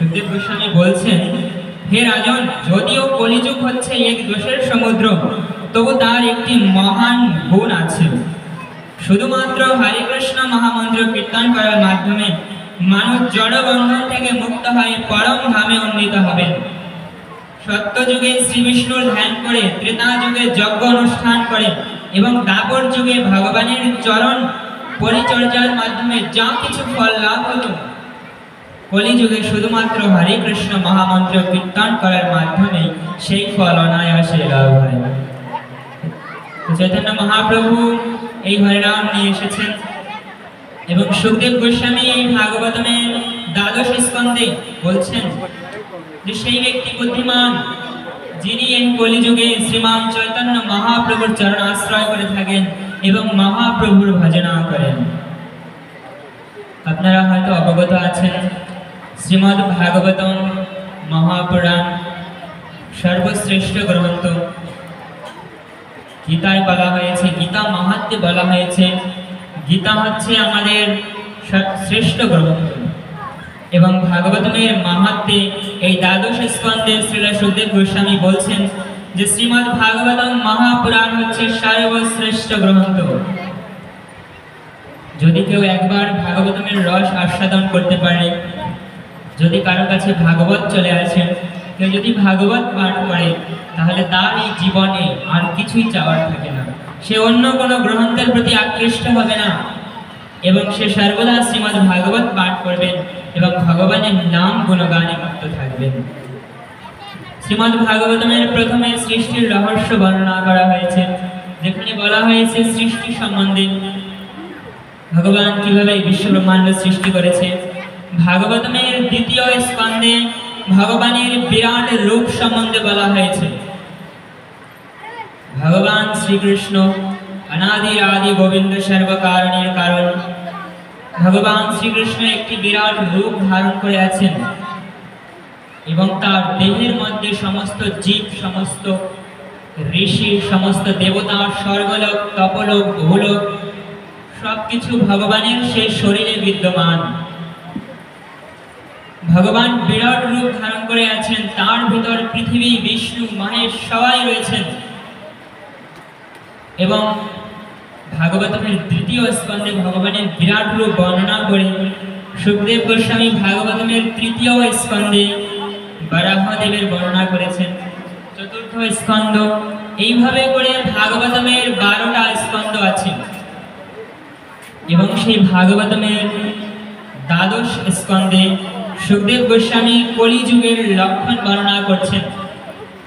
সুখদেব গোস্বামী বলছেন, হে রাজন, যদিও কলিযুগ হচ্ছে এক দোষের সমুদ্র, তবু তার একটি মহান গুণ আছে। শুধুমাত্র হরে কৃষ্ণ মহামন্ত্র কীর্তন করার মাধ্যমে মানুষ জড় বন্ধন থেকে মুক্ত হয়ে পরম ধামে উন্নীত হবেন। সত্যযুগে শ্রী বিষ্ণুর ধ্যান করে, ত্রেতা যুগে যজ্ঞ অনুষ্ঠান করে এবং দ্বাপর যুগে ভগবানের চরণ পরিচর্যার মাধ্যমে যা কিছু ফল লাভ হলো, কলিযুগে শুধুমাত্র হরে কৃষ্ণ মহামন্ত্র কীর্তন করার মাধ্যমে সেই ফল অনায়াসে লাভ হয়। চৈতন্য মহাপ্রভু এই হরিনাম নিয়ে এসেছেন এবং সুখদেব গোস্বামী এই ভাগবতমের দ্বাদশ স্কন্ধে বলছেন যে সেই ব্যক্তি বুদ্ধিমান যিনি এই কলিযুগে শ্রীমান চৈতন্য মহাপ্রভুর চরণ আশ্রয় করে থাকেন এবং মহাপ্রভুর ভজনা করেন। আপনারা হয়তো অবগত আছেন, শ্রীমদ্ ভাগবতম মহাপুরাণ সর্বশ্রেষ্ঠ গ্রন্থ। গীতায় বলা হয়েছে, গীতা মাহাত্ম্যে বলা হয়েছে, গীতা হচ্ছে আমাদের শ্রেষ্ঠ গ্রন্থ এবং ভাগবতমের মাহাত্ম্যে এই দ্বাদশ স্কন্ধে শ্রীল সুখদেব গোস্বামী বলছেন যে শ্রীমদ্ ভাগবতম মহাপুরাণ হচ্ছে সর্বশ্রেষ্ঠ গ্রন্থ। যদি কেউ একবার ভাগবতমের রস আস্বাদন করতে পারে, যদি কারো কাছে ভাগবত চলে আসে, কেউ যদি ভাগবত পাঠ করে, তাহলে তার এই জীবনে আর কিছুই চাওয়ার থাকে না। সে অন্য কোনো গ্রন্থের প্রতি আকৃষ্ট হবে না এবং সে সর্বদা শ্রীমদ্ ভাগবত পাঠ করবেন এবং ভগবানের নাম গুণগানে মত্ত থাকবেন। শ্রীমদ্ ভাগবতমের প্রথমে সৃষ্টির রহস্য বর্ণনা করা হয়েছে, যেখানে বলা হয়েছে সৃষ্টি সম্বন্ধে, ভগবান কিভাবে বিশ্ব ব্রহ্মাণ্ড সৃষ্টি করেছে। ভাগবতমের দ্বিতীয় স্কন্ধে ভগবানের বিরাট রূপ সম্বন্ধে বলা হয়েছে। ভগবান শ্রীকৃষ্ণ অনাদি আদি গোবিন্দ সর্বকারণের কারণ। ভগবান শ্রীকৃষ্ণ একটি বিরাট রূপ ধারণ করে আছেন এবং তার দেহের মধ্যে সমস্ত জীব, সমস্ত ঋষি, সমস্ত দেবতা, স্বর্গলোক, তপলোক, ভূলোক সবকিছু ভগবানের সেই শরীরে বিদ্যমান। ভগবান বিরাট রূপ ধারণ করে আছেন, তার ভিতর পৃথিবী, বিষ্ণু, মহেশ সবাই রয়েছেন। এবং ভাগবতমের তৃতীয় স্কন্ধে ভগবানের বিরাট রূপ বর্ণনা করে সুখদেব গোস্বামী ভাগবতমের তৃতীয় স্কন্ধে বরাহদেবের বর্ণনা করেছেন। চতুর্থ স্কন্ধ, এইভাবে করে ভাগবতমের 12টা স্কন্ধ আছে এবং সেই ভাগবতমের দ্বাদশ স্কন্ধে সুখদেব গোস্বামী কলিযুগের লক্ষণ বর্ণনা করছেন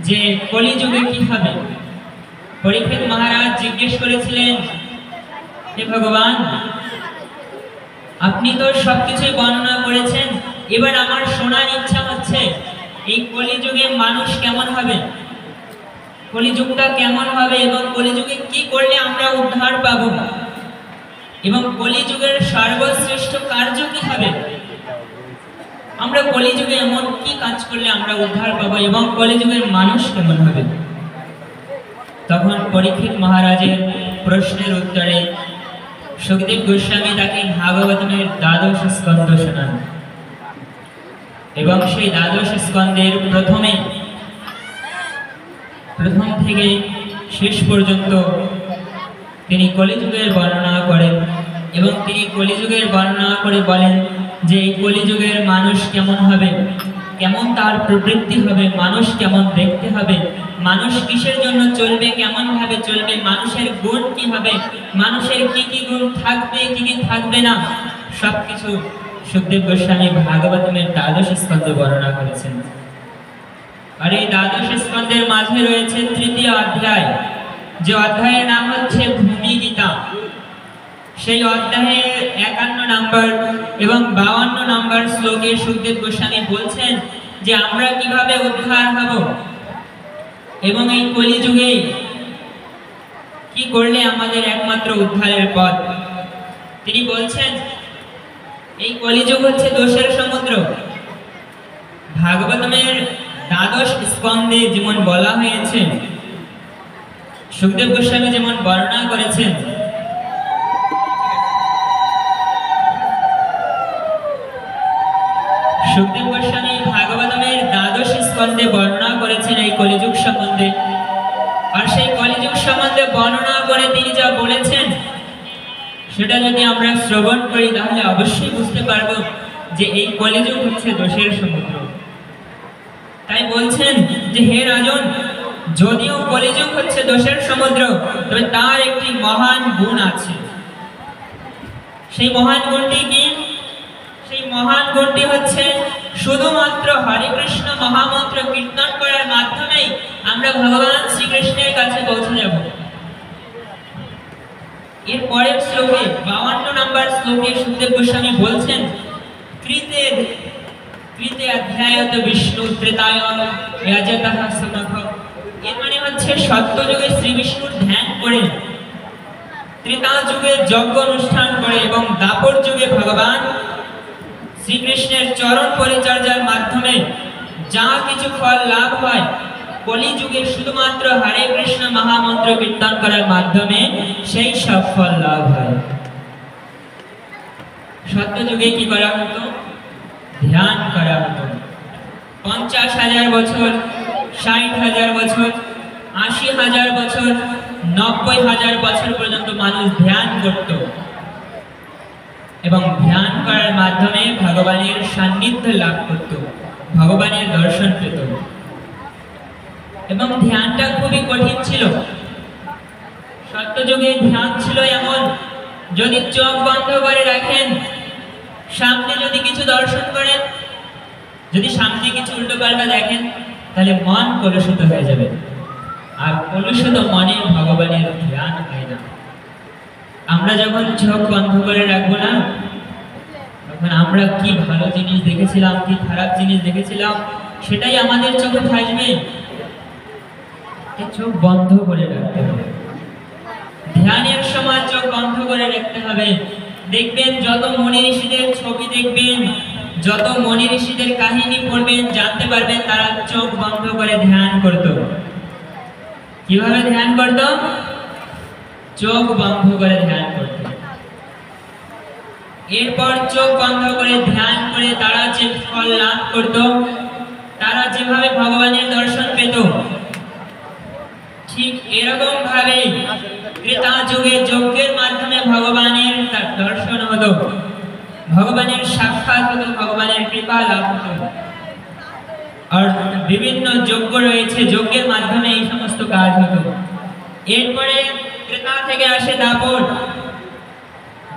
যে কলিযুগে কি হবে। পরীক্ষিত মহারাজ জিজ্ঞেস করেছিলেন, হে ভগবান, আপনি তো সবকিছুই বর্ণনা করেছেন, এবার আমার শোনার ইচ্ছা হচ্ছে এই কলিযুগে মানুষ কেমন হবে, কলিযুগটা কেমন হবে এবং কলিযুগে কি করলে আমরা উদ্ধার পাব এবং কলিযুগের সর্বশ্রেষ্ঠ কার্য কি হবে, আমরা কলিযুগে এমন কি কাজ করলে আমরা উদ্ধার পাবো এবং কলিযুগের মানুষ কেমন হবে। তখন পরীক্ষিত মহারাজের প্রশ্নের উত্তরে সুখদেব গোস্বামী তাকে ভাগবতমের দ্বাদশ স্কন্ধ শোনান এবং সেই দ্বাদশ স্কন্ধের প্রথম থেকে শেষ পর্যন্ত তিনি কলিযুগের বর্ণনা করেন এবং তিনি কলিযুগের বর্ণনা করে বলেন যে এই কলিযুগের মানুষ কেমন হবে, কেমন তার প্রবৃত্তি হবে, মানুষ কেমন দেখতে হবে, মানুষ কিসের জন্য চলবে, কেমন ভাবে চলবে, মানুষের গুণ কি হবে, মানুষের কি কি গুণ থাকবে, কি কি থাকবে না, সবকিছু সুখদেব গোস্বামী ভাগবতমের দ্বাদশ স্কন্ধে বর্ণনা করেছেন। আর এই দ্বাদশ স্কন্ধের মাঝে রয়েছে তৃতীয় অধ্যায়, যে অধ্যায়ের নাম হচ্ছে ভূমি গীতা। সেই অধ্যায়ের 51 নম্বর এবং 52 নম্বর শ্লোকে সুখদেব গোস্বামী বলছেন যে আমরা কিভাবে উদ্ধার হব এবং এই কলিযুগে কি করলে আমাদের একমাত্র উদ্ধারের পথ। তিনি বলছেন এই কলিযুগ হচ্ছে দোষের সমুদ্র। ভাগবতমের দ্বাদশ স্কন্ধে যেমন বলা হয়েছে, সুখদেব গোস্বামী যেমন বর্ণনা করেছেন, সুখদেব গোস্বামী গোস্বামী ভাগবতমের দ্বাদশ স্কন্ধে বর্ণনা করেছেন এই কলিযুগ সম্বন্ধে। আর সেই কলিযুগ সম্বন্ধে বর্ণনা করে তিনি যা বলেছেন সেটা যদি আমরা শ্রবণ করি তাহলে অবশ্যই বুঝতে পারবো যে এই কলিযুগ হচ্ছে দোষের সমুদ্র। তাই বলছেন যে হে রাজন, যদিও কলিযুগ হচ্ছে দোষের সমুদ্র, তবে তার একটি মহান গুণ আছে। সেই মহান গুণটি কি? সেই মহান গুণটি হচ্ছে শুধুমাত্র হরে কৃষ্ণ মহামন্ত্র কীর্তন করার মাধ্যমেই আমরা ভগবান শ্রীকৃষ্ণের কাছে পৌঁছে যাব। এর পরের শ্লোকে 52 নম্বর শ্লোকে সুখদেব গোস্বামী বলছেন, কৃতে অধ্যায়ত বিষ্ণু ত্রেতায় যজতঃ সমখ। এর মানে হচ্ছে সত্য যুগে শ্রী বিষ্ণুর ধ্যান করে, ত্রেতা যুগে যজ্ঞ অনুষ্ঠান করে এবং দ্বাপর যুগে ভগবান শ্রীকৃষ্ণের চরণ পরিচর্যার মাধ্যমে যা কিছু ফল লাভ হয়, কলি যুগে শুধুমাত্র হরে কৃষ্ণ মহামন্ত্র কীর্তন করার মাধ্যমে সেই সব ফল লাভ হয়। সত্য যুগে কি করা হতো? ধ্যান করা হতো। 50,000 বছর, 60,000 বছর, 80,000 বছর, 90,000 বছর পর্যন্ত মানুষ ধ্যান করত এবং ধ্যান করার মাধ্যমে ভগবানের সান্নিধ্য লাভ করত, ভগবানের দর্শন পেত। এবং ধ্যানটা খুবই কঠিন ছিল। সত্যযুগে ধ্যান ছিল এমন, যদি চোখ বন্ধ করে রাখেন, সামনে যদি কিছু দর্শন করেন, যদি সামনে কিছু উল্টো পাল্টা দেখেন, তাহলে মন কলুষিত হয়ে যাবে। আর কলুষিত মনে ভগবানের ধ্যান হয় না। আমরা যখন চোখ বন্ধ করে রাখবো না, তখন আমরা কি ভালো জিনিস দেখেছিলাম, কি খারাপ জিনিস দেখেছিলাম, সেটাই আমাদের চোখে থাকবে। চোখ বন্ধ করে রাখতে হবে। ধ্যানের সময় চোখ বন্ধ করে রাখতে হবে। দেখবেন যত মুনি ঋষিদের ছবি দেখবেন, যত মুনি ঋষিদের কাহিনী পড়বেন, জানতে পারবেন তারা চোখ বন্ধ করে ধ্যান করত। কিভাবে ধ্যান করত? চোখ বন্ধ করে ধ্যান করত। এরপর চোখ বন্ধ করে ধ্যান করে তারা যে ফল লাভ করত, তারা যেভাবে ভগবানের দর্শন পেত, ঠিক এরকম ভাবে ত্রেতা যুগে যজ্ঞের মাধ্যমে ভগবানের দর্শন হতো, ভগবানের সাক্ষাৎ হতো, ভগবানের কৃপা লাভ হতো। আর বিভিন্ন যজ্ঞ রয়েছে, যজ্ঞের মাধ্যমে এই সমস্ত কাজ হতো। এরপরে ত্রেতা থেকে আসে দ্বাপর,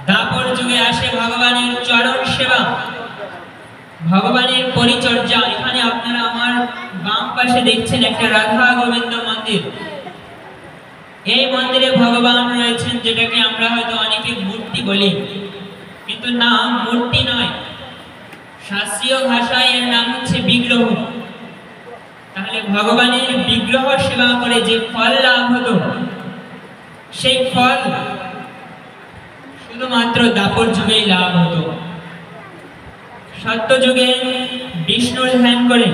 দ্বাপর যুগে আসে ভগবানের চরণ সেবা, ভগবানের পরিচর্যা। এখানে আপনারা আমার বাম পাশে দেখছেন একটা রাধা গোবিন্দ মন্দির। এই মন্দিরে ভগবান রয়েছেন, যেটাকে আমরা হয়তো অনেকে মূর্তি বলি, কিন্তু না, মূর্তি নয়, শাস্ত্রীয় ভাষায় এর নাম হচ্ছে বিগ্রহ। তাহলে ভগবানের বিগ্রহ সেবা করে যে ফল লাভ হতো, সেই ফল শুধুমাত্র দ্বাপর যুগেই লাভ হতো। সত্য যুগে বিষ্ণুর ধ্যান করে,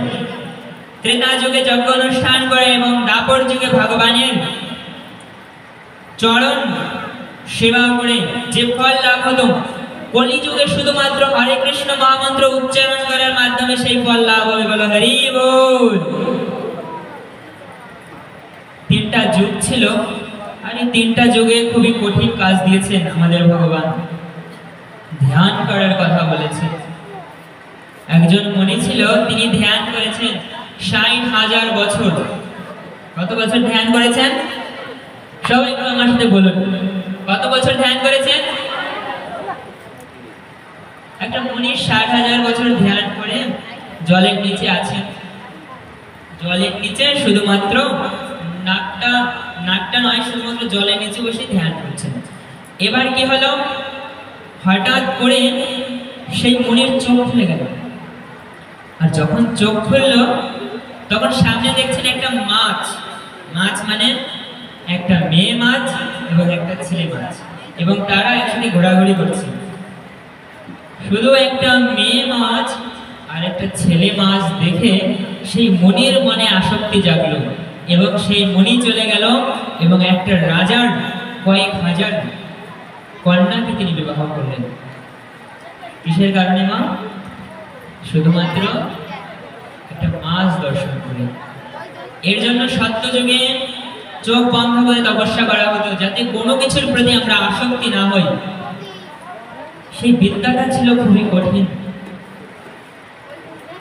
ত্রেতা যুগে যজ্ঞ অনুষ্ঠান করে এবং দ্বাপর যুগে ভগবানের চরণ সেবা করে যে ফল লাভ হতো, কলি যুগে শুধুমাত্র হরে কৃষ্ণ মহামন্ত্র উচ্চারণ করার মাধ্যমে সেই ফল লাভ হবে। বলো হরি বল। তিনটা যুগ ছিল, আর এই তিনটা যুগে খুবই কঠিন কাজ দিয়েছেন আমাদের ভগবান। ধ্যান করার কথা বলেছেন। একজন মুনি ছিল, তিনি ধ্যান করেছেন 60,000 বছর। কত বছর ধ্যান করেছেন? সবাই একটু আমার সাথে বলুন, কত বছর ধ্যান করেছেন? একটা মুনি 60,000 বছর ধ্যান করে জলের নিচে আছেন। জলের নিচে শুধুমাত্র নাকটা নয়, শুধুমাত্র জলের নিচে বসে ধ্যান করছেন। এবার কি হলো? হঠাৎ করে সেই মুনির চোখ খুলে গেল। আর যখন চোখ খুলল, তখন সামনে দেখছেন একটা মাছ। মাছ মানে একটা মেয়ে মাছ এবং একটা ছেলে মাছ, এবং তারা একসাথে ঘোরাঘুরি করছে। শুধু একটা মেয়ে মাছ আর একটা ছেলে মাছ দেখে সেই মুনির মনে আসক্তি জাগলো, এবং সেই মুনি চলে গেল এবং একটা রাজার কয়েক হাজার কন্যাকে তিনি বিবাহ করলেন। কিসের কারণে মা? শুধুমাত্র মাছ দর্শন করে। এর জন্য সত্যযুগে চোখ বন্ধ করে তপস্যা করা হতো, যাতে কোনো কিছুর প্রতি আমরা আসক্তি না হই। সেই বিদ্যাটা ছিল খুবই কঠিন।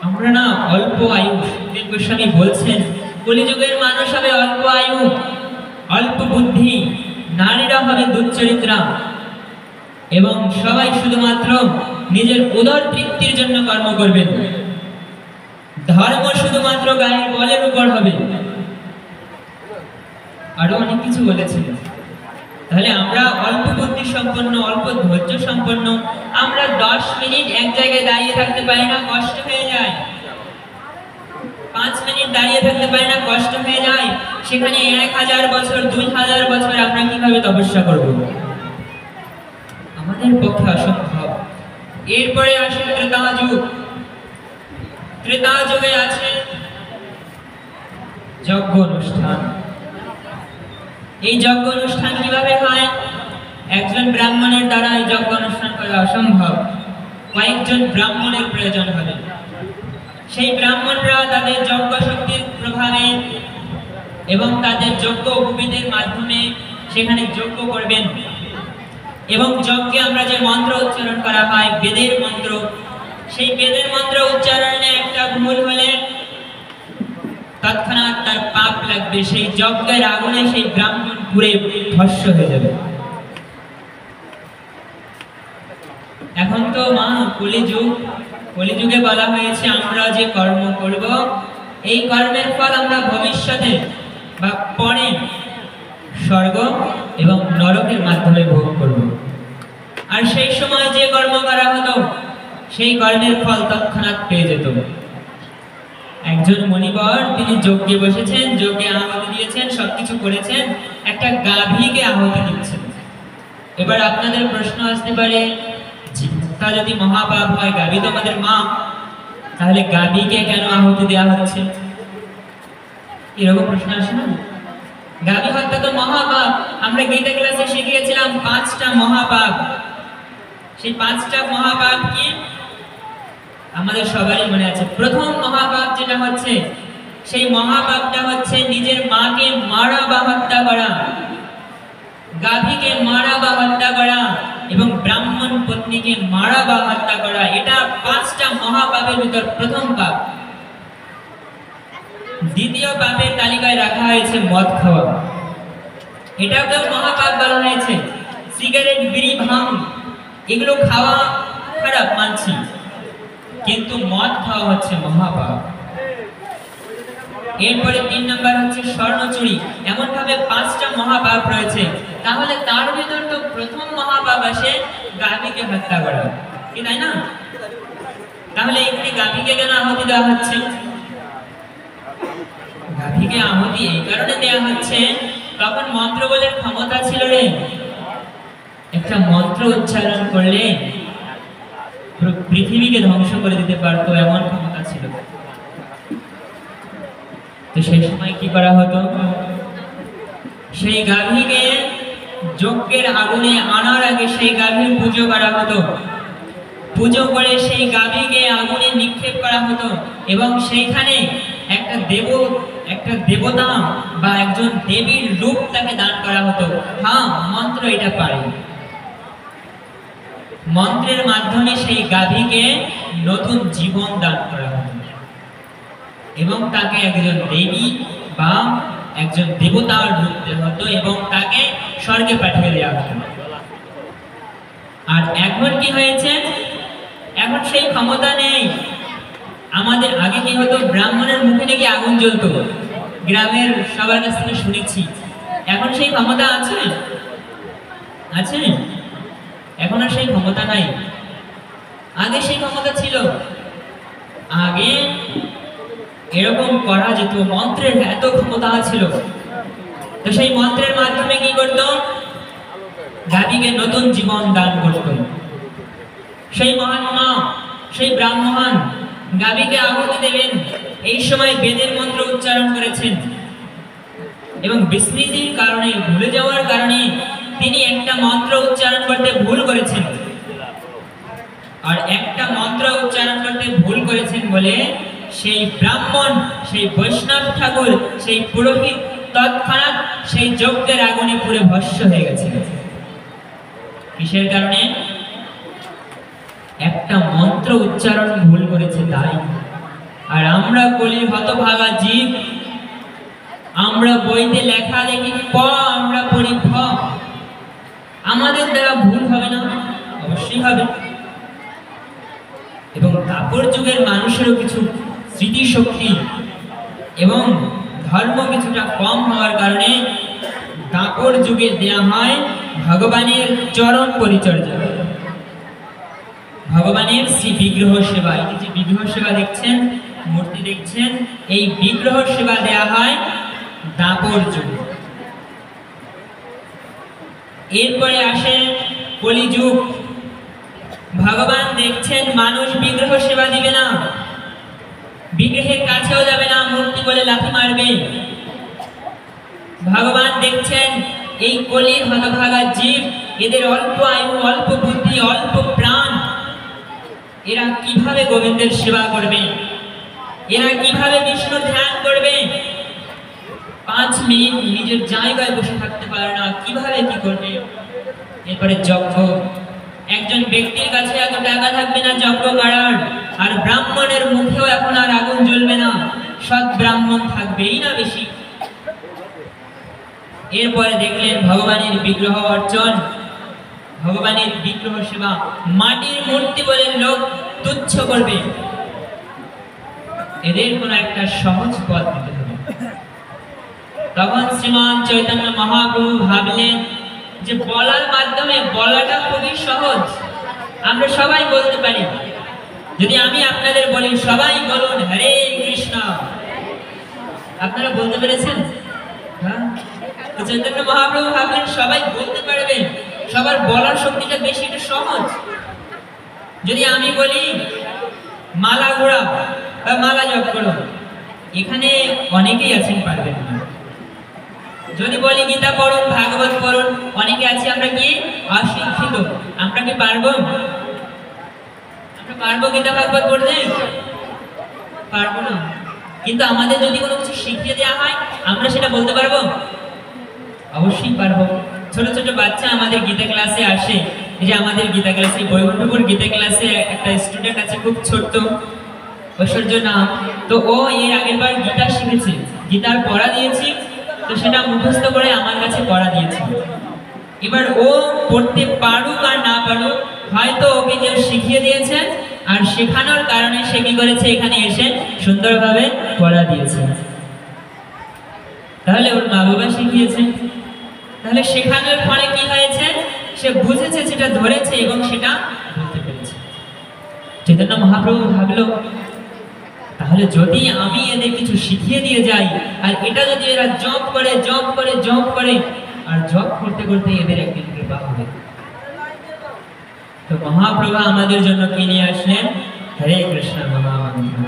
আমরা না অল্প আয়ু, সুখদেব গোস্বামী বলছেন কলিযুগের মানুষ হবে অল্প আয়ু, অল্প বুদ্ধি, নারীরা হবে দুশ্চরিত্রা, এবং সবাই শুধুমাত্র নিজের উদর তৃপ্তির জন্য কর্ম করবেন। ধর্ম শুধুমাত্র গায়ের বলের উপর হবে। আরো অনেক কিছু বলেছেন। তাহলে আমরা অল্প বুদ্ধি সম্পন্ন, অল্প ধৈর্য সম্পন্ন, আমরা 10 মিনিট এক জায়গায় দাঁড়িয়ে থাকতে পারি না, কষ্ট হয়ে যায়। 5 মিনিট দাঁড়িয়ে থাকতে পারি না, কষ্ট হয়ে যায়। সেখানে 1000 বছর, 2000 বছর আমরা কিভাবে তপস্যা করব? আমাদের পক্ষে অসম্ভব। এরপরে আসে ত্রেতা যুগ। ত্রেতা যুগে আছে যজ্ঞ অনুষ্ঠান। এই যজ্ঞ অনুষ্ঠান কিভাবে হয়? একজন ব্রাহ্মণের দ্বারা এই যজ্ঞ অনুষ্ঠান করা অসম্ভব। কয়েকজন ব্রাহ্মণের প্রয়োজন হবে। সেই ব্রাহ্মণরা তাদের যজ্ঞ শক্তির প্রভাবে এবং তাদের যজ্ঞ উপবিদের মাধ্যমে সেখানে যজ্ঞ করবেন। এবং যজ্ঞে আমরা যে মন্ত্র উচ্চারণ করা হয়, বেদের মন্ত্র, সেই বেদের মন্ত্র উচ্চারণে একটা ভুল হলে তৎক্ষণাৎ তার পাপ লাগবে। সেই যজ্ঞের আগুনে সেই ব্রাহ্মণ পুড়ে ভস্ম হয়ে যাবে। এখন তো কলিযুগ, কলিযুগে বলা হয়েছে আমরা যে কর্ম করব, এই কর্মের ফল আমরা ভবিষ্যতে বা পরে স্বর্গ এবং নরকের মাধ্যমে ভোগ করব। আর সেই সময় যে কর্ম করা হতো, সেই কর্মের ফল তৎক্ষণাৎ পেয়ে যেত। একজন মণিবর, তিনি যজ্ঞে বসেছেন, যজ্ঞে আহুতি দিয়েছেন, সবকিছু করেছেন, একটা গাভীকে আহুতি দিচ্ছেন। এবার আপনাদের প্রশ্ন আসতে পারে, তা যদি মহাপাপ হয়, গাভী তো আমাদের মা, তাহলে গাভীকে কেন আহুতি দেওয়া হচ্ছে? এরকম প্রশ্ন আসে না? গাভী হত্যা তো মহাপাপ। আমরা গীতা ক্লাসে শিখিয়েছিলাম 5টা মহাপাপ। সেই 5টা মহাপাপ কি আমাদের সবারই মনে আছে। প্রথম মহাপাপ যেটা হচ্ছে, সেই মহাপাপটা হচ্ছে নিজের মাকে মারা বা হত্যা করা, গাভীকে মারা বা হত্যা করা, এবং ব্রাহ্মণ পত্নীকে মারা বা হত্যা করা। এটা 5টা মহাপাপের ভিতর প্রথম পাপ। দ্বিতীয় পাপের তালিকায় রাখা হয়েছে মদ খাওয়া। এটাকেও মহাপাপ বলা হয়েছে। সিগারেট, বিড়ি, ভাঙ এগুলো খাওয়া খারাপ মানছি, কিন্তু মদ খাওয়া হচ্ছে মহাপাপ। এরপরে 3 নম্বর হচ্ছে স্বর্ণ চুরি। এমন ভাবে 5টা মহাপাপ রয়েছে। তাহলে তার ভিতর তো প্রথম মহাপাপ আসে গাভীকে হত্যা করা, কি তাই না? তাহলে এখানে গাভীকে কেন আহুতি দেওয়া হচ্ছে? গাভীকে আহুতি এই কারণে দেওয়া হচ্ছে, তখন মন্ত্র বলার ক্ষমতা ছিল রে। একটা মন্ত্র উচ্চারণ করলে পৃথিবীকে ধ্বংস করে দিতে পারতো, এমন ক্ষমতা ছিল। তো সেই সময় কি করা হতো? সেই গাভীকে যজ্ঞের আগুনে আনার আগে সেই গাভীর পুজো করা হতো। পুজো করে সেই গাভীকে আগুনে নিক্ষেপ করা হতো, এবং সেইখানে একটা দেবতা বা একজন দেবীর রূপ তাকে দান করা হতো। হ্যাঁ, মন্ত্র এটা পারে। মন্ত্রের মাধ্যমে সেই গাভীকে নতুন জীবন দান করা হতো, এবং তাকে একজন দেবী বা একজন দেবতার রূপ দেওয়া হতো, এবং তাকে স্বর্গে পাঠিয়ে দেওয়া হতো। আর এখন কি হয়েছে? এখন সেই ক্ষমতা নেই। আমাদের আগে কি হতো? ব্রাহ্মণের মুখে নাকি আগুন জ্বলতো, গ্রামের সবার কাছ থেকে শুনেছি। এখন সেই ক্ষমতা আছে? আছে? এখন আর সেই ক্ষমতা নাই। আগে সেই ক্ষমতা ছিল। আগে এরকম করা যেত, মন্ত্রের এত ক্ষমতা ছিল। তো সেই মন্ত্রের মাধ্যমে কি করত? গাভীকে নতুন জীবন দান করত। সেই মহাত্মা, সেই ব্রাহ্মণ গাভীকে আহুতি দেবেন, এই সময় বেদের মন্ত্র উচ্চারণ করেছেন, এবং বিস্মৃতির কারণে, ভুলে যাওয়ার কারণে তিনি একটা মন্ত্র উচ্চারণ করতে ভুল করেছেন। আর একটা মন্ত্র উচ্চারণ করতে ভুল করেছেন বলে সেই ব্রাহ্মণ, সেই বৈষ্ণব ঠাকুর, সেই পুরোহিত তৎক্ষণাৎ সেই যজ্ঞের আগুনে পুড়ে ভস্ম হয়ে গেছে। কিসের কারণে? একটা মন্ত্র উচ্চারণ ভুল করেছে তাই। আর আমরা কলির হতভাগা জীব, আমরা বইতে লেখা দেখি প, আমরা পড়ি ভ। আমাদের দ্বারা ভুল হবে না? অবশ্যই হবে। এবং দাপর যুগের মানুষেরও কিছু স্মৃতিশক্তি এবং ধর্ম কিছুটা কম হওয়ার কারণে দাপর যুগে দেয়া হয় ভগবানের চরণ পরিচর্যা, ভগবানের শ্রী বিগ্রহ সেবা। এই যে বিগ্রহ সেবা দেখছেন, মূর্তি দেখছেন, এই বিগ্রহ সেবা দেয়া হয় দাপর যুগে। এরপরে আসে কলিযুগ। ভগবান দেখছেন মানুষ বিগ্রহ সেবা দিবে না, বিগ্রহের কাছেও যাবে না, মূর্তি বলে লাথি মারবে। ভগবান দেখছেন এই কলির হতভাগা জীব, এদের অল্প আয়ু, অল্প বুদ্ধি, অল্প প্রাণ, এরা কিভাবে গোবিন্দের সেবা করবে, এরা কিভাবে বিষ্ণুর ধ্যান করবে? 5 মিনিট নিজের জায়গায় বসে থাকতে পারে না, কিভাবে কি করবে? এরপরে যজ্ঞ। একজন ব্যক্তির কাছে এত টাকা থাকবে না যজ্ঞ করার, আর ব্রাহ্মণের মুখেও এখন আর আগুন জ্বলবে না, সৎ ব্রাহ্মণ থাকবেই না বেশি। এরপরে দেখলেন ভগবানের বিগ্রহ অর্চন, ভগবানের বিগ্রহ সেবা। মাটির মূর্তি বলে লোক তুচ্ছ করবে, এদের কোনো একটা সহজ পথ দিতে হবে। তখন শ্রীমান চৈতন্য মহাপ্রভু ভাবলেন যে বলার মাধ্যমে, বলাটা খুবই সহজ, আমরা সবাই বলতে পারি। যদি আমি আপনাদের বলি সবাই বলুন হরে কৃষ্ণ, আপনারা বলতে পেরেছেন? হ্যাঁ, তো চৈতন্য মহাপ্রভু ভাবলেন সবাই বলতে পারবে, সবার বলার শক্তিটা বেশি, এটা সহজ। যদি আমি বলি মালা ঘোরাও বা মালা জপ করো, এখানে অনেকেই আছেন পারবেন না। যদি বলি গীতা পড়ুন, ভাগবত পড়ুন, অনেকে আছে আমরা কি অশিক্ষিত, আমরা কি পারবো? আমরা পারবো গীতা ভাগবত পড়তে? পারবো না। কিন্তু আমাদের যদি কোনো কিছু শিখিয়ে দেওয়া হয়, আমরা সেটা বলতে পারবো? অবশ্যই পারবো। ছোট ছোট বাচ্চা আমাদের গীতা ক্লাসে আসে, এই যে আমাদের গীতা ক্লাসে, বৈকুণ্ঠপুর গীতা ক্লাসে একটা স্টুডেন্ট আছে, খুব ছোট্ট, ঐশ্বর্য নাম। তো ও এর আগের বার গীতা শিখেছে, গীতার পড়া দিয়েছি, তো সেটা মুখস্থ করে আমার কাছে পড়া দিয়েছে। এবার ও পড়তে পারুক আর না পারুক, হয়তো ওকে কেউ শিখিয়ে দিয়েছে, আর শেখানোর কারণে সে কি করেছে, এখানে এসে সুন্দরভাবে পড়া দিয়েছে। তাহলে ওর মা বাবা শিখিয়েছে, তাহলে শেখানোর ফলে কি হয়েছে, সে বুঝেছে, সেটা ধরেছে এবং সেটা বলতে পেরেছে। চৈতন্য মহাপ্রভু ভাবলো তাহলে যদি আমি এদের কিছু শিখিয়ে দিয়ে যাই, আর এটা যদি এরা জপ করে জপ করে জপ করে, আর জপ করতে করতে এদের একদিন কৃপা হবে। তো মহাপ্রভু আমাদের জন্য কি নিয়ে আসলেন? হরে কৃষ্ণ মহামন্ত্র।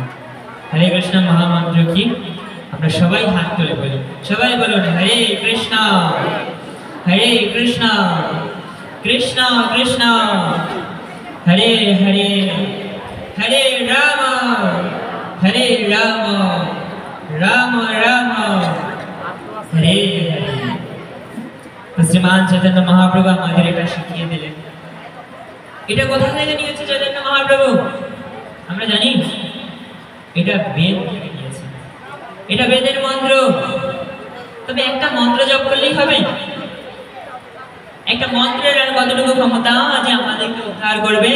হরে কৃষ্ণ মহামন্ত্র কি আমরা সবাই হাত তুলে বলি, সবাই বলুন হরে কৃষ্ণ হরে কৃষ্ণ কৃষ্ণ কৃষ্ণ হরে হরে, হরে রাম হরে রাম রাম রাম হরে হরে। শ্রীমান চৈতন্য মহাপ্রভু আমাদের এটা শিখিয়ে দিলেন। এটা কোথা থেকে নিয়েছে চৈতন্য মহাপ্রভু? আমরা জানি এটা বেদ থেকে নিয়েছে, এটা বেদের মন্ত্র। তবে একটা মন্ত্র জপ করলেই হবে? একটা মন্ত্রের আর কতটুকু ক্ষমতা যে আমাদেরকে উদ্ধার করবে?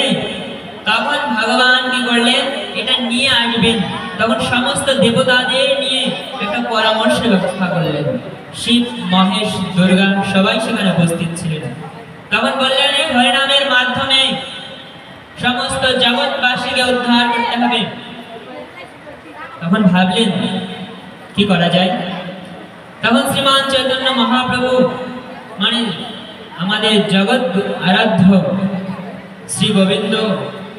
তখন ভগবান কি করলেন, এটা নিয়ে আসবেন। তখন সমস্ত দেবতাদের নিয়ে একটা পরামর্শ ব্যবস্থা করলেন। শিব, মহেশ, দুর্গা সবাই সেখানে উপস্থিত ছিলেন। তখন বললেন এই হরিনামের মাধ্যমে সমস্ত জগৎবাসীকে উদ্ধার করতে হবে। তখন ভাবলেন কি করা যায়। তখন শ্রীমান চৈতন্য মহাপ্রভু, মানে আমাদের জগৎ আরাধ্য শ্রী গোবিন্দ,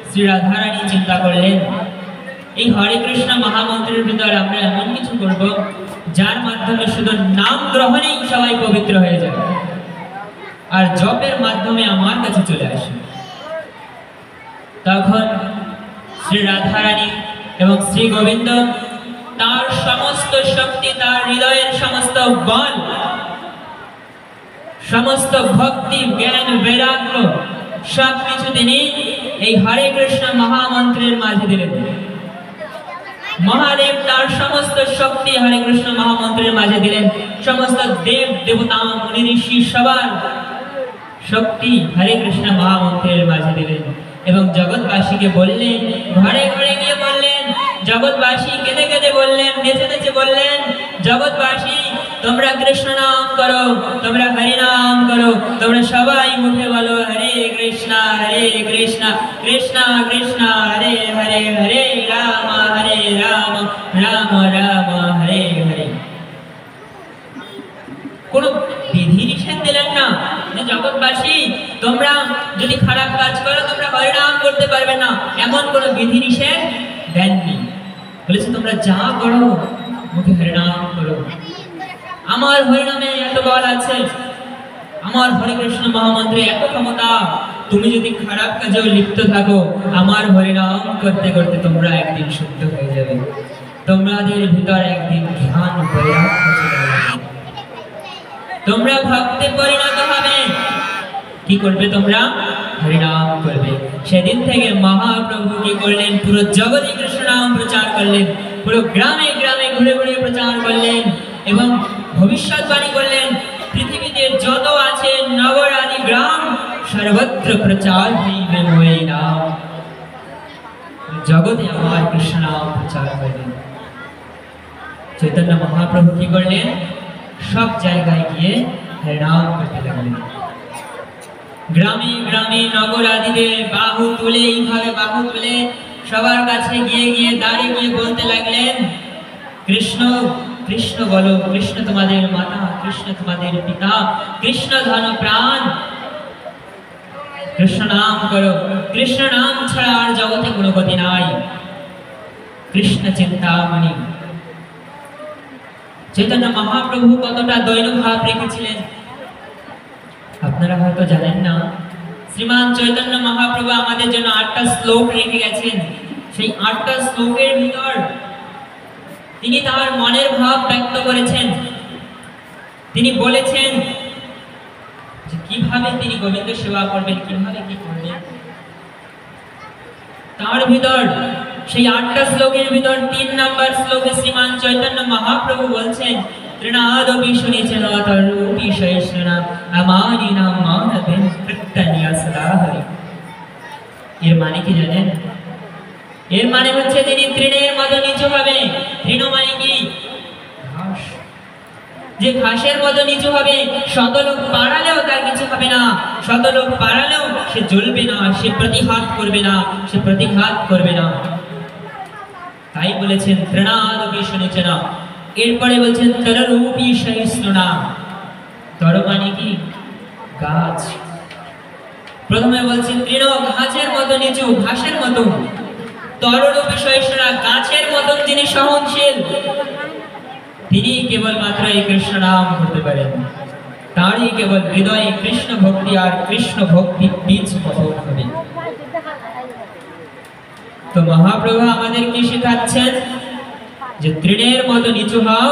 শ্রী রাধারানী চিন্তা করলেন এই হরে কৃষ্ণ মহামন্ত্রের ভিতর আমরা এমন কিছু করব যার মাধ্যমে শুধু নাম গ্রহণেই সবাই পবিত্র হয়ে যাবে, আর জপের মাধ্যমে আমার কাছে চলে আসে। তখন শ্রী রাধারানী এবং শ্রী গোবিন্দ তার সমস্ত শক্তি, তার হৃদয়ের সমস্ত বল, সমস্ত ভক্তি, জ্ঞান, বৈরাগ্য সবকিছু তিনি এই হরে কৃষ্ণ মহামন্ত্রের মাঝে দিলেন। মহাদেব তার সমস্ত শক্তি হরে কৃষ্ণ মহামন্ত্রের মাঝে দিলেন। সমস্ত দেব দেবতা, মুনি ঋষি সবার শক্তি হরে কৃষ্ণ মহামন্ত্রের মাঝে দিলেন এবং জগৎবাসীকে বললেন, ঘরে ঘরে গিয়ে বললেন, জগৎবাসী কেঁদে কেঁদে বললেন, নেচে নেচে বললেন, জগৎবাসী তোমরা কৃষ্ণ নাম করো, তোমরা হরি নাম করো, তোমরা সবাই মুখে বলো হরে কৃষ্ণ কৃষ্ণ কৃষ্ণ হরে হরে, হরে রাম রাম রাম হরে হরে। কোন বিধি নিষেধ দিলেন না যে জগৎবাসী তোমরা যদি খারাপ কাজ করো তোমরা হরিনাম করতে পারবে না, এমন কোন বিধি নিষেধ দেননি। বলেছে তোমরা যা করো মুখে হরিনাম করো। আমার হরিনামে এত বল আছে, আমার হরে কৃষ্ণ মহামন্ত্রে এত ক্ষমতা, তুমি যদি খারাপ কাজেও লিপ্ত থাকো আমার হরিনাম করতে করতে তোমরা একদিন শুদ্ধ হয়ে যাবে, তোমাদের ভিতর একদিন জ্ঞান বৈরাগ্য চলে আসবে, তোমরা ভক্তে পরিণত হবে। কি করবে তোমরা? হরিনাম করবে। সেদিন থেকে মহাপ্রভু কি করলেন? পুরো জগতে কৃষ্ণ নাম প্রচার করলেন, পুরো গ্রামে গ্রামে ঘুরে ঘুরে প্রচার করলেন এবং ভবিষ্যৎবাণী করলেন, পৃথিবীতে যত আছে নগর আদি গ্রাম সর্বত্র প্রচার হইবে মোর নাম। জগতে আমার কৃষ্ণ নাম প্রচার করলেন। চৈতন্য মহাপ্রভু কি করলেন? সব জায়গায় গিয়ে হরিনাম করতে লাগলেন। গ্রামে গ্রামে নগর আদিতে বাহু তুলে, এইভাবে বাহু তুলে সবার কাছে গিয়ে গিয়ে দাঁড়িয়ে গিয়ে বলতে লাগলেন, কৃষ্ণ কৃষ্ণ বলো, কৃষ্ণ তোমাদের মাতা, কৃষ্ণ তোমাদের পিতা, কৃষ্ণ ধন প্রাণ, কৃষ্ণ নাম করো, কৃষ্ণ নাম ছাড়া আর জগতে কোনো গতি নাই, কৃষ্ণ চিন্তামণি। চৈতন্য মহাপ্রভু কতটা দৈন ভাব রেখেছিলেন আপনারা হয়তো জানেন না। শ্রীমান চৈতন্য মহাপ্রভু আমাদের জন্য 8টা শ্লোক রেখে গেছেন। সেই 8টা শ্লোকের ভিতর তিনি তার মনের ভাব ব্যক্ত করেছেন। তিনি বলেছেন যে কিভাবে তিনি গোবিন্দ সেবা করবেন, কিভাবে কি করবেন। তার ভিতর সেই 8টা শ্লোকের ভিতর 3 নম্বর শ্লোকে শ্রীমান চৈতন্য মহাপ্রভু বলছেন, তৃণাদপি শুনিছেন তরূপি সহিষ্ণুনা আমানিনাম মানবেন কীর্তনিয়া সদা হরি। এর মানে কি জানেন? এর মানে হচ্ছে তিনি তৃণের মতো নিচু হবে। তৃণ মানে কি? ঘাস। যে ঘাসের মতো নিচু হবে, শতলোক পাড়ালেও তার কিছু হবে না, শতলোক পাড়ালেও সে জ্বলবে না, সে প্রতিঘাত করবে না, সে প্রতিঘাত করবে না। তাই বলেছেন তৃণাদপি শুনিছেন। এরপরে বলছেন তরূপি সহিষ্ণুনা। তর মানে কি? গাছ। প্রথমে বলছেন তৃণ ঘাসের মতো নিচু, ঘাসের মতো। তরূপি সহিষ্ণুনা, গাছের মতন যিনি সহনশীল, তিনি কেবলমাত্র এই কৃষ্ণ নাম করতে পারেন। তারই কেবল হৃদয়ে কৃষ্ণ ভক্তি আর কৃষ্ণ ভক্তি বীজ বপন হবে। তো মহাপ্রভু আমাদের কি শেখাচ্ছেন? যে তৃণের মতো নিচু হও,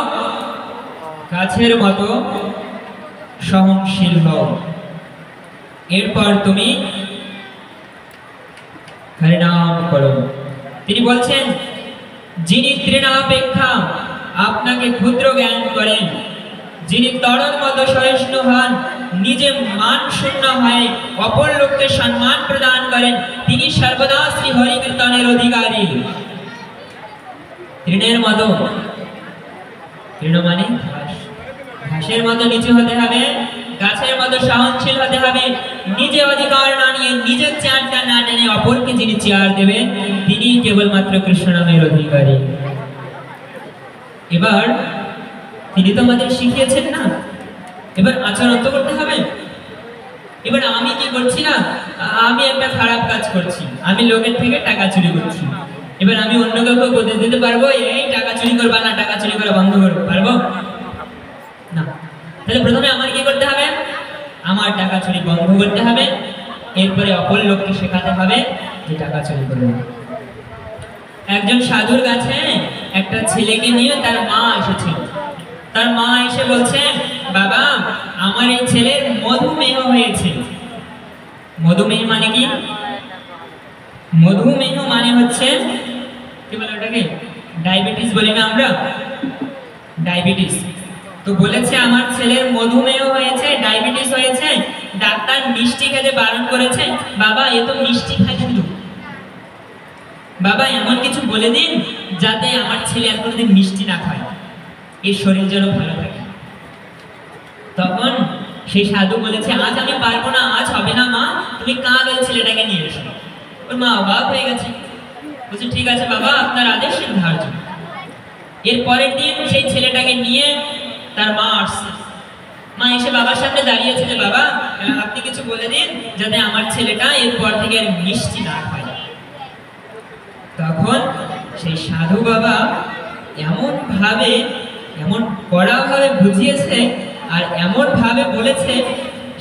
গাছের মতো সহনশীল হও, এরপর তুমি হরিনাম করো। তিনি বলছেন, যিনি তৃণাপেক্ষা আপনাকে ক্ষুদ্র জ্ঞান করেন, যিনি তরল মতো সহিষ্ণু হন, নিজে মান শূন্য হয়, অপর লোককে সম্মান প্রদান করেন, তিনি সর্বদা শ্রী হরি কীর্তনের অধিকারী। তৃণের মতো, তৃণ মানে ঘাস, ঘাসের মতো নিচু হতে হবে, গাছের মতো সহনশীল হতে হবে, নিজে অধিকার না নিয়ে, নিজের চেয়ারটা না টেনে অপরকে যিনি চেয়ার দেবেন তিনি কেবলমাত্র কৃষ্ণ নামের অধিকারী। এবার তিনি তো আমাদের শিখিয়েছেন না, এবার আচরণ তো করতে হবে। এবার আমি কি করছি না, আমি একটা খারাপ কাজ করছি, আমি লোকের থেকে টাকা চুরি করছি। এবার আমি অন্য কাউকে উপদেশ দিতে পারবো এই টাকা চুরি করবা না, টাকা চুরি করা বন্ধ করতে পারবো না? তাহলে প্রথমে আমার কি করতে হবে? আমার টাকা চুরি বন্ধ করতে হবে, এরপরে অপর লোককে শেখাতে হবে যে টাকা চুরি করবে না। একজন সাধুর কাছে একটা ছেলেকে নিয়ে তার মা এসেছিল। তার মা এসে বলছে, বাবা আমার এই ছেলের মধুমেহ হয়েছে। মধুমেহ মানে কি? মধুমেহ মানে হচ্ছে কি বলে ওটাকে, ডায়াবেটিস বলি না আমরা, ডায়াবেটিস। তো বলেছে আমার ছেলের মধুমেহ হয়েছে, ডায়াবেটিস হয়েছে, ডাক্তার মিষ্টি খেতে বারণ করেছে। বাবা এ তো মিষ্টি খায় শুধু, বাবা এমন কিছু বলে দিন যাতে আমার ছেলে আর কোনোদিন মিষ্টি না খায়, এর শরীর যেন ভালো থাকে। তখন সেই সাধু বলেছে, আজ আমি পারবো না, আজ হবে না মা, তুমি কাল ওই ছেলেটাকে নিয়ে এসো। ওর মা অবাক হয়ে গেছে, বলছে ঠিক আছে বাবা, আপনার আদেশ ধার্য। এর পরের দিন সেই ছেলেটাকে নিয়ে তার মা আসছে। মা এসে বাবার সামনে দাঁড়িয়েছে যে বাবা আপনি কিছু বলে দিন যাতে আমার ছেলেটা এরপর থেকে আর মিষ্টি না খায়। তখন সেই সাধু বাবা এমন ভাবে, এমন কড়া ভাবে বুঝিয়েছে আর এমন ভাবে বলেছে,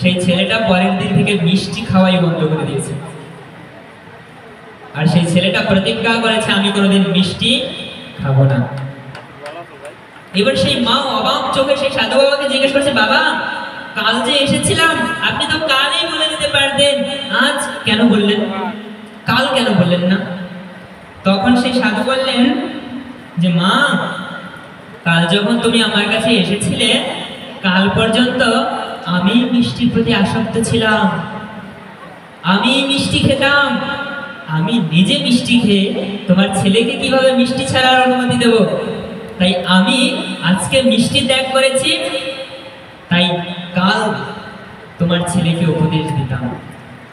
সেই ছেলেটা পরের দিন থেকে মিষ্টি খাওয়াই বন্ধ করে দিয়েছে। আর সেই ছেলেটা প্রতিজ্ঞা করেছে, আমি কোনোদিন মিষ্টি খাবো না। এবার সেই মা অবাক চোখে সেই সাধু বাবাকে জিজ্ঞেস করছে, বাবা কাল যে এসেছিলাম আপনি তো কালই বলে দিতে পারতেন, আজ কেন বললেন, কাল কেন বললেন না? তখন সেই সাধু বললেন যে মা, কাল যখন তুমি আমার কাছে এসেছিলে, কাল পর্যন্ত আমি মিষ্টির প্রতি আসক্ত ছিলাম, আমি মিষ্টি খেতাম, আমি নিজে মিষ্টি খেয়ে তোমার ছেলেকে কিভাবে মিষ্টি ছাড়ার অনুমতি দেব? তাই আমি আজকে মিষ্টি ত্যাগ করেছি, তাই কাল তোমার ছেলেকে উপদেশ দিতাম,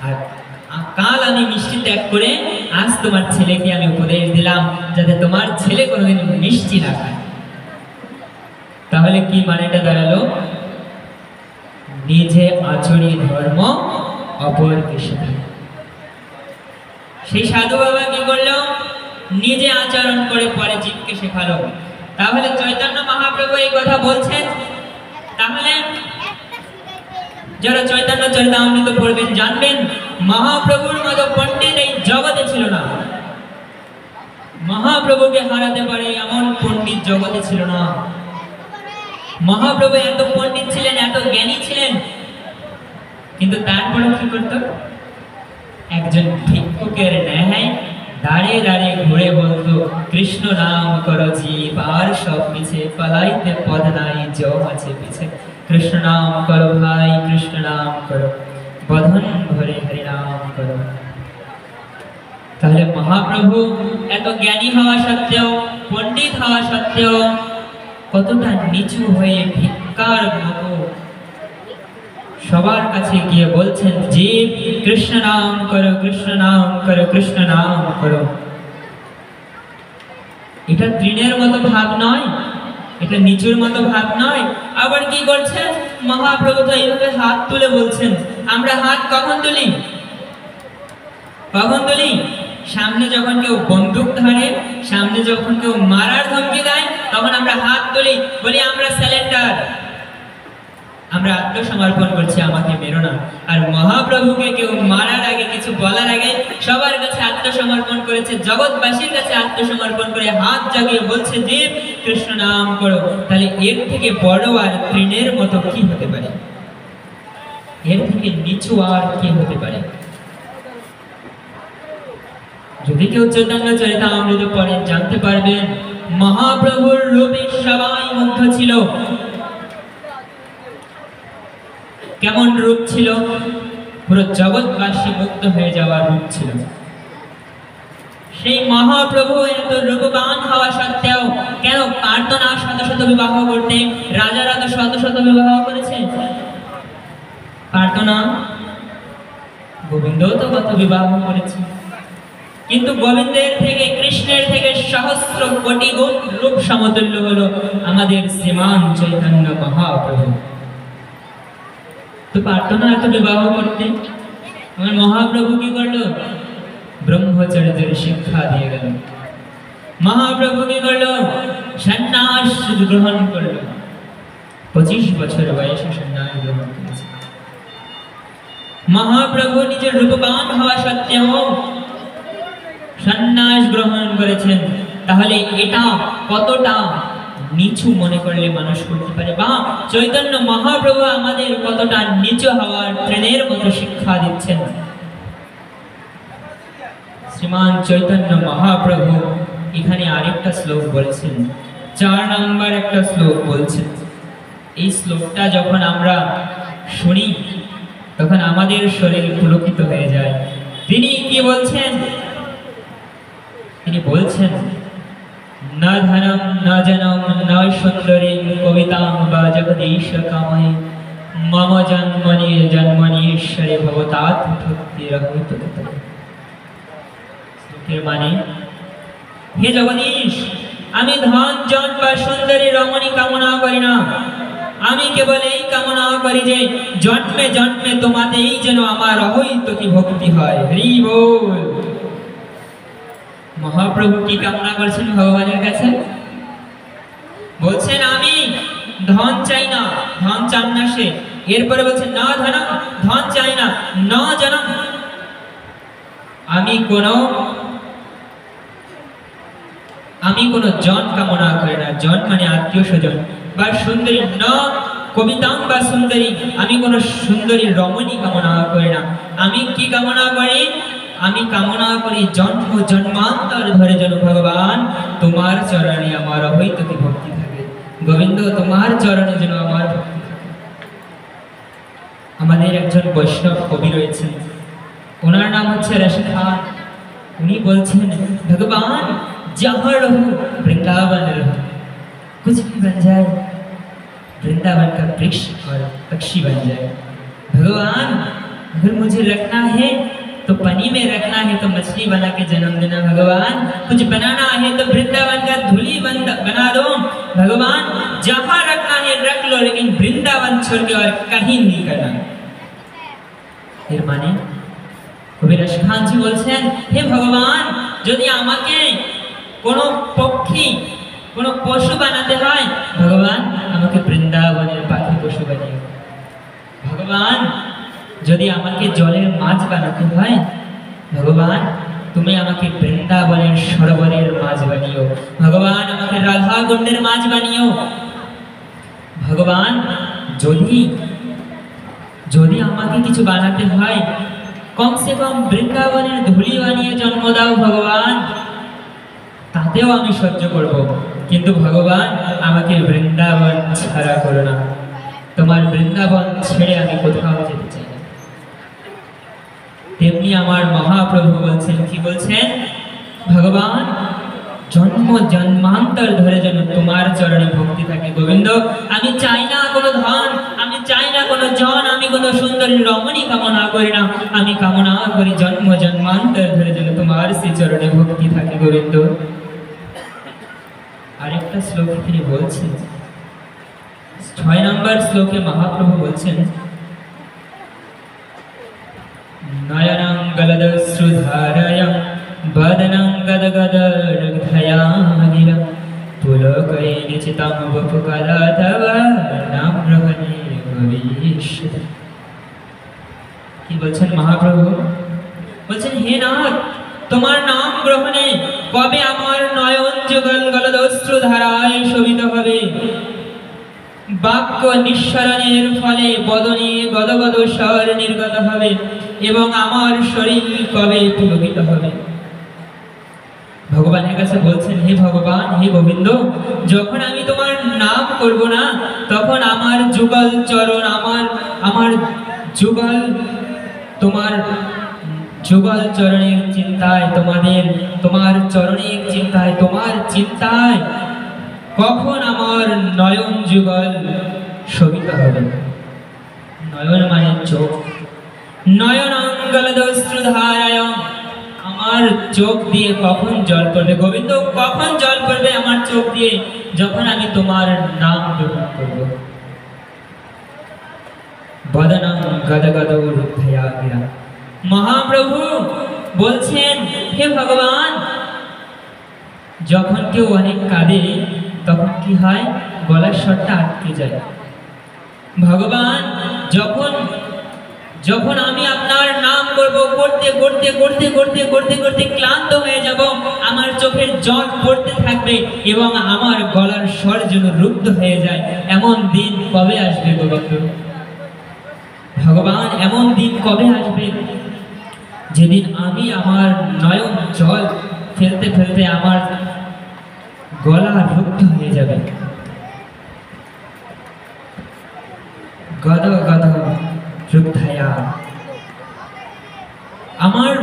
আর কাল আমি মিষ্টি ত্যাগ করে আজ তোমার ছেলেকে আমি উপদেশ দিলাম যাতে তোমার ছেলে কোনোদিন মিষ্টি না খায়। তাহলে কি মানেটা দাঁড়ালো? নিজে আচরি ধর্ম অপরকে শেখায়। সেই সাধু বাবা কি করলো? নিজে আচরণ করে পরে জীবকে শেখালো। তাহলে চৈতন্য মহাপ্রভু এই কথা বলছেন। তাহলে যারা চৈতন্য চরিতামৃত পড়বেন জানবেন, মহাপ্রভুর মতো পণ্ডিত এই জগতে ছিল না। মহাপ্রভুকে হারাতে পারে এমন পণ্ডিত জগতে ছিল না। মহাপ্রভু এত পণ্ডিত ছিলেন, এত জ্ঞানী ছিলেন, কিন্তু তারপরে কি করত? একজন ভিক্ষুকের ন্যায় দাঁড়িয়ে দাঁড়িয়ে ঘুরে বলতো, কৃষ্ণ নাম করো জীব, আর সব পিছে পালাইতে পদ নাই, জম আছে পিছে। কৃষ্ণ নাম করো ভাই, কৃষ্ণ নাম করো, বধন ভরে হরি নাম করো। তাহলে মহাপ্রভু এত জ্ঞানী হওয়া সত্ত্বেও, পণ্ডিত হওয়া সত্ত্বেও কতটা নিচু হয়ে ভিক্ষার মতো সবার কাছে গিয়ে বলছেন, জীব কৃষ্ণ নাম করো, কৃষ্ণ নাম করো, কৃষ্ণ নাম করো। এটা তৃণের মতো ভাব নয়, এটা নিচুর মতো ভাব নয়। আবার কি করছেন মহাপ্রভু? তো এইভাবে হাত তুলে বলছেন। আমরা হাত কখন তুলি? কখন তুলি? সামনে যখন কেউ বন্দুক ধরে, সামনে যখন কেউ মারার ধমকি দেয়, তখন আমরা হাত তুলি, বলি আমরা স্যালেন্ডার, আমরা আত্মসমর্পণ করছি, আমাকে মেরো না। আর মহাপ্রভুকে কেউ মারার আগে, কিছু বলার আগে সবার কাছে আত্মসমর্পণ করেছে, জগৎবাসীর কাছে আত্মসমর্পণ করে হাত জাগিয়ে বলছে, জীব কৃষ্ণ নাম করো। তাহলে এর থেকে বড় আর তৃণের মতো কি হতে পারে? এর থেকে নিচু আর কি হতে পারে? যদি কেউ চৈতন্য চরিতামৃত পড়েন জানতে পারবেন, মহাপ্রভুর রূপে সবাই মুগ্ধ ছিল। কেমন রূপ ছিল? পুরো জগৎবাসী মুক্ত হয়ে যাওয়ার রূপ ছিল। সেই মহাপ্রভু এত রূপবান হওয়া সত্ত্বেও কেন পারতো না শত শত বিবাহ করতে? রাজারা তো শত শত বিবাহ করেছে, পারতো না? গোবিন্দও তো কত বিবাহ করেছে, কিন্তু গোবিন্দের থেকে, কৃষ্ণের থেকে সহস্র কোটি গুণ রূপ সমতুল্য হলো আমাদের শ্রীমান চৈতন্য মহাপ্রভু। তো পারতো না এত বিবাহ করতে। আমার মহাপ্রভু কি করলো? ব্রহ্মচর্যের শিক্ষা দিয়ে গেল। মহাপ্রভু কি করলো? সন্ন্যাস গ্রহণ করলো। 25 বছর বয়সে সন্ন্যাস গ্রহণ করেছে। মহাপ্রভু নিজের রূপবান হওয়া সত্ত্বেও সন্ন্যাস গ্রহণ করেছেন, তাহলে এটা কতটা নিচু মনে করলে মানুষ করতে পারে, বা চৈতন্য মহাপ্রভু আমাদের কতটা নিচু হওয়ার ট্রেনের মতো শিক্ষা দিচ্ছেন। শ্রীমান চৈতন্য মহাপ্রভু এখানে আরেকটা শ্লোক বলছেন, 4 নম্বর একটা শ্লোক বলছেন। এই শ্লোকটা যখন আমরা শুনি তখন আমাদের শরীর পুলকিত হয়ে যায়। তিনি কি বলছেন? তিনি বলছেন, না ধনম না জনম না সুন্দরী কবিতাং বা জগদীশ কাময়ে মম জন্মনি জন্মনি ঈশ্বরে ভবতাৎ ভক্তিরহিত। শ্লোকের মানে, হে জগদীশ, আমি ধন জন বা সুন্দরী রমণী কামনা করি না। আমি কেবল এই কামনা করি যে জন্মে জন্মে তোমাতেই যেন আমার অহৈতুকী ভক্তি হয়। হরি বল। মহাপ্রভু কি কামনা করছেন ভগবানের কাছে? বলছেন আমি ধন চাই না, ধন চান না সে। এরপরে বলছেন না ধনম, ধন চাই না, না জনম, আমি কোনো জন কামনা করি না। জন মানে আত্মীয় স্বজন। বা সুন্দরী ন কবিতাম বা সুন্দরী, আমি কোনো সুন্দরী রমণী কামনা করি না। আমি কি কামনা করি? আমি কামনা করি জন্ম জন্মান্তর ধরে যেন ভগবান তোমার চরণে আমার অহৈতুকী ভক্তি থাকে। গোবিন্দ, তোমার চরণে যেন আমার ভক্তি থাকে। আমাদের একজন বৈষ্ণব কবি রয়েছেন, ওনার নাম হচ্ছে রশি খান। উনি বলছেন, ভগবান जहाँ रहो वृंदावन रहो, कुछ भी बन जाए वृंदावन का वृक्ष और पक्षी बन जाए। भगवान अगर मुझे रखना है तो पनी में रखना है तो मछली बना के जन्म देना। भगवान कुछ बनाना है तो वृंदावन का धूली बना दो। भगवान जहाँ रखना है रख लो, लेकिन वृंदावन छोड़ के और कहीं नहीं करना। फिर माने কবি রশি খান জি বলছেন, হে ভগবান, যদি আমাকে কোনো পক্ষী কোনো পশু বানাতে হয়, ভগবান আমাকে বৃন্দাবনের পাখি পশু বানিও। ভগবান যদি আমাকে জলের মাছ বানাতে হয়, ভগবান তুমি আমাকে বৃন্দাবনের সরোবরের মাছ বানিও। ভগবান আমাকে রাধা কুণ্ডের মাছ বানিও। ভগবান যদি আমাকে কিছু বানাতে হয়, কমসে কম বৃন্দাবনের ধুলি বানিয়ে জন্ম দাও ভগবান, তাতেও আমি সহ্য করব। কিন্তু ভগবান আমাকে বৃন্দাবন ছাড়া করো না। তোমার বৃন্দাবন ছেড়ে আমি কোথাও যেতে চাই না। তেমনি আমার মহাপ্রভু বলছেন, কি বলছেন? ভগবান জন্ম জন্মান্তর ধরে যেন তোমার চরণে ভক্তি থাকে। গোবিন্দ, আমি চাই না কোনো ধন, আমি চাই না কোনো জন, আমি কোনো সুন্দরী রমণী কামনা করি না। আমি কামনা করি জন্ম জন্মান্তর ধরে যেন তোমার শ্রী চরণে ভক্তি থাকে। গোবিন্দ। আরেকটা শ্লোকে তিনি বলছেন, 6 নম্বর শ্লোকে মহাপ্রভু বলছেন, নয়নং গলদশ্রুধারয়ং বদনং গদগদরগ্ধয়াগিরং পুলকৈর্নিচিতং বপুকলা তব নাম্রহণে ভবিষ্যতি। কি বলছেন মহাপ্রভু? বলছেন, হে নাথ, তোমার নাম গ্রহণে কবে আমার নয়ন যুগল গলদশ্রু ধারায় শোভিত হবে। বাক্য নিঃসরণের ফলে বদনে গদগদ স্বর নির্গত হবে এবং আমার শরীর কবে পুলকিত হবে। ভগবানের কাছে বলছেন, হে ভগবান, হে গোবিন্দ, যখন আমি তোমার নাম করব না, তখন আমার যুগল চরণ, আমার যুগল, তোমার যুগল চরণের চিন্তায়, তোমার চরণের চিন্তায়, তোমার চিন্তায় কখন আমার নয়ন যুগল শোভিত হবে। নয়ন মানে চোখ। নয়নং গলদশ্রুধারায়ং, আমার চোখ দিয়ে কখন জল পড়বে। গোবিন্দ, কখন জল পড়বে আমার চোখ দিয়ে? যখন আমি তোমার নাম গ্রহণ করব। বদনং গদগদরগ্ধয়াগিরং। মহাপ্রভু বলছেন, হে ভগবান, যখন কেউ অনেক কাঁদে তখন কি হয়? গলার স্বরটা আটকে যায়। ভগবান যখন আমি আপনার নাম করব, করতে করতে করতে করতে করতে করতে ক্লান্ত হয়ে যাব, আমার চোখের জল পড়তে থাকবে এবং আমার গলার স্বর যেন রুদ্ধ হয়ে যায়, এমন দিন কবে আসবে গোবিন্দ? ভগবান, এমন দিন কবে আসবে যেদিন আমি আমার নয়ন জল ফেলতে ফেলতে আমার গলা রুদ্ধ হয়ে যাবে? গদ গদ রুদ্ধায়া, আমার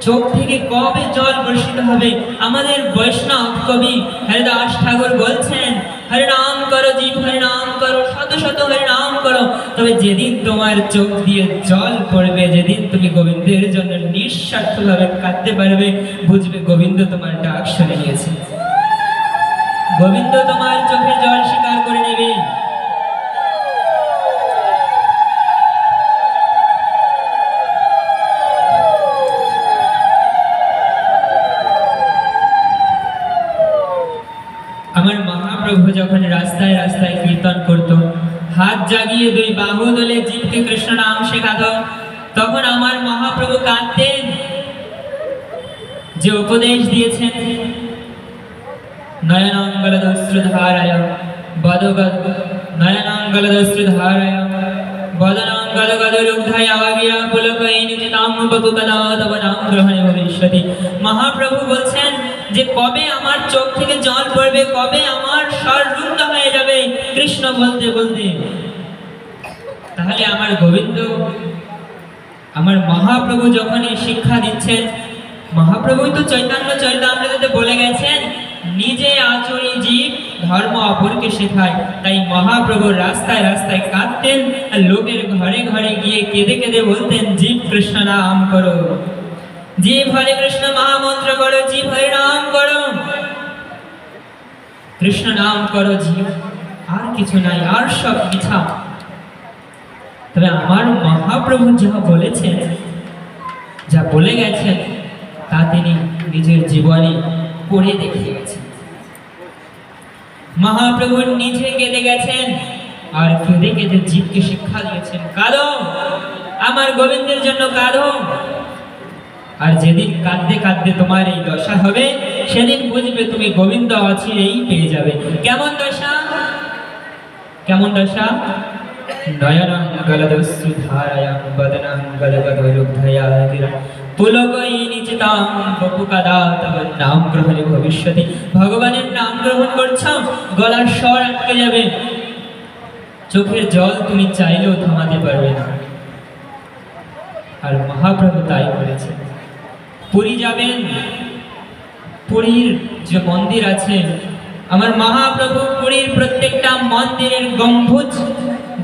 চোখ থেকে কবে জল বর্ষিত হবে? আমাদের বৈষ্ণব কবি হরিদাস ঠাকুর বলছেন, হরে নাম করো জীব, হরে নাম করো, শত শত হরে নাম করো। তবে যেদিন তোমার চোখ দিয়ে জল পড়বে, যেদিন তুমি গোবিন্দের জন্য নিঃস্বার্থভাবে কাঁদতে পারবে, বুঝবে গোবিন্দ তোমার ডাক শুনে নিয়েছে, গোবিন্দ তোমার চোখের জল স্বীকার করে নেবে। আমার মহাপ্রভু যখন রাস্তায় রাস্তায় কীর্তন করত, হাত জাগিয়ে দুই বাহু দলে জীবকে কৃষ্ণ নাম শেখাত, তখন আমার মহাপ্রভু কাঁদতেন। যে উপদেশ দিয়েছেন, নয়নাঙ্গলদশ্রুধারায় বদগদ, নয়নাঙ্গলদশ্রুধারায় বদনাঙ্গলগদরুগ্ধায় আবাগিরা পুলকৈনিচিতাং বপুকদা তব নাম গ্রহণে ভবিষ্যতি। মহাপ্রভু বলছেন যে কবে আমার চোখ থেকে জল পড়বে, কবে আমার স্বর রুদ্ধ হয়ে যাবে কৃষ্ণ বলতে বলতে। তাহলে আমার গোবিন্দ, আমার মহাপ্রভু যখন এই শিক্ষা দিচ্ছেন, মহাপ্রভুই তো চৈতন্য চরিতামৃততে বলে গেছেন, নিজে আচরি জীব ধর্ম অপরকে শেখায়। তাই মহাপ্রভু রাস্তায় রাস্তায় কাঁদতেন, আর লোকের ঘরে ঘরে গিয়ে কেঁদে কেঁদে বলতেন, জীব কৃষ্ণ নাম করো, জীব হরে কৃষ্ণ মহামন্ত্র করো, জীব হরে নাম করো, কৃষ্ণ নাম করো জীব, আর কিছু নাই, আর সব মিথ্যা। তবে আমার মহাপ্রভু যা বলেছেন, যা বলে গেছেন, তা তিনি নিজের জীবনে করে দেখিয়ে গেছেন। মহাপ্রভু নিজে কেঁদে গেছেন, আর কেঁদে কেঁদে জীবকে শিক্ষা দিয়েছেন, কাঁদো, আমার গোবিন্দের জন্য কাঁদো। আর যেদিন কাঁদতে কাঁদতে তোমার এই দশা হবে, সেদিন বুঝবে তুমি গোবিন্দ অচিরেই পেয়ে যাবে। কেমন দশা? কেমন দশা? নয়নাঙ্গলদশ্রুধারায়াং বদনাঙ্গলগদরুগ্ধায়া পুলকৈনিচিতাং বপুকদা তব নাম গ্রহণে ভবিষ্যতি। ভগবানের নাম গ্রহণ করছো, গলার স্বর আটকে যাবে, চোখের জল তুমি চাইলেও থামাতে পারবে না। আর মহাপ্রভু তাই বলেছেন। পুরী যাবেন, পুরীর যে মন্দির আছে, আমার মহাপ্রভু পুরীর প্রত্যেকটা মন্দিরের গম্বুজ,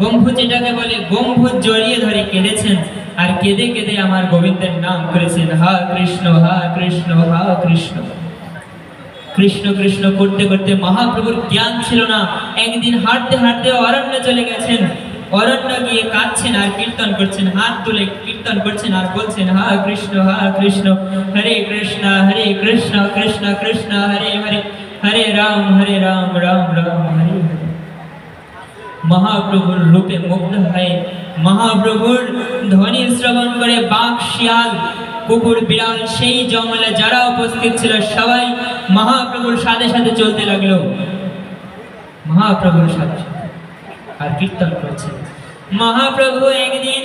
গম্বুজ এটাকে বলে, গম্বুজ জড়িয়ে ধরে কেঁদেছেন, আর কেঁদে কেঁদে আমার গোবিন্দের নাম করেছেন, হা কৃষ্ণ হা কৃষ্ণ হা কৃষ্ণ। কৃষ্ণ কৃষ্ণ করতে করতে মহাপ্রভুর জ্ঞান ছিল না। একদিন হাঁটতে হাঁটতে অরণ্যে চলে গেছেন, অরণ্য গিয়ে কাঁদছেন আর কীর্তন করছেন, হাত তুলে কীর্তন করছেন আর বলছেন, হা কৃষ্ণ হরে কৃষ্ণ কৃষ্ণ কৃষ্ণ হরে হরে, হরে রাম রাম রাম হরে হরে। মহাপ্রভুর রূপে মুগ্ধ হয়ে, মহাপ্রভুর ধ্বনি শ্রবণ করে বাঘ, শিয়াল, কুকুর, বিড়াল, সেই জঙ্গলে যারা উপস্থিত ছিল সবাই মহাপ্রভুর সাথে সাথে চলতে লাগলো, মহাপ্রভুর সাথে আর কীর্তন করছে। মহাপ্রভু একদিন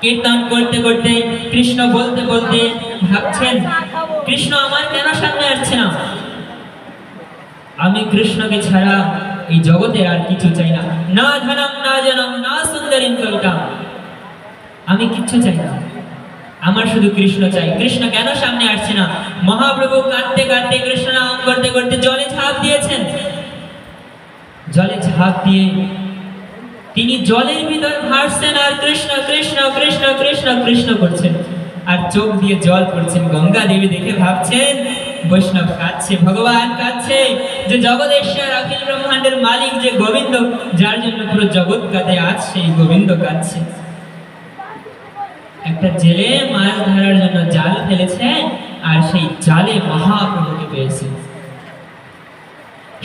কীর্তন করতে করতে, কৃষ্ণ বলতে বলতে ভাবছেন, কৃষ্ণ আমার কেন সামনে আসছে না? আমি কৃষ্ণকে ছাড়া এই জগতে আর কিছু চাই না, না ধনম না জনম না সুন্দরীম কবিতা, আমি কিচ্ছু চাই না, আমার শুধু কৃষ্ণ চাই। কৃষ্ণ কেন সামনে আসছে না? মহাপ্রভু কাঁদতে কাঁদতে, কৃষ্ণ নাম করতে করতে জলে ঝাঁপ দিয়েছেন। জলে ঝাঁপ দিয়ে তিনি জলের ভিতর ভাসছেন আর কৃষ্ণ কৃষ্ণ কৃষ্ণ কৃষ্ণ কৃষ্ণ করছেন, আর চোখ দিয়ে জল পড়ছেন। গঙ্গা দেবী দেখে ভাবছেন, বৈষ্ণব কাঁদছে, ভগবান কাঁদছে, যে জগদেশ্বর অখিল ব্রহ্মাণ্ডের মালিক যে গোবিন্দ, যার জন্য পুরো জগৎ কাঁদে, আজ সেই গোবিন্দ কাঁদছে। একটা জেলে মাছ ধরার জন্য জাল ফেলেছে, আর সেই জালে মহাপ্রভুকে পেয়েছে।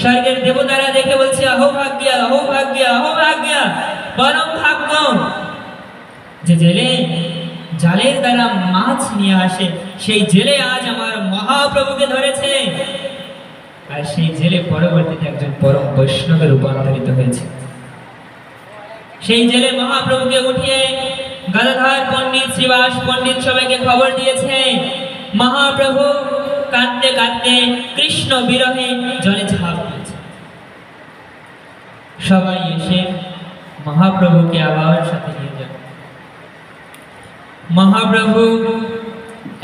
স্বর্গের দেবতারা দেখে বলছে, অহোভাগ্য অহোভাগ্য অহোভাগ্য, পরম ভাগ্য, যে জেলে জালের দ্বারা মাছ নিয়ে আসে, সেই জেলে আজ আমার মহাপ্রভুকে ধরেছে, আর সেই জেলে পরবর্তীতে একজন পরম বৈষ্ণবে রূপান্তরিত হয়েছে। সেই জেলে মহাপ্রভুকে উঠিয়ে গদাধর পণ্ডিত, শ্রীবাস পণ্ডিত সবাইকে খবর দিয়েছে মহাপ্রভু কাঁদতে কাঁদতে কৃষ্ণ বিরহে জলে ঝাঁপ দিয়েছে। সবাই এসে মহাপ্রভুকে আবার সাথে নিয়ে যান। মহাপ্রভু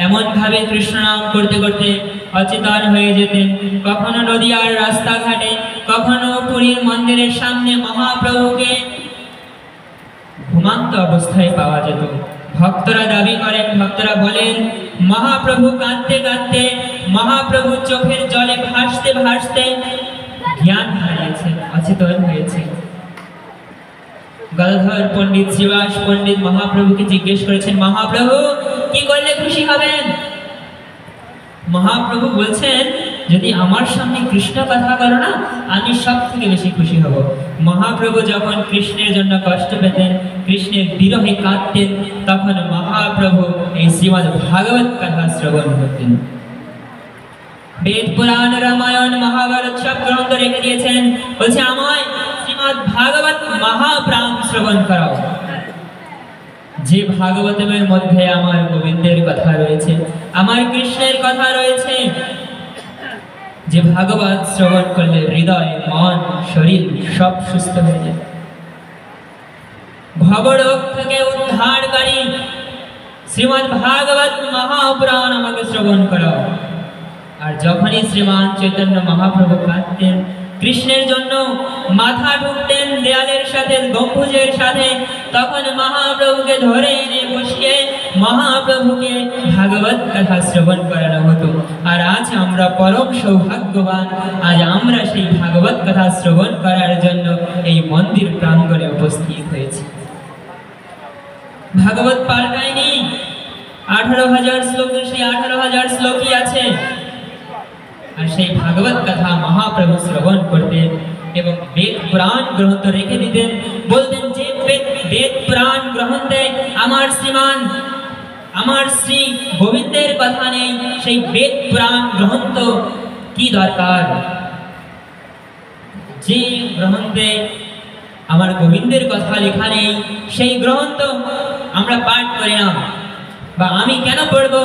এমন ভাবে কৃষ্ণ নাম করতে করতে অচেতন হয়ে যেতেন। কখনো নদীয়ার রাস্তাঘাটে, কখনো পুরীর মন্দিরের সামনে মহাপ্রভুকে ঘুমান্ত অবস্থায় পাওয়া যেত। ভক্তরা দাবি করেন, ভক্তরা বলেন মহাপ্রভু কাঁদতে কাঁদতে, মহাপ্রভু চোখের জলে ভাসতে ভাসতে জ্ঞান হারিয়েছে, অচেতন হয়েছে। গদাধর পণ্ডিত, শ্রীবাস পণ্ডিত মহাপ্রভুকে জিজ্ঞেস করেছেন, মহাপ্রভু কি করলে খুশি হবেন? মহাপ্রভু বলছেন, যদি আমার সামনে কৃষ্ণ কথা করো না, আমি সব থেকে বেশি খুশি হব। মহাপ্রভু যখন কৃষ্ণের জন্য কষ্ট পেতেন, কৃষ্ণের বিরহে কাঁদতেন, তখন মহাপ্রভু এই শ্রীমদ্ ভাগবত কথা শ্রবণ করতেন। বেদ, পুরাণ, রামায়ণ, মহাভারত সব গ্রন্থ রেখে দিয়েছেন, বলছে আমায় শ্রীমদ্ ভাগবত মহাপ্রাণ শ্রবণ করাও। যে ভাগবতের মধ্যে আমার গোবিন্দের কথা রয়েছে, আমার কৃষ্ণের কথা রয়েছে, যে ভাগবত শ্রবণ করলে হৃদয়, মন, শরীর সব সুস্থ হয়ে যায়। ভবরোগ থেকে উদ্ধারকারী শ্রীমদ্ ভাগবত মহাপুরাণ আমাকে শ্রবণ করাও। আর যখনই শ্রীমান চৈতন্য মহাপ্রভু কাঁদতেন, কৃষ্ণের জন্য মাথা ঠুকতেন দেয়ালের সাথে, গম্বুজের সাথে, তখন মহাপ্রভুকে ধরে এনে বসিয়ে মহাপ্রভুকে ভাগবত কথা শ্রবণ করানো হতো। আর আজ আমরা পরম সৌভাগ্যবান, আজ আমরা সেই ভাগবত কথা শ্রবণ করার জন্য এই মন্দির প্রাঙ্গণে উপস্থিত হয়েছি। ভাগবত পাল্টায়নি, 18,000 শ্লোক, সেই 18,000 শ্লোকই আছে। আর সেই ভাগবত কথা মহাপ্রভু শ্রবণ করতেন এবং বেদ পুরাণ গ্রন্থ রেখে দিতেন। বলতেন যে বেদ পুরাণ গ্রন্থে আমার শ্রীমান, আমার শ্রী গোবিন্দের কথা নেই, সেই বেদ পুরাণ গ্রন্থ কি দরকার? যে গ্রন্থে আমার গোবিন্দের কথা লেখা নেই, সেই গ্রন্থ আমরা পাঠ করি না, বা আমি কেন পড়ব?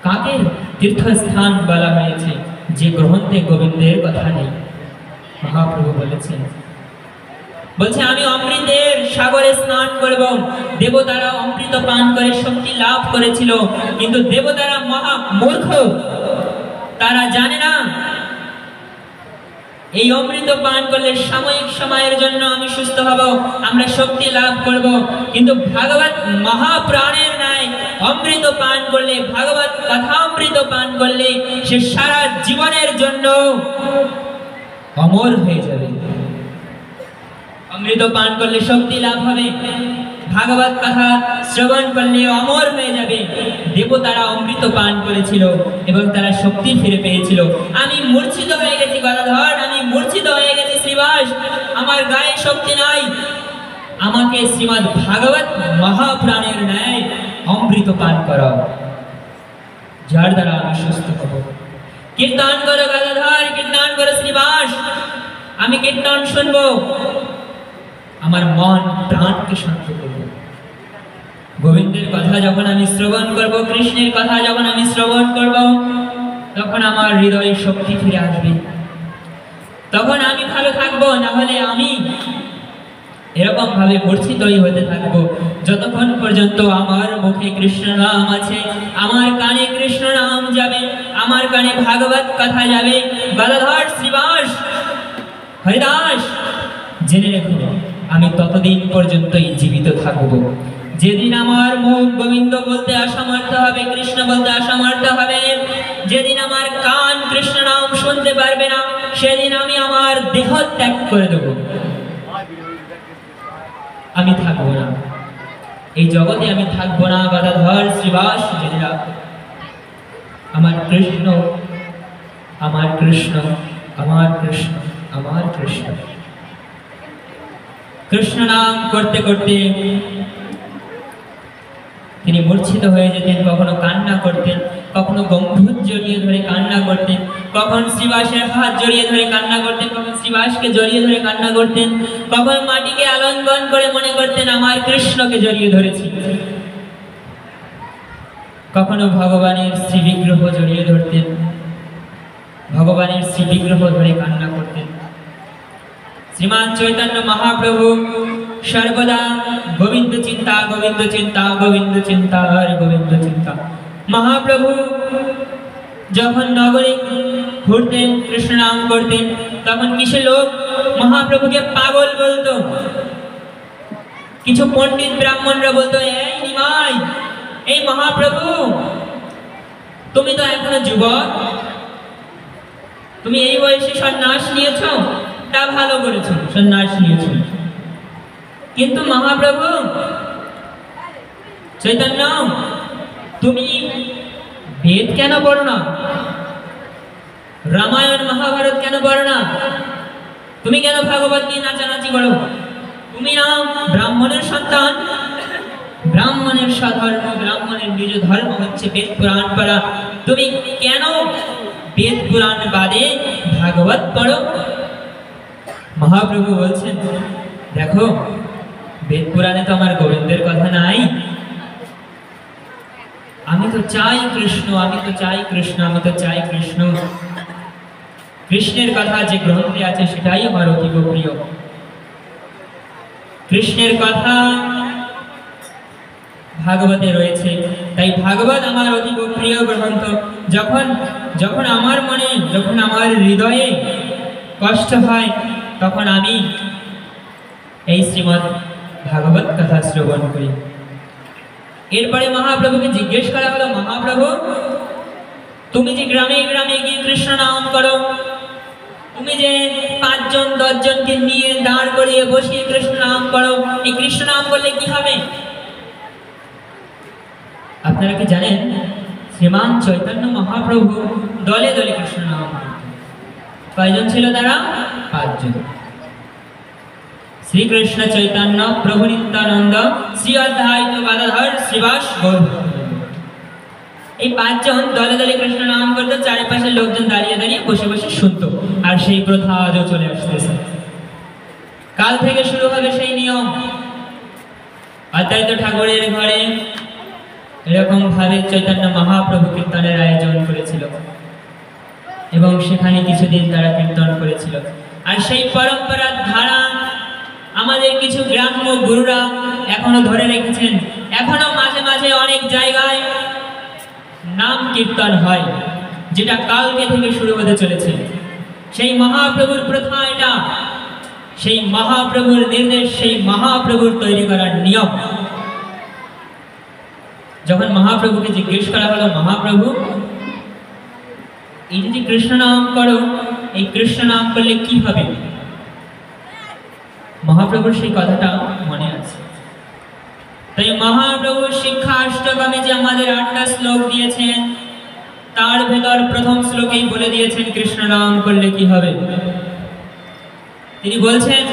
কাকে তীর্থস্থান বলা হয়েছে যে গ্রন্থে গোবিন্দের কথা নেই? মহাপ্রভু বলেছেন, বলছে আমি অমৃতের সাগরে স্নান করব। দেবতারা অমৃত পান করে শক্তি লাভ করেছিল, কিন্তু দেবতারা মহা মূর্খ, তারা জানে না এই অমৃত পান করলে সাময়িক সময়ের জন্য আমি সুস্থ হব, আমরা শক্তি লাভ করব, কিন্তু ভাগবত মহাপ্রাণের ন্যায় অমৃত পান করলে, ভাগবত কথামৃত পান করলে সে সারা জীবনের জন্য অমর হয়ে যাবে। অমৃত পান করলে শক্তি লাভ হবে, ভাগবত কথা শ্রবণ করলে অমর হয়ে যাবে। দেবতারা অমৃত পান করেছিল এবং তারা শক্তি ফিরে পেয়েছিল। আমি মূর্ছিত হয়ে গেছি গদাধর, আমি মূর্ছিত হয়ে গেছি শ্রীবাস, আমার গায়ে শক্তি নাই, আমাকে শ্রীমদ্ ভাগবত মহাপ্রাণের ন্যায় অমৃত পান করাও, যার দ্বারা আমি সুস্থ হব। কীর্তন করো গদাধর, কীর্তন করো শ্রীবাস, আমি কীর্তন শুনবো, আমার মন প্রাণকে শান্ত করব। গোবিন্দের কথা যখন আমি শ্রবণ করব, কৃষ্ণের কথা যখন আমি শ্রবণ করব, তখন আমার হৃদয়ে শক্তি ফিরে আসবে, তখন আমি ভালো থাকবো। না হলে আমি এরকম ভাবে মূর্ছিতই হতে থাকবো যতক্ষণ পর্যন্ত আমার মুখে কৃষ্ণ নাম আছে, আমার কানে কৃষ্ণ নাম যাবে, আমার কানে ভাগবত কথা যাবে। গদাধর, শ্রীবাস, হরিদাস, জেনে রেখো আমি ততদিন পর্যন্তই জীবিত থাকব। যেদিন আমার মুখ গোবিন্দ বলতে অসমর্থ হবে, কৃষ্ণ বলতে অসমর্থ হবে, যেদিন আমার কান কৃষ্ণ নাম শুনতে পারবে না, সেদিন আমি আমার দেহ ত্যাগ করে দেব, আমি থাকবো না এই জগতে, আমি থাকবো না। গদাধর, শ্রীবাস, জেনে রাখো আমার কৃষ্ণ, আমার কৃষ্ণ, আমার কৃষ্ণ, আমার কৃষ্ণ। কৃষ্ণ নাম করতে করতে তিনি মূর্ছিত হয়ে যেতেন, কখনো কান্না করতেন, কখনো গম্ভীর জড়িয়ে ধরে কান্না করতেন, কখন শ্রীবাসের হাত জড়িয়ে ধরে কান্না করতেন, কখন শ্রীবাসকে জড়িয়ে ধরে কান্না করতেন, কখন মাটিকে আলিঙ্গন করে মনে করতেন আমার কৃষ্ণকে জড়িয়ে ধরেছি, কখনো ভগবানের শ্রী বিগ্রহ জড়িয়ে ধরতেন, ভগবানের শ্রী বিগ্রহ ধরে কান্না করতেন। শ্রীমান চৈতন্য মহাপ্রভু সর্বদা গোবিন্দ চিন্তা, গোবিন্দ চিন্তা, গোবিন্দ চিন্তা আর গোবিন্দ চিন্তা। মহাপ্রভু যখন নগরে ঘুরতেন, কৃষ্ণ নাম করতেন, তখন কিছু লোক মহাপ্রভুকে পাগল বলতো। কিছু পণ্ডিত ব্রাহ্মণরা বলতো, এই নিমাই, এই মহাপ্রভু, তুমি তো এখনো যুবক, তুমি এই বয়সে সন্ন্যাস নিয়েছ, তা ভালো করেছ, সন্ন্যাস নিয়েছ। কিন্তু মহাপ্রভু চৈতন্য, তুমি বেদ কেন পড়ো না? রামায়ণ মহাভারত কেন পড়ো না? তুমি কেন ভাগবত নিয়ে নাচানাচি করো? তুমি না ব্রাহ্মণের সন্তান? ব্রাহ্মণের স্বধর্ম, ব্রাহ্মণের নিজ ধর্ম হচ্ছে বেদ পুরাণ পড়া। তুমি কেন বেদ পুরাণ বাদে ভাগবত পড়ো? মহাপ্রভু বলছেন, দেখো, বেদ পুরাণে তো আমার গোবিন্দের কথা নাই। আমি তো চাই কৃষ্ণ, আমি তো চাই কৃষ্ণ, আমি তো চাই কৃষ্ণ। কৃষ্ণের কথা যে গ্রন্থে আছে সেটাই আমার অতীব প্রিয়। কৃষ্ণের কথা ভাগবতে রয়েছে, তাই ভাগবত আমার অতীব প্রিয় গ্রন্থ। যখন যখন আমার মনে, যখন আমার হৃদয়ে কষ্ট হয়, তখন আমি এই শ্রীমদ্ ভাগবত কথা শ্রবণ করি। এরপরে মহাপ্রভুকে জিজ্ঞেস করা হলো, মহাপ্রভু, তুমি যে গ্রামে গ্রামে গিয়ে কৃষ্ণ নাম করো, তুমি যে 5 জন 10 জনকে নিয়ে দাঁড় করিয়ে বসিয়ে কৃষ্ণ নাম করো, এই কৃষ্ণ নাম করলে কি হবে? আপনারা কি জানেন, শ্রীমান চৈতন্য মহাপ্রভু দলে দলে কৃষ্ণ নাম করতেন। কয়জন ছিল তারা? 5 জন। শ্রীকৃষ্ণ চৈতন্য, প্রভু নিত্যানন্দ, শ্রী অদ্বৈত গদাধর, শ্রীবাস গৌরভক্ত। এই 5 জন দলে দলে কৃষ্ণ নাম করতো, চারিপাশে লোকজন দাঁড়িয়ে দাঁড়িয়ে বসে বসে শুনতো। আর সেই প্রথা আজও চলে আসতেছে। কাল থেকে শুরু হবে সেই নিয়ম। অদ্বৈত ঠাকুরের ঘরে এরকম ভাবে চৈতন্য মহাপ্রভু কীর্তনের আয়োজন করেছিল এবং সেখানে কিছুদিন তারা কীর্তন করেছিল। আর সেই পরম্পরার ধারা আমাদের কিছু গ্রাম্য গুরুরা এখনো ধরে রেখেছেন। এখনো মাঝে মাঝে অনেক জায়গায় নাম কীর্তন হয়, যেটা কালকে থেকে শুরু হতে চলেছে। সেই মহাপ্রভুর প্রথা এটা, সেই মহাপ্রভুর নির্দেশ, সেই মহাপ্রভুর তৈরি করার নিয়ম। যখন মহাপ্রভুকে জিজ্ঞেস করা হলো, মহাপ্রভু, এই যদি কৃষ্ণ নাম করো, এই কৃষ্ণ নাম করলে কি হবে? মহাপ্রভুর সেই কথাটা মনে আছে। তাই মহাপ্রভু শিক্ষা অষ্টকমে যে আমাদের 8টা শ্লোক দিয়েছেন, তার ভেতর প্রথম শ্লোকেই বলে দিয়েছেন কৃষ্ণ নাম করলে কি হবে। তিনি বলছেন,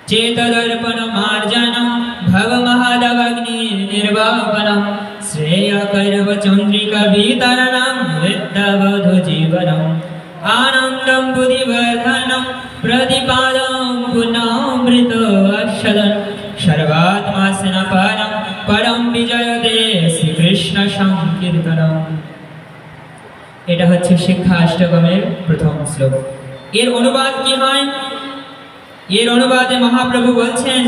চেতদর্পণ মার্জনম ভব মহাদবগ্নি নির্বাপনম শ্রেয় কর্ব চন্দ্রিকা বিতরণম বিদ্যাবধূ জীবনম আনন্দম বুদ্ধিবর্ধনম প্রতিপাদম পুনামৃত অক্ষদন সর্বাত্মা সেনাপরম পরম বিজয়তে শ্রীকৃষ্ণ সংকীর্তনম। এটা হচ্ছে শিক্ষা অষ্টকমের প্রথম শ্লোক। এর অনুবাদ কি হয়? এর অনুবাদে মহাপ্রভু বলছেন,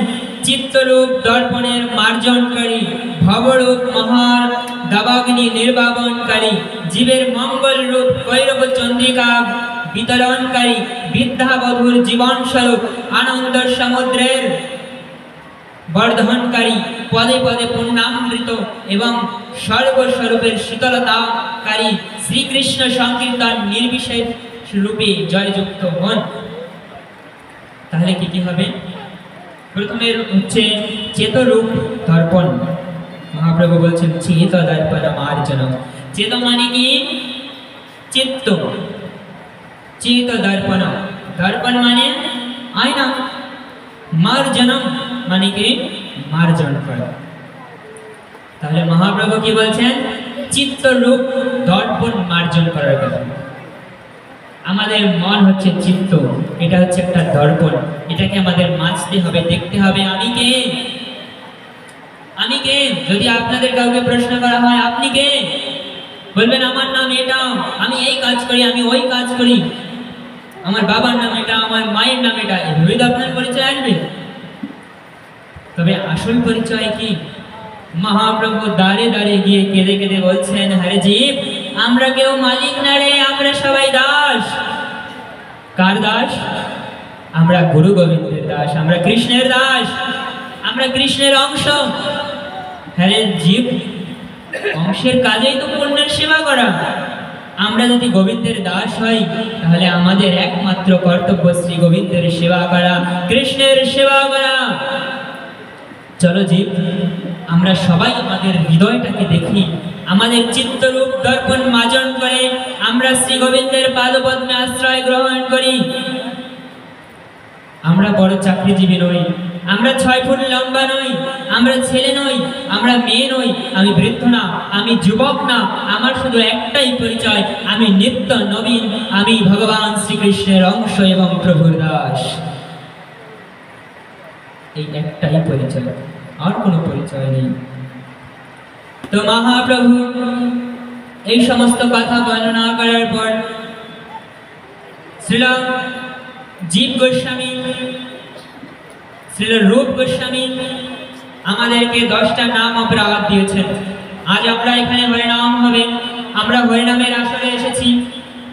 চিত্তরূপ দর্পণের মার্জনকারী, ভবরূপ মহার দাবাগ্নি নির্বাপনকারী, জীবের মঙ্গল রূপ কৈরব চন্দ্রিকা বিতরণকারী, বিদ্যাবধূর জীবন স্বরূপ আনন্দ সমুদ্রের বর্ধনকারী, পদে পদে পুণ্যামৃত এবং সর্বস্বরূপের শীতলতাকারী শ্রীকৃষ্ণ সংকীর্তন নির্বিশেষ রূপে জয়যুক্ত হন। তাহলে কি কি হবে? প্রথমে হচ্ছে চেতরূপ দর্পণ। মহাপ্রভু বলছেন চেত দর্পণ মার্জনম। চেত মানে কি? চিত্ত। চেত দর্পণ, দর্পণ মানে আয়না। মার্জনম মানে কি মার্জন করা। তাহলে মহাপ্রভু কি বলছেন? চিত্তরূপ দর্পণ মার্জন করার কথা। আমাদের মন হচ্ছে চিত্ত, এটা হচ্ছে একটা দর্পণ, এটাকে আমাদের মাজতে হবে, দেখতে হবে আমি কে, আমি কে। যদি আপনাদের কাউকে প্রশ্ন করা হয় আপনি কে, বলবেন আমার নাম এটা, আমি এই কাজ করি, আমি ওই কাজ করি, আমার বাবার নাম এটা, আমার মায়ের নাম এটা, এভাবেই তো আপনার পরিচয় আসবে। তবে আসল পরিচয় কি? মহাপ্রভু দাঁড়ে দাঁড়িয়ে গিয়ে কেঁদে কেঁদে বলছেন, হরে জীব, আমরা কেউ মালিক না রে, আমরা সবাই দাস। কার দাস? আমরা গুরু গোবিন্দের দাস, আমরা কৃষ্ণের দাস, আমরা কৃষ্ণের অংশ। হরে জীব, অংশের কাজেই তো পুণ্যের সেবা করা। আমরা যদি গোবিন্দের দাস হই তাহলে আমাদের একমাত্র কর্তব্য শ্রী গোবিন্দের সেবা করা, কৃষ্ণের সেবা করা। চলো জীব, আমরা সবাই আমাদের হৃদয়টাকে দেখি, আমাদের চিত্তরূপ দর্পণ মার্জন করে আমরা শ্রী গোবিন্দের পাদপদ্মে আশ্রয় গ্রহণ করি। আমরা বড় চাকরিজীবী নই, আমরা 6 ফুট লম্বা নই, আমরা ছেলে নই, আমরা মেয়ে নই, আমি বৃদ্ধ না, আমি যুবক না, আমার শুধু একটাই পরিচয়, আমি নিত্য নবীন, আমি ভগবান শ্রীকৃষ্ণের অংশ এবং প্রভুর দাস। এই একটাই পরিচয়, আর কোনো পরিচয় নেই। তো মহাপ্রভু এই সমস্ত কথা বর্ণনা করার পর শ্রীল জীব গোস্বামী, শ্রীল রূপ গোস্বামী আমাদেরকে 10টা নাম অপরাধ দিয়েছেন। আজ আমরা এখানে হরিনাম হবে, আমরা হরিনামের আসরে এসেছি,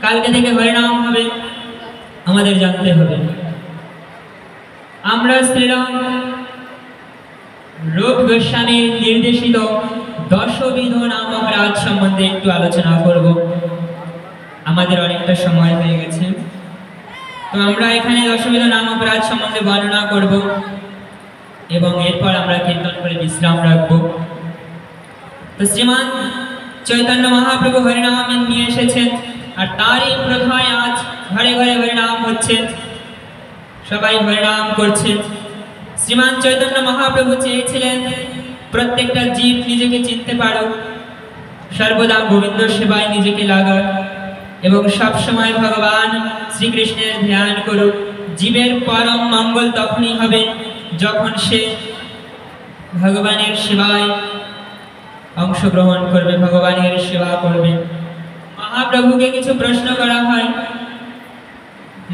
কালকে থেকে হরিনাম হবে, আমাদের জানতে হবে। আমরা শ্রীল রূপ গোস্বামীর নির্দেশিত 10 বিধ নাম অপরাধ সম্বন্ধে একটু আলোচনা করব। আমাদের অনেকটা সময় হয়ে গেছে, তো আমরা এখানে 10 বিধ নাম অপরাধ সম্বন্ধে বর্ণনা করব এবং এরপর আমরা কীর্তন করে বিশ্রাম রাখব। তো শ্রীমান চৈতন্য মহাপ্রভু হরিনাম নিয়ে এসেছেন, আর তারই প্রথায় আজ ঘরে ঘরে হরিনাম হচ্ছে, সবাই হরিনাম করছে। শ্রীমান চৈতন্য মহাপ্রভু চেয়েছিলেন প্রত্যেকটা জীব নিজেকে চিনতে পারো, সর্বদা গোবিন্দ সেবায় নিজেকে লাগাক এবং সবসময় ভগবান শ্রীকৃষ্ণের ধ্যান করুক। জীবের পরম মঙ্গল তখনই হবে যখন সে ভগবানের সেবায় অংশগ্রহণ করবে, ভগবানের সেবা করবে। মহাপ্রভুকে কিছু প্রশ্ন করা হয়,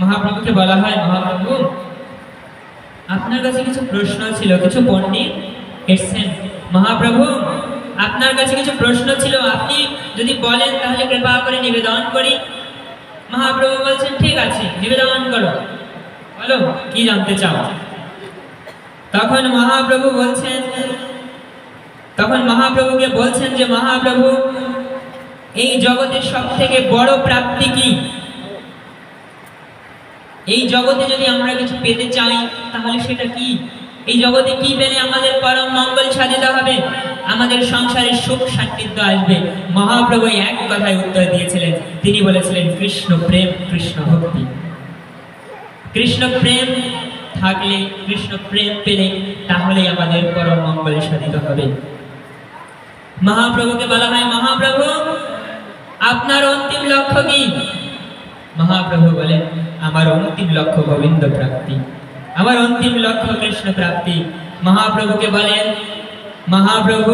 মহাপ্রভুকে বলা হয়, মহাপ্রভু আপনার কাছে কিছু প্রশ্ন ছিল, কিছু পণ্ডিত এসেছেন, মহাপ্রভু আপনার কাছে কিছু প্রশ্ন ছিল, আপনি যদি বলেন তাহলে কৃপা করে নিবেদন করি। মহাপ্রভু বলছেন ঠিক আছে, নিবেদন করো, বলো কি জানতে চাও। তখন মহাপ্রভুকে বলছেন যে মহাপ্রভু, এই জগতের সবথেকে বড় প্রাপ্তি কি? এই জগতে যদি আমরা কিছু পেতে চাই তাহলে সেটা কি? এই জগতে কি পেলে আমাদের পরম মঙ্গল সাধিত হবে, আমাদের সংসারে সুখ সান্নিধ্য আসবে? মহাপ্রভু এক কথায় উত্তর দিয়েছিলেন, তিনি বলেছিলেন কৃষ্ণ প্রেম, কৃষ্ণ ভক্তি। কৃষ্ণ প্রেম থাকলে, কৃষ্ণ প্রেম পেলে তাহলেই আমাদের পরম মঙ্গল সাধিত হবে। মহাপ্রভুকে বলা হয়, মহাপ্রভু আপনার অন্তিম লক্ষ্য কি? মহাপ্রভু বলেন, আমার অন্তিম লক্ষ্য গোবিন্দ প্রাপ্তি, আমার অন্তিম লক্ষ্য কৃষ্ণ প্রাপ্তি। মহাপ্রভুকে বলেন, মহাপ্রভু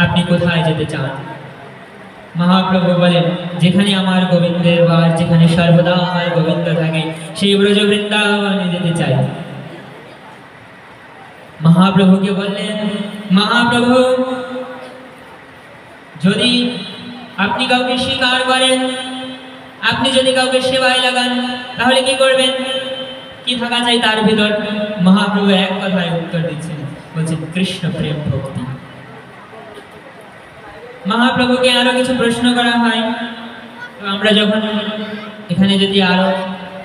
আপনি কোথায় যেতে চান? মহাপ্রভু বলেন, যেখানে আমার গোবিন্দের বাস, যেখানে সর্বদা আমার গোবিন্দ থাকে, সেই ব্রজ বৃন্দাবনে যেতে চাই। মহাপ্রভুকে বললেন, মহাপ্রভু যদি আপনি কাউকে স্বীকার করেন, আপনি যদি কাউকে সেবায় লাগান, তাহলে কি করবেন? কি থাকা চাই তার ভিতর? মহাপ্রভু এক কথায় উত্তর দিচ্ছেন, বলছেন কৃষ্ণ প্রেম ভক্তি। মহাপ্রভুকে আরো কিছু প্রশ্ন করা হয়, তো আমরা যখন এখানে যদি আরো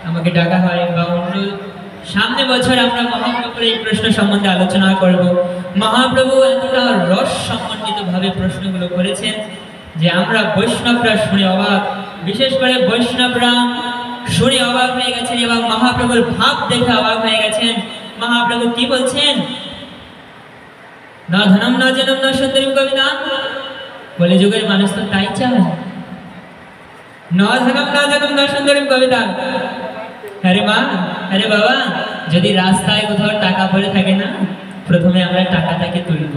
আমাকে ডাকা হয় বা অন্য সামনে বছর আমরা মহাপ্রভুর এই প্রশ্ন সম্বন্ধে আলোচনা করব। মহাপ্রভু এতটা রস সম্বন্ধিত ভাবে প্রশ্নগুলো করেছেন যে আমরা বৈষ্ণবরা শুনে অবাক, বিশেষ করে বৈষ্ণবরা শুনে অবাক হয়ে গেছেন এবং মহাপ্রভুর ভাব দেখে অবাক হয়ে গেছেন। মহাপ্রভু কি বলছেন? না ধনম না জনম না সুন্দরীম কবিতা। কলিযুগের মানুষ তো তাই চায়, না ধনম না জনম না সুন্দরীম কবিতা। আরে মা, আরে বাবা, যদি রাস্তায় কোথাও টাকা পড়ে থাকে না, প্রথমে আমরা টাকাটাকে তুলব,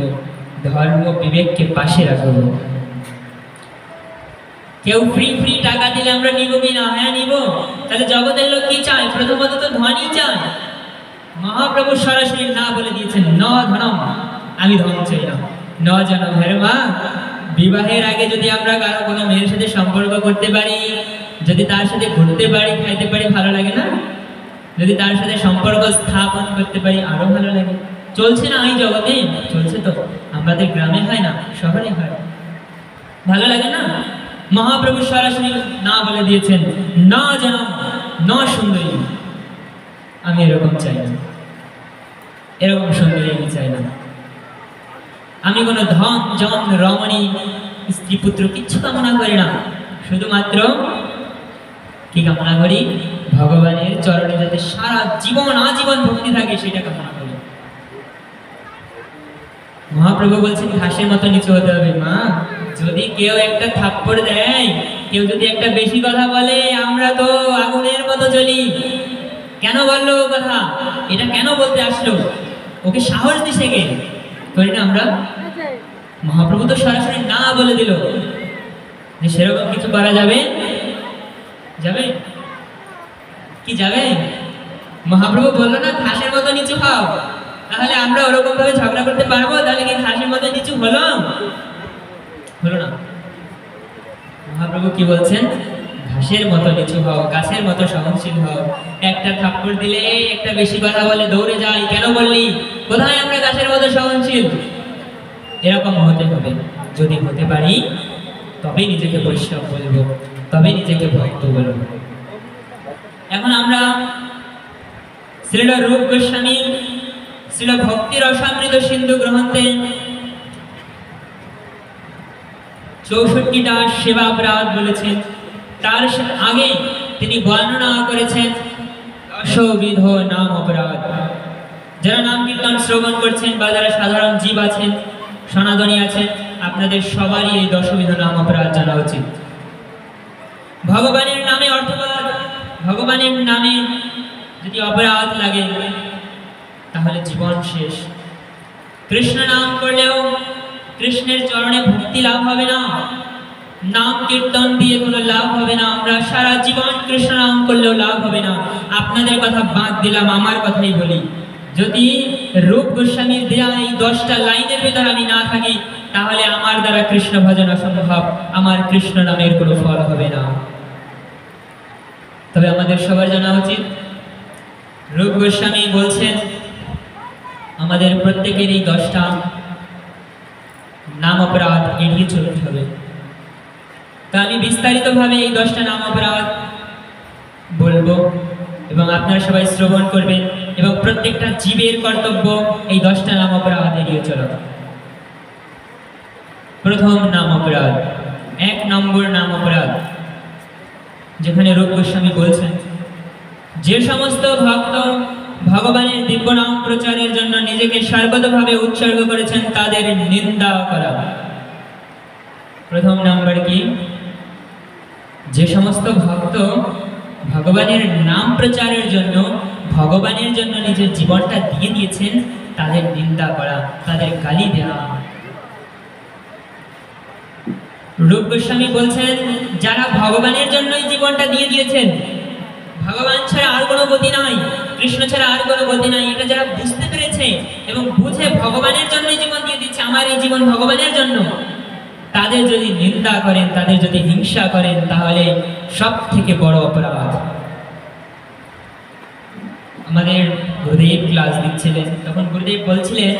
ধর্ম বিবেককে পাশে রাখবো। কেউ ফ্রি ফ্রি টাকা দিলে আমরা নিব কি না? হ্যাঁ নিব। তাহলে জগতের লোক কি চায়? প্রথমত তো ধনই চায়। মহাপ্রভু সরাসরি না বলে দিয়েছেন, ন ধনম, আমি ধন চাই না, ন জনম। হ্যাঁ মা, বিবাহের আগে যদি আমরা কারো কোনো মেয়ের সাথে সম্পর্ক করতে পারি, যদি তার সাথে ঘুরতে পারি, খাইতে পারি, ভালো লাগে না? যদি তার সাথে সম্পর্ক স্থাপন করতে পারি, আরো ভালো লাগে। চলছে না এই জগতে? চলছে তো। আমাদের গ্রামে হয় না, শহরে হয়, ভালো লাগে না? মহাপ্রভু সরাসরি না বলে দিয়েছেন, না জনম না সুন্দরী, আমি এরকম চাই না, এরকম সুন্দরী আমি চাই না। আমি কোনো ধন জন রমণী স্ত্রী পুত্র কিচ্ছু কামনা করি না, শুধুমাত্র কি কামনা করি? ভগবানের চরণে যাতে সারা জীবন আজীবন ভক্তি থাকে, সেটা কামনা করি। মহাপ্রভু বলছেন ঘাসের মতো নিচু হতে হবে। মা, যদি কেউ একটা থাপ্পড় দেয়, কেউ যদি একটা বেশি কথা বলে, আমরা তো আগুনের মতো জ্বলি। কেন বললো ও কথা? এটা কেন বলতে আসলো? ওকে সাহস দিছে কে? করি না আমরা? মহাপ্রভু তো সরাসরি না বলে দিল যে সেরকম কিছু করা যাবে? যাবে কি যাবে? মহাপ্রভু বললো না ঘাসের মতো নিচু হও, তাহলে আমরা ওরকম ভাবে ঝগড়া করতে পারবো? তাহলে কি ঘাসের মতো নিচু হলো? হলো না। মহাপ্রভু কি বলছেন? ঘাসের মতো নিচু হও, গাছের মতো সহনশীল হও। একটা থাপ্পড় দিলে, একটা বেশি কথা বলে দৌড়ে যাই, কেন বললি? কোথায় আমরা গাছের মতো সহনশীল? এরকম হতে হবে। যদি হতে পারি তবে নিজেকে বৈষ্ণব বলবো, তবে নিজেকে ভক্ত বলবো। এখন আমরা শ্রীল রূপ গোস্বামী শ্রীল ভক্তি রসামৃত সিন্ধু গ্রন্থে 64টা সেবাপরাধ বলেছেন। তার আগে তিনি বর্ণনা করেছেন 10বিধ নাম অপরাধ। যারা নাম কীর্তন শ্রবণ করছেন বা যারা সাধারণ জীব আছেন, সনাতনী আছেন, আপনাদের সবারই এই 10বিধ নাম অপরাধ জানা উচিত। ভগবানের নামে অর্থবাদ, ভগবানের নামে যদি অপরাধ লাগে তাহলে জীবন শেষ। কৃষ্ণ নাম করলেও কৃষ্ণের চরণে ভক্তি লাভ হবে না, নাম কীর্তন দিয়ে কোনো লাভ হবে না। আমরা সারা জীবন কৃষ্ণ নাম করলেও লাভ হবে না। আপনাদের কথা বাদ দিলাম, আমার কথাই বলি। যদি রূপ গোস্বামীর দেয়া এই 10টা লাইনের ভিতর আমি না থাকি, তাহলে আমার দ্বারা কৃষ্ণ ভজন অসম্ভব, আমার কৃষ্ণ নামের কোনো ফল হবে না। তবে আমাদের সবার জানা উচিত, রূপ গোস্বামী বলছেন আমাদের প্রত্যেকের এই 10টা নাম অপরাধ এড়িয়ে চলতে হবে। তা আমি বিস্তারিতভাবে এই 10টা নাম অপরাধ বলবো এবং আপনারা সবাই শ্রবণ করবেন, এবং প্রত্যেকটা জীবের কর্তব্য এই 10টা নাম অপরাধ এড়িয়ে চলা। প্রথম নাম অপরাধ, 1 নম্বর নাম অপরাধ, যেখানে রূপ গোস্বামী বলছেন যে সমস্ত ভক্ত ভগবানের দিব্য নাম প্রচারের জন্য নিজেকে সর্বতভাবে উৎসর্গ করেছেন তাদের নিন্দা করা। প্রথম নাম্বার কি? যে সমস্ত ভক্ত ভগবানের নাম প্রচারের জন্য, ভগবানের জন্য নিজের জীবনটা দিয়ে দিয়েছেন, তাদের নিন্দা করা, তাদের গালি দেওয়া। রূপ গোস্বামী বলছেন যারা ভগবানের জন্যই জীবনটা দিয়ে দিয়েছেন, ভগবান ছাড়া আর কোনো গতি নাই, কৃষ্ণ ছাড়া আর কোনো গতি নাই, এটা যারা বুঝতে পেরেছে এবং বুঝে ভগবানের জন্যই জীবন দিয়ে দিচ্ছে, আমার এই জীবন ভগবানের জন্য, তাদের যদি নিন্দা করেন, তাদের যদি হিংসা করেন, তাহলে সব থেকে বড় অপরাধ। আমাদের গুরুদেব ক্লাস দিচ্ছিলেন, তখন গুরুদেব বলছিলেন,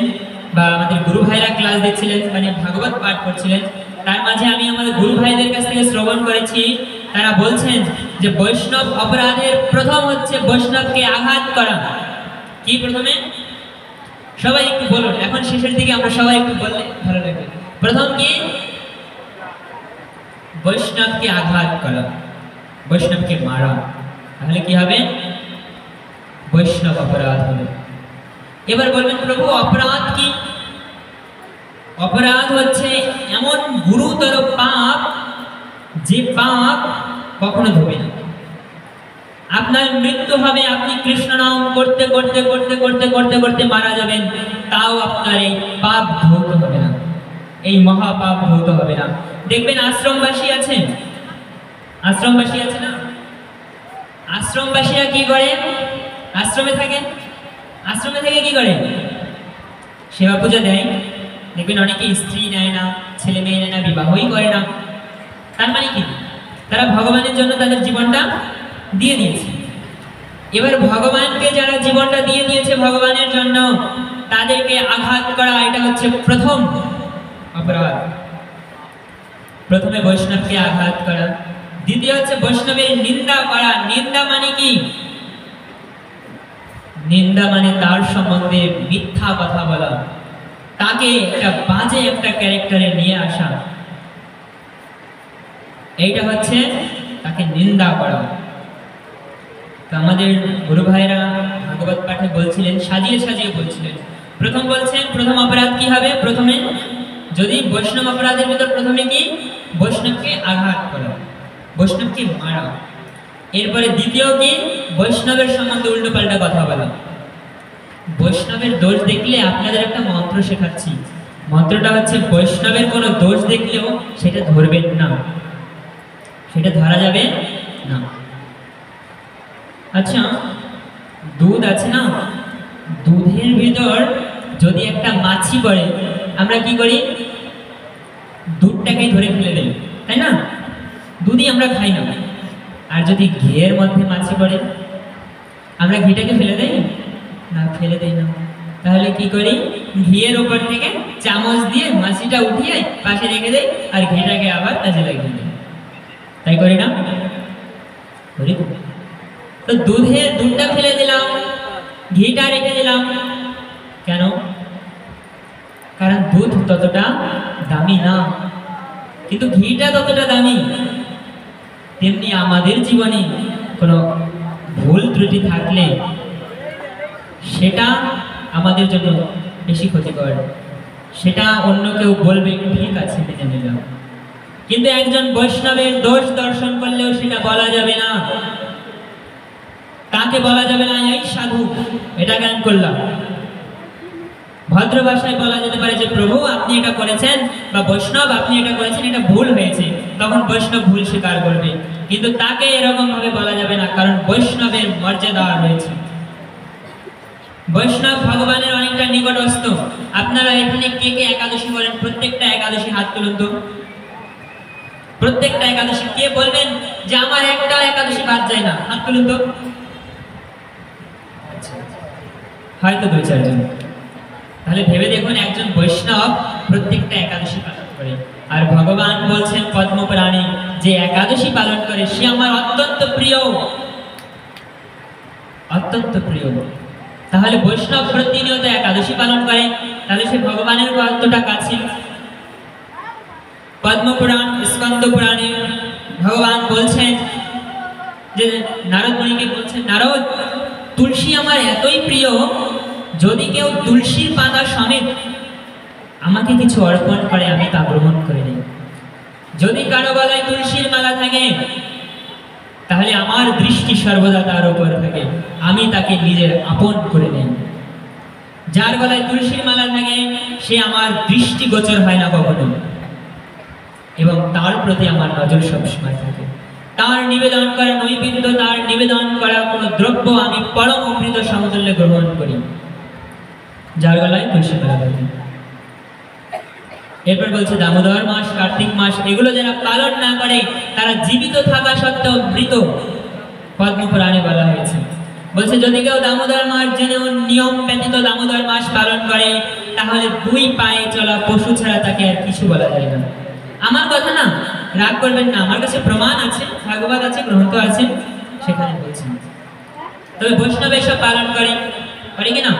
বা আমাদের গুরু ভাইরা ক্লাস দিচ্ছিলেন, মানে ভাগবত পাঠ করছিলেন। তার মাঝে আমি আমাদের গুরু ভাইদের কাছ থেকে শ্রবণ করেছি, তারা বলছেন যে বৈষ্ণব অপরাধের প্রথম হচ্ছে বৈষ্ণবকে আঘাত করা। কি প্রথমে? সবাই একটু বলুন, এখন শেষের দিকে আমরা সবাই একটু বললে ভালো লাগবে। প্রথম কি? বৈষ্ণবকে আঘাত করা, বৈষ্ণবকে মারা। তাহলে কি হবে? বৈষ্ণব অপরাধ হবে। এবার বলবেন প্রভু অপরাধ কি? অপরাধ হচ্ছে এমন গুরুতর পাপ যে পাপ কখনো ধোবে না। আপনার মৃত্যু হবে, আপনি কৃষ্ণ নাম করতে করতে করতে করতে করতে করতে মারা যাবেন, তাও আপনার এই পাপ ধৌত হবে না, এই মহাপাপ ধৌত হবে না। দেখবেন আশ্রমবাসী আছে, আশ্রমবাসী আছে না, আশ্রমবাসীরা কি করে? আশ্রমে থাকে, আশ্রমে থেকে কি করে? সেবা পূজা দেয়। দেখবেন অনেকে স্ত্রী নেয় না, ছেলে মেয়ে নেয় না, বিবাহই করে না। তার মানে কি? তারা ভগবানের জন্য তাদের জীবনটা দিয়ে দিয়েছে। এবার ভগবানকে যারা জীবনটা দিয়ে দিয়েছে ভগবানের জন্য, তাদেরকে আঘাত করা, এটা হচ্ছে প্রথম অপরাধ। প্রথমে বৈষ্ণবকে আঘাত করা, দ্বিতীয় হচ্ছে বৈষ্ণবের নিন্দা করা। নিন্দা মানে কি? নিন্দা মানে তার সম্বন্ধে মিথ্যা কথা বলা, তাকে একটা বাজে একটা ক্যারেক্টারে নিয়ে আসা, এইটা হচ্ছে তাকে নিন্দা করা। তো আমাদের গুরু ভাইরা ভাগবত পাঠে বলছিলেন, সাজিয়ে সাজিয়ে বলছিলেন। প্রথম বলছেন প্রথম অপরাধ কি হবে? প্রথমে যদি বৈষ্ণব অপরাধের ভিতর প্রথমে কি? বৈষ্ণবকে আঘাত করা, বৈষ্ণবকে মারা। এরপরে দ্বিতীয় কি? বৈষ্ণবের সম্বন্ধে উল্টো পাল্টা কথা বলা। বৈষ্ণবের দোষ দেখলে আপনাদের একটা মন্ত্র শেখাচ্ছি। মন্ত্রটা হচ্ছে বৈষ্ণবের কোনো দোষ দেখলেও সেটা ধরবেন না, সেটা ধরা যাবে না। আচ্ছা, দুধ আছে না, দুধের ভিতর যদি একটা মাছি পড়ে, আমরা কি করি? দুধটাকে ধরে ফেলে দেই, তাই না? দুধই আমরা খাই না। আর যদি ঘিয়ের মধ্যে মাছি পড়ে, আমরা ঘিটাকে ফেলে দেই না? ফেলে দেই না। তাহলে কি করি? ঘিয়ের উপর থেকে চামচ দিয়ে মাছিটা উঠিয়ে পাশে রেখে দেই, আর ঘিটাকে আবার কাজে লাগিয়ে দিই। তাই করি না? করি। তো দুধটা ফেলে দিলাম, ঘিটা রেখে দিলাম, কেন? কারণ দুধ ততটা দামি না, কিন্তু ঘিটা ততটা দামি। তেমনি আমাদের জীবনে কোনো ভুল ত্রুটি থাকলে সেটা আমাদের জন্য বেশি ক্ষতিকর। সেটা অন্য কেউ বলবে ঠিক আছে মেনে নিলাম, কিন্তু একজন বৈষ্ণবের দোষ দর্শন করলেও সেটা বলা যাবে না। তাকে বলা যাবে না এই সাধু এটা জ্ঞান করলাম। ভদ্র ভাষায় বলা যেতে পারে যে প্রভু আপনি এটা করেছেন, বা বৈষ্ণব আপনি এটা করেছেন, এটা ভুল হয়েছে। তখন বৈষ্ণব ভুল স্বীকার করবে, কিন্তু তাকে এরকম ভাবে বলা যাবে না, কারণ বৈষ্ণবের মর্যাদা রয়েছে। বৈষ্ণব ভগবানের অনেকটা নিকটস্থ। আপনারা এখানে কে কে একাদশী বলেন? প্রত্যেকটা একাদশী হাত তুলুন তো। প্রত্যেকটা একাদশী কে বলবেন যে আমার একটা একাদশী বাদ যায় না? হাত তুলুন তো। হয়তো দুই চারজন। তাহলে ভেবে দেখুন, একজন বৈষ্ণব প্রত্যেকটা একাদশী পালন করে, আর ভগবান বলছেন পদ্মপুরাণে যে একাদশী পালন করে সে আমার অত্যন্ত প্রিয়, অত্যন্ত প্রিয়। তাহলে বৈষ্ণব প্রতিনিয়ত একাদশী পালন করে, তাহলে সে ভগবানের কতটা কাছে। পদ্মপুরাণ স্কন্দ পুরাণে ভগবান বলছেন যে নারদ মুনিকে বলছেন, নারদ তুলসী আমার এতই প্রিয়, যদি কেউ তুলসীর পাতা সমেত আমাকে কিছু অর্পণ করে আমি তা গ্রহণ করে নিই। যদি কারো গলায় তুলসীর মালা থাকে তাহলে আমার দৃষ্টি সর্বদা তার উপর থাকে, আমি তাকে নিজের আপন করে নেই। যার গলায় তুলসীর মালা থাকে সে আমার দৃষ্টি গোচর হয় না কখনো, এবং তার প্রতি আমার নজর সবসময় থাকে। তার নিবেদন করা নৈবেদ্য, তার নিবেদন করা কোনো দ্রব্য আমি পরম অমৃত সমতুল্যে গ্রহণ করি, যার গলায় তুলসী মালা থাকে। এরপর বলছে দামোদর মাস, কার্তিক মাস, এগুলো যারা পালন না করে তারা জীবিত থাকা সত্ত্বেও মৃত। পদ্মপুরাণে বলা হয়েছে, বলছে যদি কেউ দামোদর মাস জেনে নিয়ম ব্যতীত দামোদর মাস পালন করে তাহলে দুই পায়ে চলা পশু ছাড়া তাকে আর কিছু বলা যায় না। আমার কথা না, রাগ করবেন না, আমার কাছে প্রমাণ আছে, ভাগবত আছে, গ্রন্থ আছে, সেখানে বলছেন। তবে বৈষ্ণব এসব পালন করে কিনা?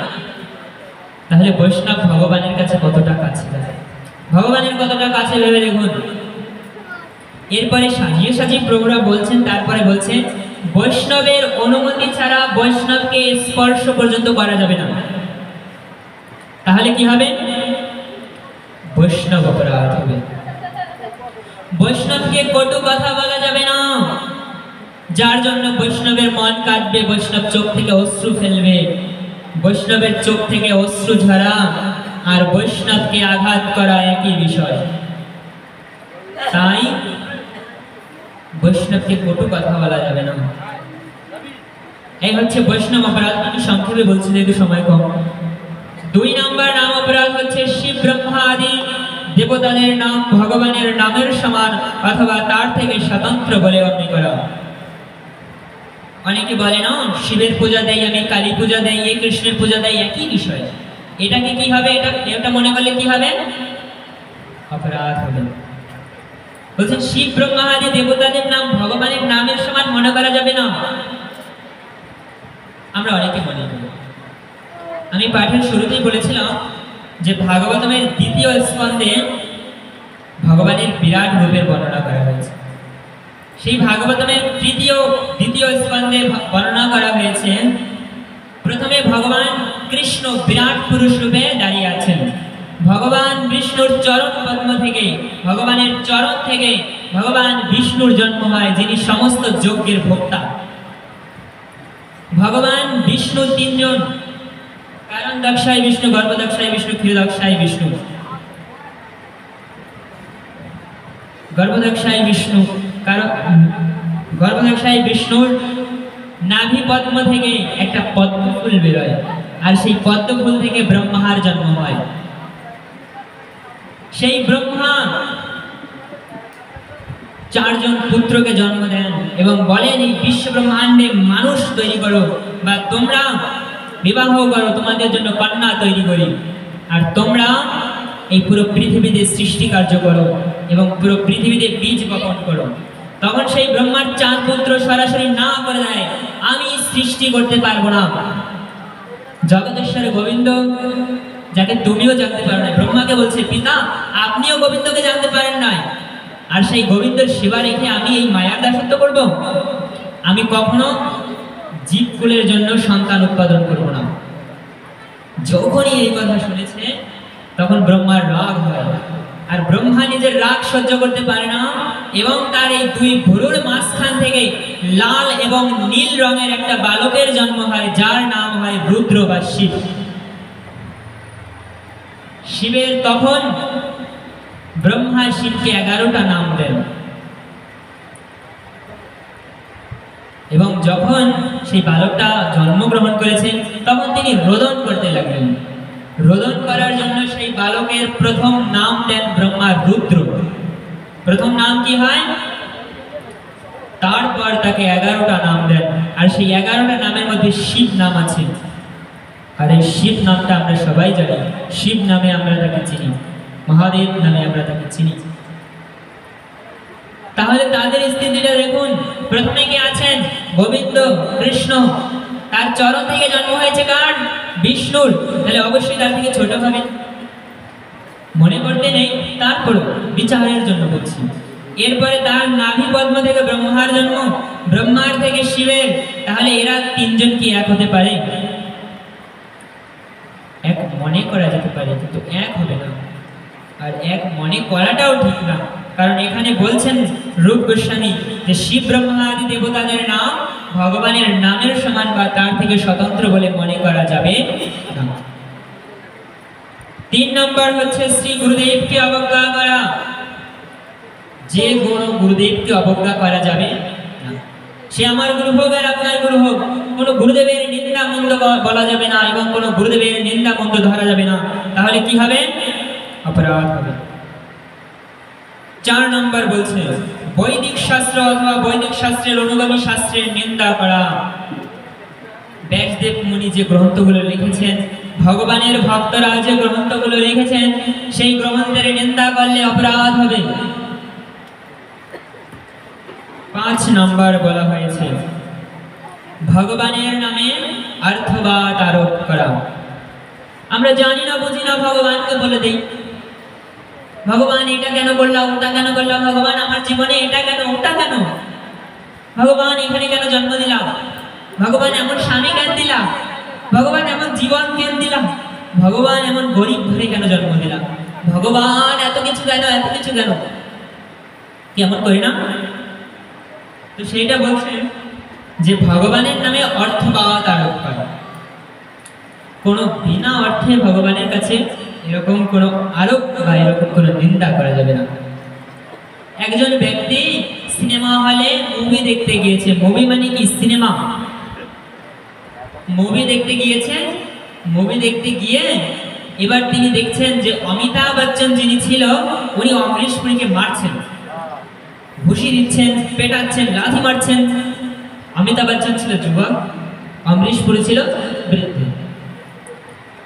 তাহলে বৈষ্ণব ভগবানের কাছে কতটা কাছে, ভগবানের কতটা কাছে ভেবে দেখুন। এরপরে সাজিয়ে সাজিয়ে প্রভুরা বলছেন, তারপরে বলছে বৈষ্ণবের অনুমতি ছাড়া বৈষ্ণবকে স্পর্শ পর্যন্ত করা যাবে না। তাহলে কি হবে? বৈষ্ণব অপরাধ হবে। বৈষ্ণবকে কটু কথা বলা যাবে না, যার জন্য বৈষ্ণবের মন কাঁদবে, বৈষ্ণব চোখ থেকে অশ্রু ফেলবে। বৈষ্ণবের চোখ থেকে অশ্রু ঝরা আর বৈষ্ণবকে আঘাত করা একই বিষয়। তাই বৈষ্ণবকে কটু কথা বলা যাবে না। এই হচ্ছে বৈষ্ণব অপরাধ। আমি সংক্ষেপে বলছি যেহেতু সময় কম। 2 নম্বর নাম অপরাধ হচ্ছে শিব ব্রহ্মা আদি দেবতাদের নাম ভগবানের নামের সমান অথবা তার থেকে স্বতন্ত্র বলে গণ্য করা। অনেকে বলে না, শিবের পূজা দেয়, আমি কালী পূজা দেয়, এই কৃষ্ণের পূজা দেয়, একই বিষয়। এটাকে কি হবে? এটা মনে করলে কি হবে? অপরাধ হবে। বলছেন শিব ব্রহ্মা আদি দেবতাদের নাম ভগবানের নামের সমান মনে করা যাবে না। আমরা অনেকে মনে করি। আমি পাঠের শুরুতেই বলেছিলাম যে ভাগবতমের 2য় স্কন্ধে ভগবানের বিরাট রূপের বর্ণনা করা হয়েছে। সেই ভাগবতমের 2য় স্কন্ধে বর্ণনা করা হয়েছে, প্রথমে ভগবান কৃষ্ণ বিরাট পুরুষ রূপে দাঁড়িয়ে আছেন। ভগবান বিষ্ণুর চরণ পদ্ম থেকে, ভগবানের চরণ থেকে ভগবান বিষ্ণুর জন্ম হয়, যিনি সমস্ত যজ্ঞের ভোক্তা। ভগবান বিষ্ণু 3 জন, কারণ দক্ষায় বিষ্ণু, গর্ভদক্ষায় বিষ্ণু, ক্ষীরদক্ষায় বিষ্ণু। গর্ভদক্ষায় বিষ্ণু, কারণ গর্ভদক্ষায় বিষ্ণুর নাভি পদ্ম থেকে একটা পদ্ম ফুল বেরোয়, আর সেই পদ্ম ফুল থেকে ব্রহ্মার জন্ম হয়। সেই ব্রহ্মা 4 জন পুত্রকে জন্ম দেন এবং বলেন এই বিশ্ব ব্রহ্মাণ্ডে মানুষ তৈরি করো, বা তোমরা বিবাহ করো, তোমাদের জন্য কন্যা তৈরি করি, আর তোমরা এই পুরো পৃথিবীতে সৃষ্টি কার্য করো এবং পুরো পৃথিবীতে বীজ বপন করো। তখন সেই ব্রহ্মার 4 পুত্র সরাসরি না করে দেয়, আমি সৃষ্টি করতে পারবো না। জগতেশ্বর গোবিন্দ, যাকে তুমিও জানতে পারো না, ব্রহ্মাকে বলছে পিতা আপনিও গোবিন্দকে জানতে পারেন নাই, আর সেই গোবিন্দের সেবা রেখে আমি এই মায়ার দাসত্ব করব? আমি কখনো জীবকুলের জন্য সন্তান উৎপাদন করব না। যখনই এই কথা শুনেছে তখন ব্রহ্মার রাগ হয়, আর ব্রহ্মা নিজের রাগ সহ্য করতে পারে না এবং তার এই 2 ভুরুর মাঝখান থেকে লাল এবং নীল রঙের একটা বালকের জন্ম হয়, যার নাম হয় রুদ্র বা শিব। শিবের তখন ব্রহ্মা শিবকে 11টা নাম দেন, এবং যখন সেই বালকটা জন্মগ্রহণ করেছেন তখন তিনি রোদন করতে লাগলেন। রোদন করার জন্য সেই বালকের প্রথম নাম দেন ব্রহ্মা রুদ্র। প্রথম নাম কি হয়? তারপর তাকে 11টা নাম দেন, আর সেই 11টা নামের মধ্যে শিব নাম আছে। আর এই শিব নামটা আমরা সবাই জানি, শিব নামে আমরা তাকে চিনি, মহাদেব নামে আমরা তাকে চিনি। তাহলে তাদের স্থিতিটা দেখুন, প্রথমে কি আছেন? গোবিন্দ কৃষ্ণ, তার চরণ থেকে জন্ম হয়েছে কার? বিষ্ণুর। তাহলে অবশ্যই তার থেকে ছোট হবে, মনে করতে নেই, তারপর বিচারের জন্য বলছি। এরপরে তার নাভি পদ্ম থেকে ব্রহ্মার জন্ম, ব্রহ্মার থেকে শিবের। তাহলে এরা 3 জন কি এক হতে পারে? এক মনে করা যেতে পারে, কিন্তু এক হবে না। আর এক মনে করাটাও ঠিক না, কারণ এখানে বলছেন রূপ গোস্বামী যে শিব ব্রহ্মা আদি দেবতাদের নাম ভগবানের নামের সমান বা তার থেকে স্বতন্ত্র বলে মনে করা যাবে না। 3 নম্বর হচ্ছে শ্রী গুরুদেবকে অবজ্ঞা করা। যে কোনো গুরুদেবকে অবজ্ঞা করা যাবে না। সে আমার গুরু হোক আর আপনার গুরু হোক, কোনো গুরুদেবের নিন্দা মন্দ বলা যাবে না এবং কোনো গুরুদেবের নিন্দা মন্দ ধরা যাবে না। তাহলে কি হবে? অপরাধ হবে। 4 নম্বর বলছে বৈদিক শাস্ত্র অথবা বৈদিক শাস্ত্রের অনুগামী শাস্ত্রের নিন্দা করা। ব্যাসদেব মুনি যে গ্রন্থগুলো লিখেছেন, ভগবানের ভক্তরা যে গ্রন্থগুলো লিখেছেন, সেই গ্রন্থের নিন্দা করলে অপরাধ হবে। 5 নম্বর বলা হয়েছে ভগবানের নামে অর্থবাদ আরোপ করা। আমরা জানি না বুঝি না, ভগবানকে বলে দেই ভগবান এটা কেন করলাম, ওটা কেন করলাম, ভগবান আমার জীবনে এটা কেন, ওটা কেন, ভগবান এখানে কেন জন্ম দিলাম, ভগবান এমন স্বামী কেন দিলাম, ভগবান এমন জীবন কেন দিলাম, ভগবান এমন গরিব ঘরে কেন জন্ম দিলাম, ভগবান এত কিছু কেন, এত কিছু কেন, কেমন করি না? তো সেইটা বলছেন যে ভগবানের নামে অর্থ পাওয়া তার উপায়, কোনো বিনা অর্থে ভগবানের কাছে এরকম কোনো আরোপ বা এরকম কোনো নিন্দা করা যাবে না। একজন ব্যক্তি সিনেমা হলে মুভি দেখতে গিয়েছে, মুভি মানে কি সিনেমা, মুভি দেখতে গিয়েছে, মুভি দেখতে গিয়ে এবার তিনি দেখছেন যে অমিতাভ বচ্চন যিনি ছিল উনি অমরিশ পুরীকে মারছেন, ঘুষি দিচ্ছেন, পেটাচ্ছেন, লাথি মারছেন। অমিতাভ বচ্চন ছিল যুবক, অমরিশ পুরী ছিল বৃদ্ধ।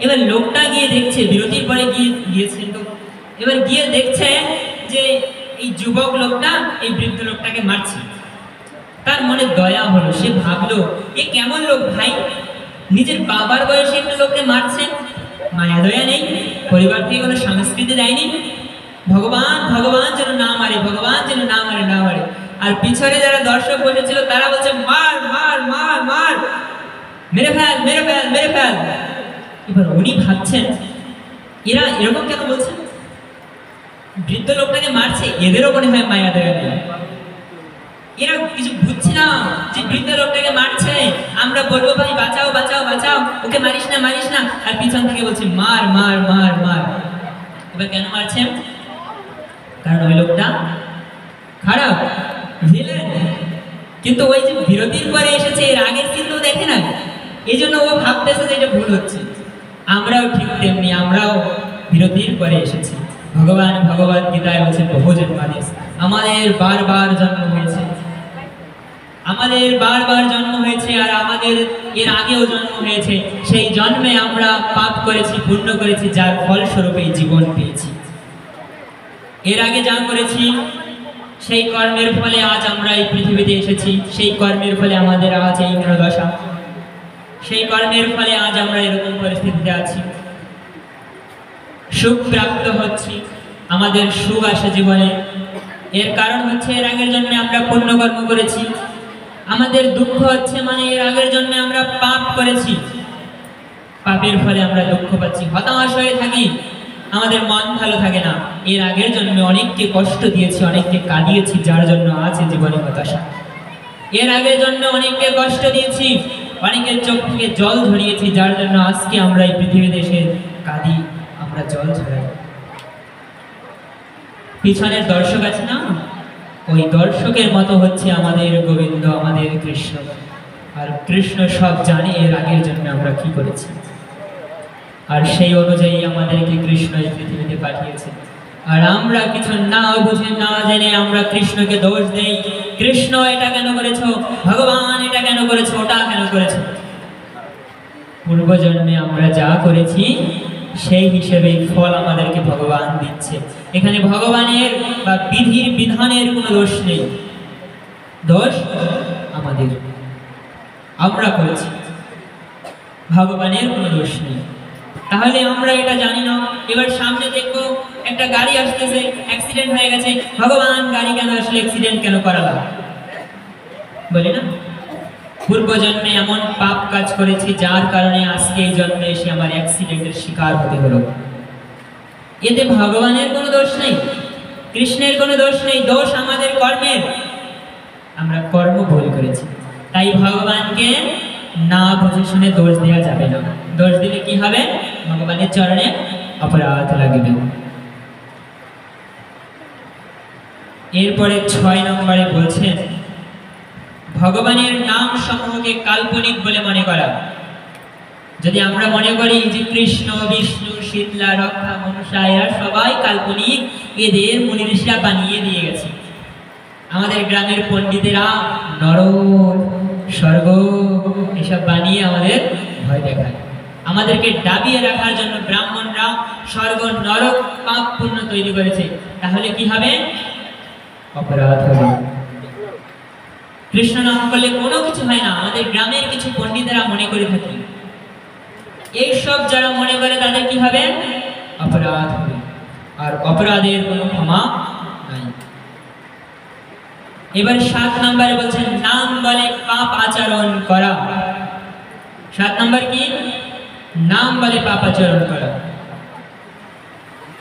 এবার লোকটা গিয়ে দেখছে, বিরতির পরে গিয়েছে তো, এবার গিয়ে দেখছে যে এই যুবক লোকটা এই বৃদ্ধ লোকটাকে মারছে। তার মনে দয়া হলো, সে ভাবলো এ কেমন লোক ভাই, নিজের বাবার বয়সে একটা লোককে মারছে, মায়া দয়া নেই, পরিবার থেকে কোনো সংস্কৃতি দেয়নি, ভগবান ভগবান যেন না মারে, ভগবান যেন না মারে, না মারে। আর পিছনে যারা দর্শক বসেছিল তারা বলছে মার মার মার মার, মেরে ফেল মেরে ফেল মেরে ফেল। এবার উনি ভাবছেন এরা এরকম কেন বলছে, বৃদ্ধ লোকটাকে মারছে, এদেরও মনে হয় মায়া দয়া নেই, এরা কিছু বুঝছে না যে বৃদ্ধ লোকটাকে মারছে, আমরা বলবো ভাই বাঁচাও বাঁচাও বাঁচাও, ওকে মারিস না মারিস না, আর পিছন থেকে বলছে মার মার মার মার। এবার কেন মারছে, কারণ ওই লোকটা খারাপ, ভিলেন। কিন্তু ওই যে বিরতির পরে এসেছে, এর আগের কিন্তু দেখে না, এই জন্য ও ভাবতেছে যে এটা ভুল হচ্ছে। আমরাও ঠিক তেমনি, আমরাও বিরতির পরে এসেছি। ভগবান ভগবদ গীতায় বলছেন বহুজন মানুষ, আমাদের বারবার জন্ম হয়েছে, আমাদের বারবার জন্ম হয়েছে, আর আমাদের এর আগেও জন্ম হয়েছে। সেই জন্মে আমরা পাপ করেছি, পুণ্য করেছি, যার ফলস্বরূপ এই জীবন পেয়েছি। এর আগে যা করেছি সেই কর্মের ফলে আজ আমরা এই পৃথিবীতে এসেছি, সেই কর্মের ফলে আমাদের আজ এই দশা, সেই কর্মের ফলে আজ আমরা এরকম পরিস্থিতিতে আছি। সুখ প্রাপ্ত হচ্ছি, আমাদের সুখ আসে জীবনে, এর কারণ হচ্ছে এর আগের জন্মে আমরা পুণ্যকর্ম করেছি। আমাদের দুঃখ হচ্ছে মানে এর আগের জন্মে আমরা পাপ করেছি, পাপের ফলে আমরা দুঃখ পাচ্ছি, হতাশ হয়ে থাকি, আমাদের মন ভালো থাকে না। এর আগের জন্মে অনেককে কষ্ট দিয়েছি, অনেককে কাঁদিয়েছি, যার জন্য আছে জীবনে হতাশা। এর আগের জন্মে অনেককে কষ্ট দিয়েছি, অনেকের চোখ থেকে জল ঝরিয়েছি, যার জন্য আজকে আমরা এই পৃথিবীতে এসে কাঁদি, আমরা জল ঝরাই। পিছনের দর্শক আছে না, ওই দর্শকের মতো হচ্ছে আমাদের গোবিন্দ, আমাদের কৃষ্ণ। আর কৃষ্ণ সব জানে এর আগের জন্য আমরা কি করেছি, আর সেই অনুযায়ী আমাদেরকে কৃষ্ণ এই পৃথিবীতে পাঠিয়েছে। আর আমরা কিছু না বুঝে না জেনে আমরা কৃষ্ণকে দোষ দেই, কৃষ্ণ এটা কেন করেছো, ভগবান এটা কেন করেছো, ওটা কেন করেছো। পূর্বজন্মে আমরা যা করেছি সেই হিসেবে ফল আমাদেরকে ভগবান দিচ্ছে। এখানে ভগবানের বা বিধির বিধানের কোনো দোষ নেই, দোষ আমাদের, আমরা করেছি, ভগবানের কোনো দোষ নেই। তাহলে আমরা এটা জানি না। এবার সামনে দেখবো একটা গাড়ি আসতেছে, অ্যাক্সিডেন্ট হয়ে গেছে, ভগবান গাড়ি কেন আসলে, অ্যাক্সিডেন্ট কেন করালাম, বলি না পূর্বজন্মে এমন পাপ কাজ করেছি যার কারণে আজকে এই জন্মে এসে আমার অ্যাক্সিডেন্টের শিকার হতে হলো। এতে ভগবানের কোনো দোষ নেই, কৃষ্ণের কোনো দোষ নেই, দোষ আমাদের কর্মের, আমরা কর্ম ভুল করেছি। তাই ভগবানকে না বুঝে শুনে দোষ দেওয়া যাবে না, দোষ দিলে কি হবে, ভগবানের চরণে অপরাধ লাগবে। এরপরে 6 নম্বরে বলছেন ভগবানের নাম সমূহকে কাল্পনিক বলে মনে করা। যদি আমরা মনে করি যে কৃষ্ণ, বিষ্ণু, শীতলা, রক্ষা, মনসা এরা সবাই কাল্পনিক, এদের মুনি ঋষিরা বানিয়ে দিয়ে গেছে। আমাদের গ্রামের পণ্ডিতেরা নরক, স্বর্গ এসব বানিয়ে আমাদের ভয় দেখায়, আমাদেরকে দাবিয়ে রাখার জন্য ব্রাহ্মণরা স্বর্গ, নরক, পাপ পুণ্য তৈরি করেছে। তাহলে কি হবে, অপরাধ হবে। কৃষ্ণ নাম করলে কোনো কিছু হয় না, আমাদের গ্রামের কিছু পণ্ডিতেরা মনে করে থাকে। এইসব যারা মনে করে তাদের কি হবে, অপরাধ হবে, আর অপরাধের কোনো ক্ষমা নাই। এবার 7 নম্বরে বলছেন নাম বলে পাপ আচরণ করা। 7 নম্বর কি, নাম বলে পাপাচরণ করা।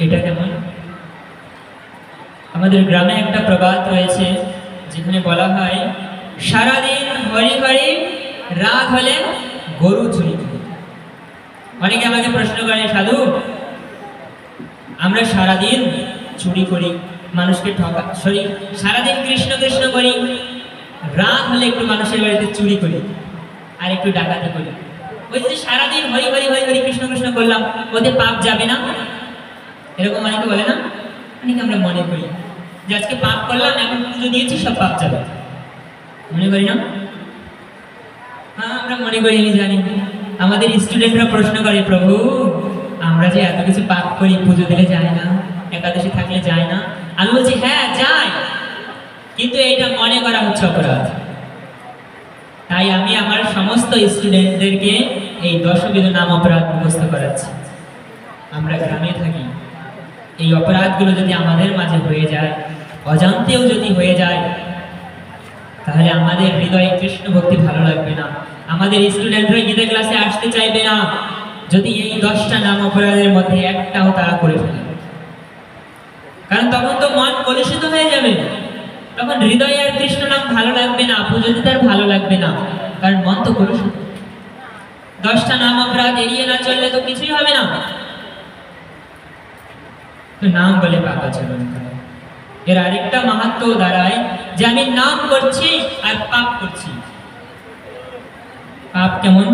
এটা কেমন? আমাদের গ্রামে একটা প্রবাদ রয়েছে যেখানে বলা হয়, সারাদিন হরি হরি, রাত হলে গরু চুরি করি। অনেকে আমাকে প্রশ্ন করে, সাধু আমরা সারাদিন চুরি করি, মানুষকে ঠকা, সরি সারাদিন কৃষ্ণ কৃষ্ণ করি, রাত হলে একটু মানুষের বাড়িতে চুরি করি আর একটু ডাকাতি করি। ওই যে সারাদিন হরি হরি হরি হরি কৃষ্ণ কৃষ্ণ করলাম, ওতে পাপ যাবে না? এরকম অনেকে বলে না? অনেকে আমরা মনে করি যে আজকে পাপ করলাম, এখন পুজো দিয়েছি, সব পাপ যাবে, মনে করি না? হ্যাঁ আমরা মনে করি, আমি জানি। আমাদের স্টুডেন্টরা প্রশ্ন করে, প্রভু আমরা যে এত কিছু পাপ করি, পুজো দিলে যায় না, একাদশী থাকলে যায় না? আমি বলছি হ্যাঁ যায়, কিন্তু এটা মনে করা হচ্ছে অপরাধ। তাই আমি আমার সমস্ত স্টুডেন্টদেরকে এই দশবিধ নাম অপরাধ মুখস্থ করাচ্ছি। আমরা গ্রামে থাকি, এই অপরাধগুলো যদি আমাদের মাঝে হয়ে যায়, অজান্তেও যদি হয়ে যায়, তাহলে আমাদের হৃদয়ে কৃষ্ণ ভক্তি ভালো লাগবে না, আমাদের স্টুডেন্টরা গীতা ক্লাসে আসতে চাইবে না, যদি এই 10টা নাম অপরাধের মধ্যে একটাও তারা করে ফেলে। কারণ তখন তো মন কলুষিত হয়ে যাবে, তখন হৃদয়ে আর কৃষ্ণ নাম ভালো লাগবে না, পুজো দিতে আর ভালো লাগবে না, কারণ মন তো কলুষিত। 10টা নাম অপরাধ এড়িয়ে না চললে তো কিছুই হবে না। তো নাম বলে পাপাচরণ করা। এর আরেকটা মাহাত্ম্য দাঁড়ায় যে আমি নাম করছি আর পাপ করছি। পাপ কেমন?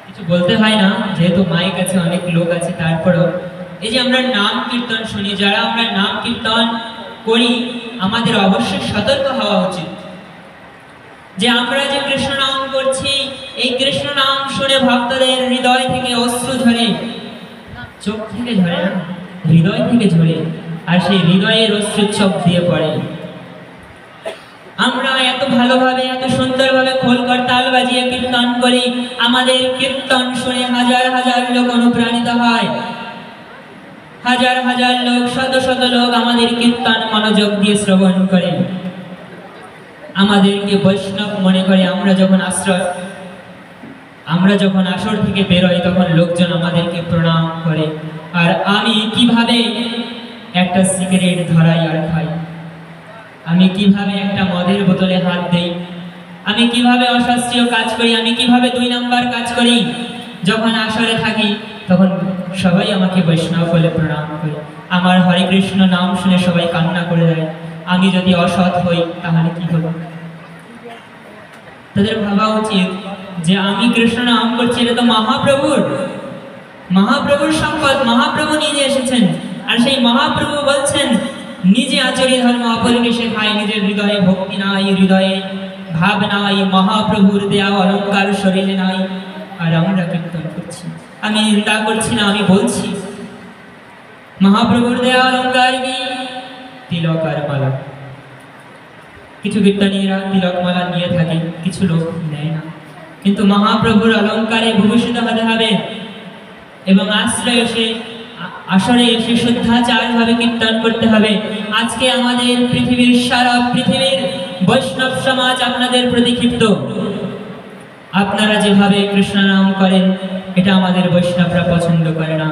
কিছু বলতে হয় না, যেহেতু মাইক আছে, অনেক লোক আছে, তারপরেও এই যে আমরা নাম কীর্তন শুনি, যারা আমরা নাম কীর্তন করি, আমাদের অবশ্যই সতর্ক হওয়া উচিত যে আমরা যে কৃষ্ণ নাম করছি, এই কৃষ্ণ নাম শুনে ভক্তদের হৃদয় থেকে অশ্রু ঝরে, চোখ থেকে ঝরে না, হৃদয় থেকে ঝরে, আর সেই হৃদয়ের অশ্রুচ্ছব দিয়ে পড়ে। আমরা এত ভালোভাবে, এত সুন্দরভাবে খোল করতাল বাজিয়ে কীর্তন করি, আমাদের কীর্তন শুনে হাজার হাজার লোক অনুপ্রাণিত হয়, হাজার হাজার লোক, শত শত লোক আমাদের কীর্তন মনোযোগ দিয়ে শ্রবণ করে, আমাদেরকে বৈষ্ণব মনে করে। আমরা যখন আসর থেকে বেরোই, তখন লোকজন আমাদেরকে প্রণাম করে। আর আমি কিভাবে একটা সিগারেট ধরাই আর খাই, আমি কিভাবে একটা মদের বোতলে হাত দেই, আমি কিভাবে অশাস্ত্রীয় কাজ করি, আমি কিভাবে 2 নাম্বার কাজ করি, যখন আসরে থাকি তখন সবাই আমাকে বৈষ্ণব বলে প্রণাম করে, আমার হরে কৃষ্ণ নাম শুনে সবাই কান্না করে দেয়। আমি যদি অসৎ হই তাহলে কি হলো? তাদের ভাবা উচিত যে আমি কৃষ্ণ নাম করছি, এটা তো মহাপ্রভুর সম্পদ, মহাপ্রভু নিজে এসেছেন, আর সেই মহাপ্রভু বলছেন নিজে আচরি ধর্ম অপরকে শেখায়, নিজের হৃদয়ে ভক্তি নাই, হৃদয়ে ভাব নাই, মহাপ্রভুর দেয়া অলঙ্কার শরীরে নাই, আর আমরা কীর্তন করছি। আমি নিন্দা করছি না, আমি বলছি মহাপ্রভুর দেয়া অলঙ্কার কি? তিলক আর মালা। কিছু কীর্তনীরা তিলক মালা নিয়ে থাকে, কিছু লোক নেয় না, কিন্তু মহাপ্রভুর অলঙ্কারে ভূষিত হতে হবে এবং আসরে এসে শুদ্ধাচার ভাবে কীর্তন করতে হবে। আজকে আমাদের সারা পৃথিবীর বৈষ্ণব সমাজ আপনাদের প্রতি ক্ষিপ্ত। আপনারা যেভাবে কৃষ্ণ নাম করেন, এটা আমাদের বৈষ্ণবরা পছন্দ করে না।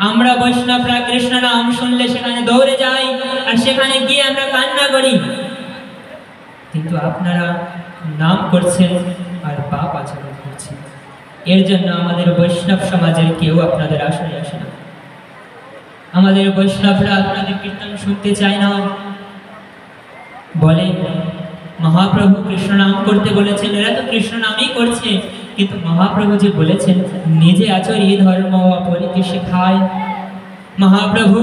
আমরা বৈষ্ণবরা কৃষ্ণ নাম শুনলে সেখানে দৌড়ে যাই, আর সেখানে গিয়ে আমরা কান্না করি, কিন্তু আপনারা নাম করছেন আর পাপ আচরণ করছেন। এর জন্য আমাদের বৈষ্ণব সমাজের কেউ আপনাদের আসরে আসে না। আমাদের বৈষ্ণবরা আপনাদের কীর্তন শুনতে চায় না, বলে মহাপ্রভু কৃষ্ণ নাম করতে বলেছেন, এরা তো কৃষ্ণ নামই করছে, কিন্তু মহাপ্রভু যে বলেছেন নিজে আচরি ধর্ম অপরকে শেখায়। মহাপ্রভু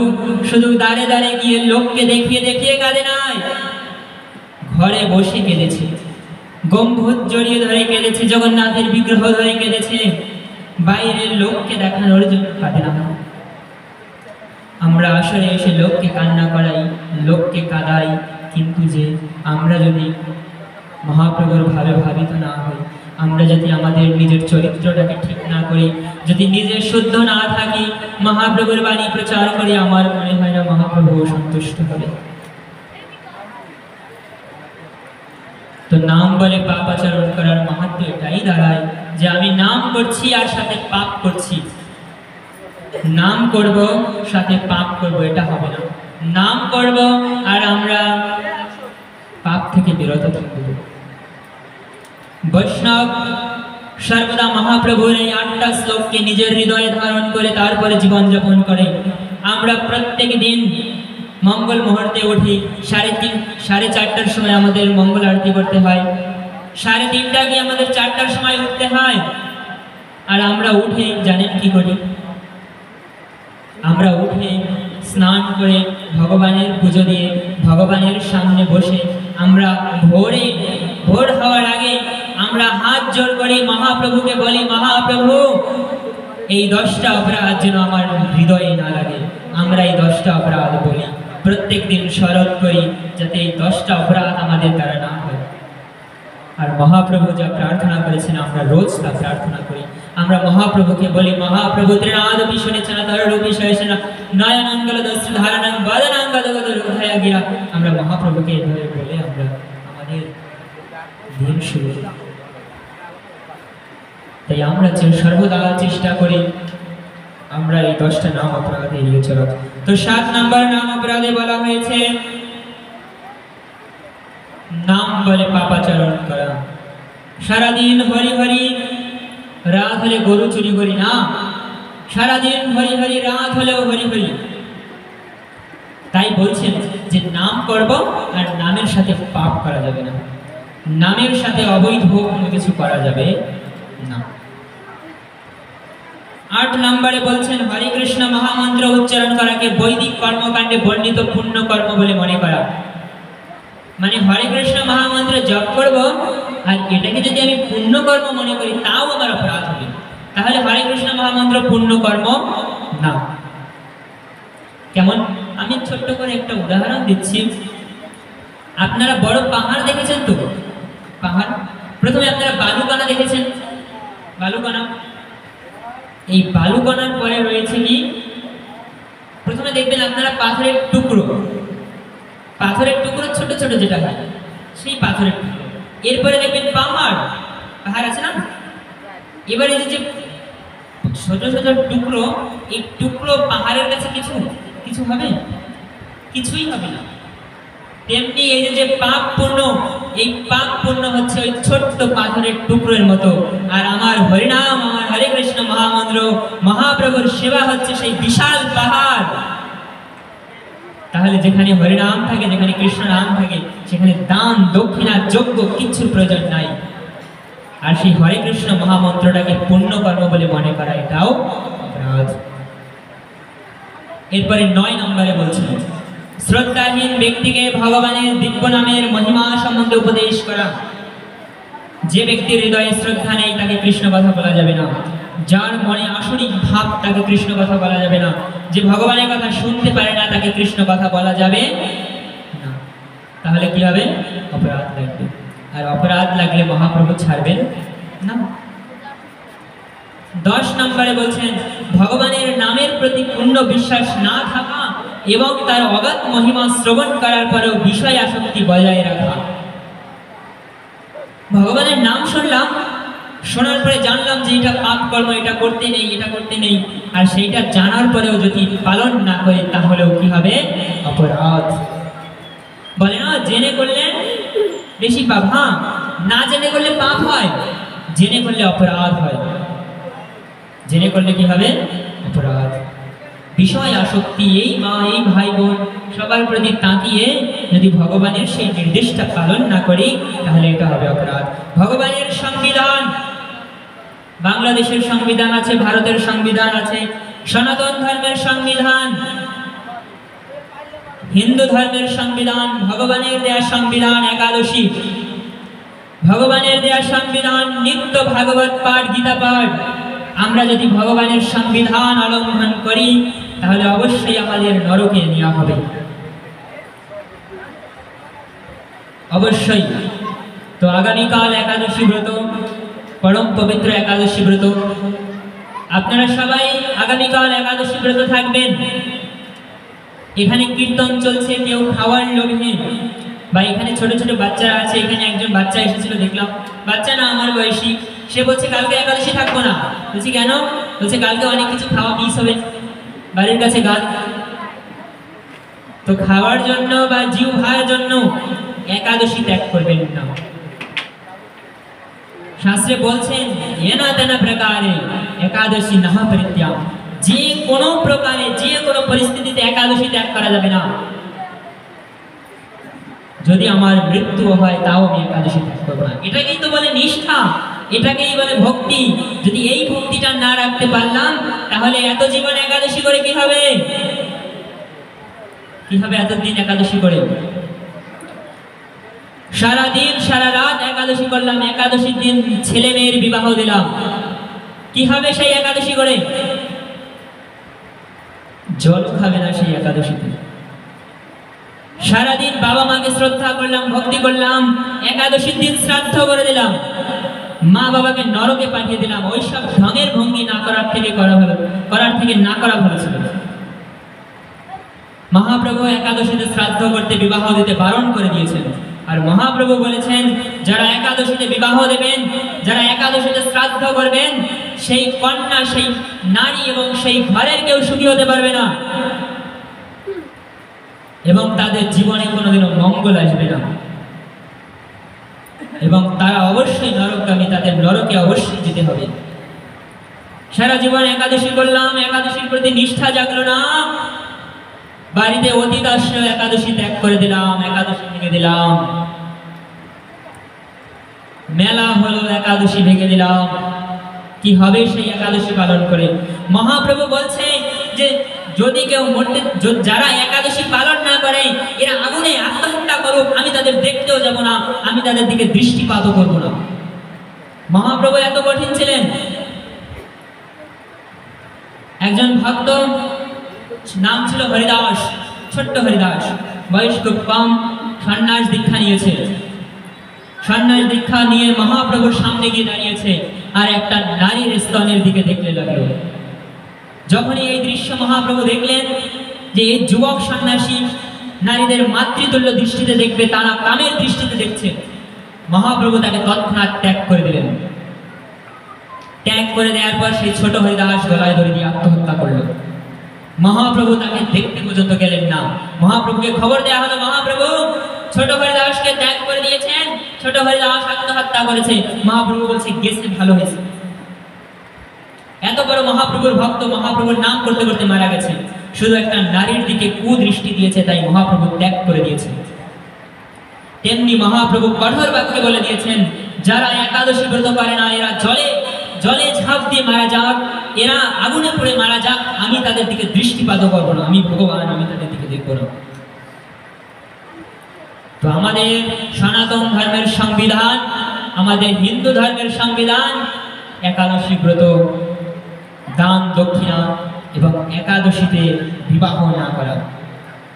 শুধু দাঁড়ে দাঁড়ে গিয়ে লোককে দেখিয়ে দেখিয়ে কাঁদে নাই, ঘরে বসে কেঁদেছে, গম্ভীর জড়িয়ে ধরে কেঁদেছে, জগন্নাথের বিগ্রহ ধরে কেঁদেছে, বাইরের লোককে দেখানোর জন্য কাঁদে না। আমরা আসলে এসে লোককে কান্না করাই, লোককে কাঁদাই, কিন্তু যে আমরা যদি মহাপ্রভুর ভাবে ভাবিত না হই, আমরা যদি আমাদের নিজের চরিত্রটাকে ঠিক না করি, যদি নিজের শুদ্ধ না থাকি, মহাপ্রভুর বাণী প্রচার করি, আমার মনে হয় না মহাপ্রভু সন্তুষ্ট হবে। তো নাম বলে পাপাচরণ করার মাহাত্ম্য এটাই দাঁড়ায় যে আমি নাম করছি আর সাথে পাপ করছি, নাম করব সাথে পাপ করব, এটা হবে না। নাম করব আর আমরা পাপ থেকে বিরত থাকব। বৈষ্ণব সর্বদা মহাপ্রভুর এই 8টা শ্লোককে নিজের হৃদয়ে ধারণ করে তারপরে জীবনযাপন করে। আমরা প্রত্যেক দিন মঙ্গল মুহূর্তে উঠি, 3:30-4:30টার সময় আমাদের মঙ্গল আরতি করতে হয়, 3:30টা গিয়ে আমাদের 4টার সময় উঠতে হয়। আর আমরা উঠে জানেন কি করি? আমরা উঠে স্নান করে ভগবানের পুজো দিয়ে ভগবানের সামনে বসে আমরা ভোর হওয়ার আগে আমরা হাত জোড় করে মহাপ্রভুকে বলি, মহাপ্রভু এই 10টা অপরাধ যেন আমার হৃদয়ে না লাগে। আমরা এই 10টা অপরাধ বলি, প্রত্যেক দিন স্মরণ করি যাতে এই 10টা অপরাধ আমাদের দ্বারা না হয়। আর মহাপ্রভু যা প্রার্থনা করেছেন আমরা রোজ তা প্রার্থনা করি। আমরা মহাপ্রভুকে বলি, মহাপ্রভু ত্রিনাদপি শুনেছেন ধররূপি শয়েছেন নয়নাঙ্গল দস্যু ধারণাং বদনাঙ্গদগত রুধায়া গিয়া। আমরা মহাপ্রভুকে এভাবে বলে আমরা আমাদের দিন শুরু করি। তাই আমরা সর্বদা চেষ্টা করি আমরা এই 10টা নাম অপরাধ এড়িয়ে চলা। তো 7 নম্বর নাম অপরাধে বলা হয়েছে নাম বলে পাপাচরণ করা। সারাদিন হরি হরি, রাত হলে গরু চুরি করি না, সারাদিন হরি হরি, রাত হলেও হরি হরি। তাই বলছেন যে নাম করব আর নামের সাথে পাপ করা যাবে না, নামের সাথে অবৈধ কোনো কিছু করা যাবে না। 8 নম্বরে বলছেন হরে কৃষ্ণ মহামন্ত্র উচ্চারণ করাকে বৈদিক কর্মকাণ্ডে বর্ণিত পুণ্য কর্ম বলে মনে করা। মানে হরে কৃষ্ণ মহামন্ত্র জপ করব আর এটাকে যদি আমি পুণ্য কর্ম মনে করি তাও আমার অপরাধ হবে, তাহলে হরে কৃষ্ণ মহামন্ত্র পুণ্য কর্ম না। কেমন? আমি ছোট্ট করে একটা উদাহরণ দিচ্ছি। আপনারা বড় পাহাড় দেখেছেন তো? পাহাড় প্রথমে আপনারা বালুকণা দেখেছেন, বালুকণা। এই বালুকণার পরে রয়েছে কি? প্রথমে দেখবেন আপনারা পাথরের টুকরো, পাথরের টুকরো ছোট ছোট যেটা হয় সেই পাথরের টুকরো। এরপরে দেখবেন পাহাড়, পাহাড় আছে না? এবারে যে ছোট ছোট টুকরো, এই টুকরো পাহাড়ের কাছে কিছু কিছু হবে? কিছুই হবে না। তেমনি এই যে পাপ পূর্ণ, এই পাপ পূর্ণ হচ্ছে ওই ছোট্ট পাথরের টুকরোর মতো। আর আমার হরিনাম, আমার হরে কৃষ্ণ মহামন্ত্র, মহাপ্রভুর সেবা হচ্ছে সেই বিশাল পাহাড়। তাহলে যেখানে হরিনাম থাকে, যেখানে কৃষ্ণ নাম থাকে, সেখানে দান দক্ষিণা যজ্ঞ কিচ্ছুর প্রয়োজন নাই। আর সেই হরে কৃষ্ণ মহামন্ত্রটাকে পুণ্য কর্ম বলে মনে করা এটাও অপরাধ। এরপরে 9 নম্বরে বলছেন শ্রদ্ধাহীন ব্যক্তিকে ভগবানের দিব্য নামের মহিমা সম্বন্ধে উপদেশ করা। যে ব্যক্তির হৃদয়ে শ্রদ্ধা নেই তাকে কৃষ্ণ কথা বলা যাবে না, যার মনে আসরিক ভাব তাকে কৃষ্ণ কথা বলা যাবে না, যে ভগবানের কথা শুনতে পারে না তাকে কৃষ্ণ কথা বলা যাবে না। তাহলে কি হবে? অপরাধ লাগবে। আর অপরাধ লাগলে মহাপ্রভু ছাড়বেন না। 10 নম্বরে বলছেন ভগবানের নামের প্রতি পূর্ণ বিশ্বাস না থাকা এবং তার অগাধ মহিমা শ্রবণ করার পরেও বিষয় আসক্তি বজায় রাখা। ভগবানের নাম শুনলাম, শোনার পরে জানলাম যে এটা পাপ কর্ম, এটা করতে নেই, এটা করতে নেই, আর সেইটা জানার পরেও যদি পালন না করে তাহলেও কি হবে? অপরাধ। বলে না জেনে করলে বেশি পাপ, হ্যাঁ, না জেনে করলে পাপ হয়, জেনে করলে অপরাধ হয়। জেনে করলে কি হবে? অপরাধ। বিষয় আসক্তি, এই মা এই ভাই বোন সবার প্রতি তাকিয়ে যদি ভগবানের সেই নির্দেশটা পালন না করি তাহলে এটা হবে অপরাধ। ভগবানের সংবিধান, বাংলাদেশের সংবিধান আছে, ভারতের সংবিধান আছে, সনাতন ধর্মের সংবিধান, হিন্দু ধর্মের সংবিধান, ভগবানের দেয়া সংবিধান 11 ভগবানের দেয়া সংবিধান, নিত্য ভাগবত পাঠ, গীতা পাঠ। আমরা যদি ভগবানের সংবিধান অলঙ্ঘন করি তাহলে অবশ্যই আমাদের নরকে নেওয়া হবে, অবশ্যই। তো আগামীকাল একাদশী ব্রত, পরম পবিত্র একাদশী ব্রত। আপনারা সবাই আগামীকাল একাদশী ব্রত থাকবেন। এখানে কীর্তন চলছে, কেউ খাওয়ার লোভে, বা এখানে ছোট ছোট বাচ্চারা আছে। এখানে একজন বাচ্চা এসেছিল দেখলাম, বাচ্চা না আমার বয়সী, সে বলছে কালকে একাদশী থাকবো না। বলছি কেন? বলছে কালকে অনেক কিছু খাওয়া মিস হবে, বাড়ির কাছে গাছ। তো খাওয়ার জন্য বা জিহ্বার জন্য একাদশী ত্যাগ করবেন না। শাস্ত্রে বলছেন এনা তেনা প্রকারে একাদশী না পরিত্যাগ, যে কোনো প্রকারে যে কোনো পরিস্থিতিতে একাদশী ত্যাগ করা যাবে না। যদি আমার মৃত্যু হয় তাও আমি একাদশী ত্যাগ করবো না। এটাকেই তো বলে নিষ্ঠা, এটাকেই বলে ভক্তি। যদি এই ভক্তিটা না রাখতে পারলাম তাহলে এত জীবন একাদশী করে কি হবে? কি হবে এতদিন একাদশী করে? সারাদিন সারা রাত একাদশী করলাম, একাদশীর দিন ছেলে মেয়ের বিবাহ দিলাম, কি হবে সেই একাদশী করে? জল খাবে না সেই একাদশীতে। সারাদিন বাবা মাকে শ্রদ্ধা করলাম, ভক্তি করলাম, একাদশীর দিন শ্রাদ্ধ করে দিলাম, মা বাবাকে নরকে পাঠিয়ে দিলাম। ওইসব ঢঙের ভঙ্গি না করার থেকে করার থেকে না করা ভালো ছিল। মহাপ্রভু একাদশীতে শ্রাদ্ধ করতে বিবাহ দিতে বারণ করে দিয়েছেন। আর মহাপ্রভু বলেছেন যারা একাদশীতে বিবাহ দেবেন, যারা একাদশীতে শ্রাদ্ধ করবেন, সেই কন্যা, সেই নারী এবং সেই ঘরের কেউ সুখী হতে পারবে না এবং তাদের জীবনে কোনোদিনও মঙ্গল আসবে না এবং তারা অবশ্যই নরকগামী, তাদের নরকে অবশ্যই যেতে হবে। সারা জীবন একাদশী করলাম, একাদশীর প্রতি নিষ্ঠা জাগলো না, বাড়িতে অতীত আসলো, একাদশী ত্যাগ করে দিলাম, একাদশী ভেঙে দিলাম, মেলা হলো একাদশী ভেঙে দিলাম, কি হবে সেই একাদশী পালন করে? মহাপ্রভু বলছে যে যদি কেউ মরতে, যারা একাদশী পালন না করে এরা আগুনে আত্মহত্যা করুক, আমি তাদের দেখতেও যাব না, আমি তাদের দিকে দৃষ্টিপাতও করব না। মহাপ্রভু এত কঠিন ছিলেন। একজন ভক্ত, নাম ছিল হরিদাস, ছোট্ট হরিদাস, বয়স খুব কম, সন্ন্যাস দীক্ষা নিয়েছে। সন্ন্যাস দীক্ষা নিয়ে মহাপ্রভুর সামনে গিয়ে দাঁড়িয়েছে আর একটা নারীর স্তনের দিকে দেখতে লাগলো। যখনই এই দৃশ্য মহাপ্রভু দেখলেন যে এই যুবক সন্ন্যাসী নারীদের মাতৃতুল্য দৃষ্টিতে দেখবে, তারা কামের দৃষ্টিতে দেখছে, মহাপ্রভু তাকে তৎক্ষণাৎ ত্যাগ করে দিলেন। ত্যাগ করে দেওয়ার পর সেই ছোট হরিদাস গলায় দড়ি দিয়ে আত্মহত্যা করলো। মহাপ্রভু তাকে দেখতে পর্যন্ত গেলেন না। মহাপ্রভুকে খবর দেওয়া হলো মহাপ্রভু ছোট হরিদাসকে ত্যাগ করে দিয়েছেন, ছোট হরিদাস আত্মহত্যা করেছে। মহাপ্রভু বলছে গেছে, ভালো হয়েছে। এত বড় মহাপ্রভুর ভক্ত, মহাপ্রভুর নাম করতে করতে মারা গেছে, শুধু একটা নারীর দিকে কুদৃষ্টি দিয়েছে, তাই মহাপ্রভু ত্যাগ করে দিয়েছে। তেমনি মহাপ্রভু কঠোর বাক্যে বলে দিয়েছেন যারা একাদশী ব্রত করে না এরা জলে জলে ঝাঁপ দিয়ে মারা যাক, এরা আগুনে পড়ে মারা যাক, আমি তাদের দিকে দৃষ্টিপাত করবো না, আমি ভগবান, আমি তাদের দিকে দেখবো না। তো আমাদের সনাতন ধর্মের সংবিধান, আমাদের হিন্দু ধর্মের সংবিধান একাদশী ব্রত, দান দক্ষিণা এবং একাদশীতে বিবাহ না করা,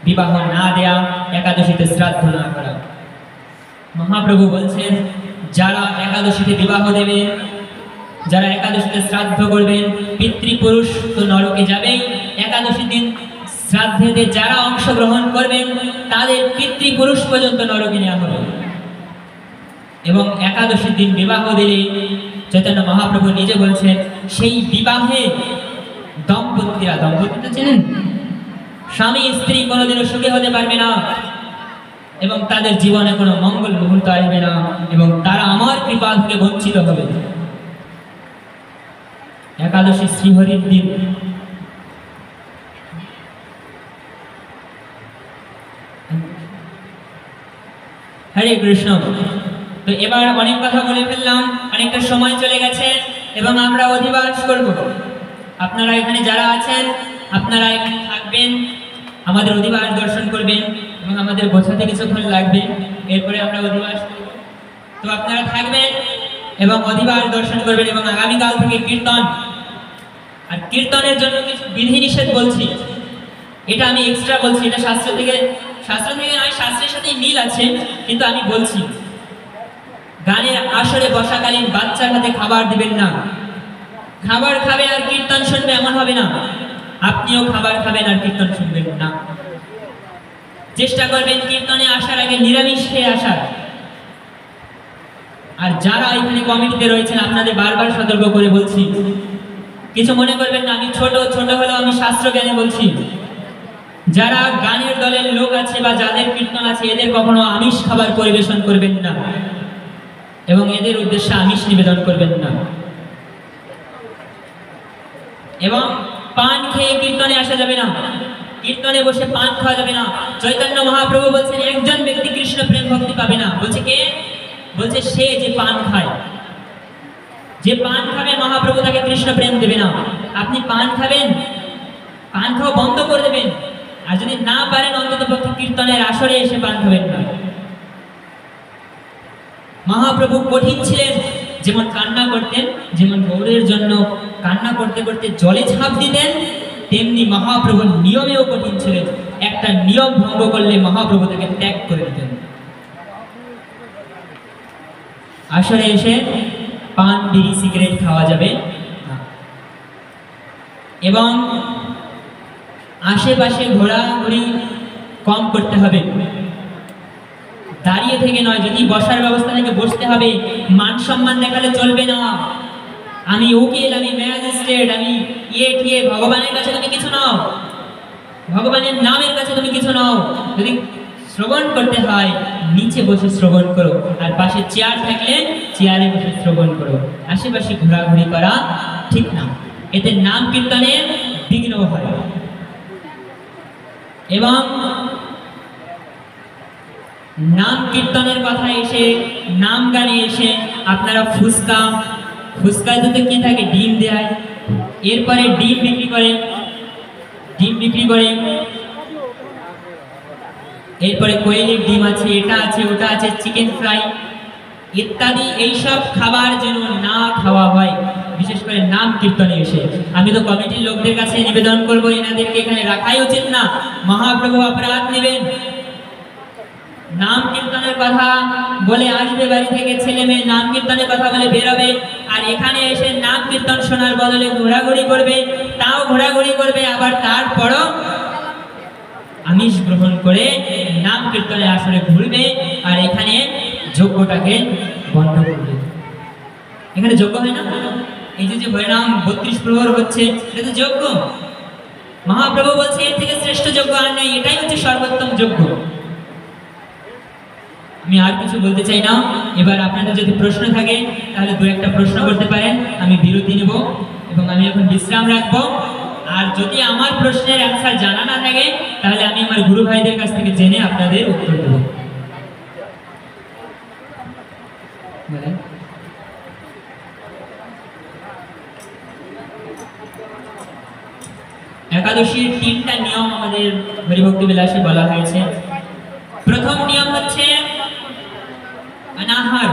বিবাহ না দেয়া, একাদশীতে শ্রাদ্ধ না করা। মহাপ্রভু বলছেন যারা একাদশীতে বিবাহ দেবে, যারা একাদশীতে শ্রাদ্ধ করবেন, পিতৃপুরুষ তো নরকে যাবেই, একাদশীর দিন শ্রাদ্ধেতে যারা অংশগ্রহণ করবেন তাদের পিতৃপুরুষ পর্যন্ত নরকে নেওয়া হবে। এবং একাদশীর দিন বিবাহ দিলে চৈতন্য মহাপ্রভু নিজে বলছেন সেই বিবাহে দম্পতিরা, দম্পতি চেনেন, স্বামী স্ত্রী কোনোদিনও সুখী হতে পারবে না এবং তাদের জীবনে কোনো মঙ্গল মুহূর্ত আসবে না এবং তারা আমার কৃপা থেকে বঞ্চিত হবে। একাদশী শ্রীহরির দিন হরে কৃষ্ণ। তো এবার অনেক কথা বলে ফেললাম, অনেকটা সময় চলে গেছে এবং আমরা অধিবাস করব। আপনারা এখানে যারা আছেন আপনারা এখানে থাকবেন, আমাদের অধিবাস দর্শন করবেন এবং আমাদের গোছাতে কিছুক্ষণ লাগবে, এরপরে আমরা অধিবাস করব। তো আপনারা থাকবেন এবং অধিবাস দর্শন করবেন এবং আগামীকাল থেকে কীর্তন। আর কীর্তনের জন্য কিছু বিধিনিষেধ বলছি, এটা আমি এক্সট্রা বলছি, এটা শাস্ত্র থেকে নয়, শাস্ত্রের সাথে মিল আছে, কিন্তু আমি বলছি গানের আসরে বসাকালীন বাচ্চার হাতে খাবার দিবেন না। খাবার খাবে আর কীর্তন শুনবে এমন হবে না, আপনিও খাবার খাবেন আর কীর্তন শুনবেন না। চেষ্টা করবেন কীর্তনে আসার আগে নিরামিষ খেয়ে আসার। আর যারা এখানে কমিটিতে রয়েছেন আপনাদের বারবার সতর্ক করে বলছি, কিছু মনে করবেন না, আমি ছোট হলেও আমি শাস্ত্র জ্ঞানে বলছি, যারা গানের দলের লোক আছে বা যাদের কীর্তন আছে এদের কখনো আমিষ খাবার পরিবেশন করবেন না এবং এদের উদ্দেশ্যে আমিষ নিবেদন করবেন না। এবং পান খেয়ে কীর্তনে আসা যাবে না, কীর্তনে বসে পান খাওয়া যাবে না। চৈতন্য মহাপ্রভু বলছেন একজন ব্যক্তি কৃষ্ণ প্রেম ভক্তি পাবে না। বলছে কে? বলছে সে যে পান খায়। যে পান খাবে মহাপ্রভু তাকে কৃষ্ণ প্রেম দেবে না। আপনি পান খাবেন, পান খাওয়া বন্ধ করে দেবেন, আর যদি না পারেন অন্তত পক্ষে কীর্তনের আসরে এসে পান খাবেন না। মহাপ্রভু কঠিন ছিলেন, যেমন কান্না করতেন, যেমন গৌরের জন্য কান্না করতে করতে জলে ঝাঁপ দিতেন, তেমনি মহাপ্রভুর নিয়মেও কঠিন ছিলেন। একটা নিয়ম ভঙ্গ করলে মহাপ্রভু তাকে ত্যাগ করে দিতেন। আসরে এসে পান বিড়ি সিগারেট খাওয়া যাবে না। এবং আশেপাশে ঘোরাঘুরি কম করতে হবে, দাঁড়িয়ে থেকে নয়। যদি বসার ব্যবস্থা থেকে বসতে হবে, মান সম্মান দেখালে চলবে না। আমি উকিল, আমি ম্যাজিস্ট্রেট, আমি টিয়ে, ভগবানের কাছে তুমি কিছু নাও, ভগবানের নামের কাছে তুমি কিছু নাও। যদি শ্রবণ করতে হয় নিচে বসে শ্রবণ করো, আর পাশে চেয়ার থাকলে চেয়ারে বসে শ্রবণ করো। আশেপাশে ঘোরাঘুরি করা ঠিক না, এতে নাম কীর্তনের বিঘ্ন হয়। এবং নাম কীর্তনের কথা এসে, নাম গানে এসে আপনারা ফুচকাতে তো কি থাকে, ডিম দেয়, এরপরে ডিম বিক্রি করে, এরপরে কোয়েলের ডিম আছে, এটা আছে, ওটা আছে, চিকেন ফ্রাই ইত্যাদি। এইসব খাবার যেন না খাওয়া হয়, বিশেষ করে নাম কীর্তনে এসে। আমি তো কমিটির লোকদের কাছে নিবেদন করবো, এনাদেরকে এখানে রাখাই উচিত না, মহাপ্রভু অপরাধ নেবেন। নাম কীর্তনের কথা বলে আসবে বাড়ি থেকে, ছেলে মেয়ে নাম কীর্তনের কথা বলে বেরোবে, আর এখানে এসে নাম কীর্তন শোনার বদলে ঘোরাঘুরি করবে, তাও ঘোরাঘুরি করবে, আবার তারপরও আমিষ গ্রহণ করে নাম কীর্তনে আসলে ঘুরবে, আর এখানে যজ্ঞটাকে বন্ধ করবে। এখানে যজ্ঞ হয় না? এই যে হরিনাম 32 প্রহর হচ্ছে, এটা তো যজ্ঞ। মহাপ্রভু বলছে এর থেকে শ্রেষ্ঠ যজ্ঞ আর নেই, এটাই হচ্ছে সর্বোত্তম যজ্ঞ। আমি আর কিছু বলতে চাই না। এবার আপনাদের যদি প্রশ্ন থাকে তাহলে দু একটা প্রশ্ন করতে পারেন, আমি বিরতি নেব এবং আমি এখন বিশ্রাম রাখবো। আর যদি আমার প্রশ্নের অ্যান্সার জানা না থাকে তাহলে আমি আমার গুরু ভাইদের কাছ থেকে জেনে আপনাদের উত্তর দেব। একাদশীর 3টা নিয়ম আমাদের হরিভক্তি বিলাসে বলা হয়েছে। প্রথম নিয়ম হচ্ছে অনাহার,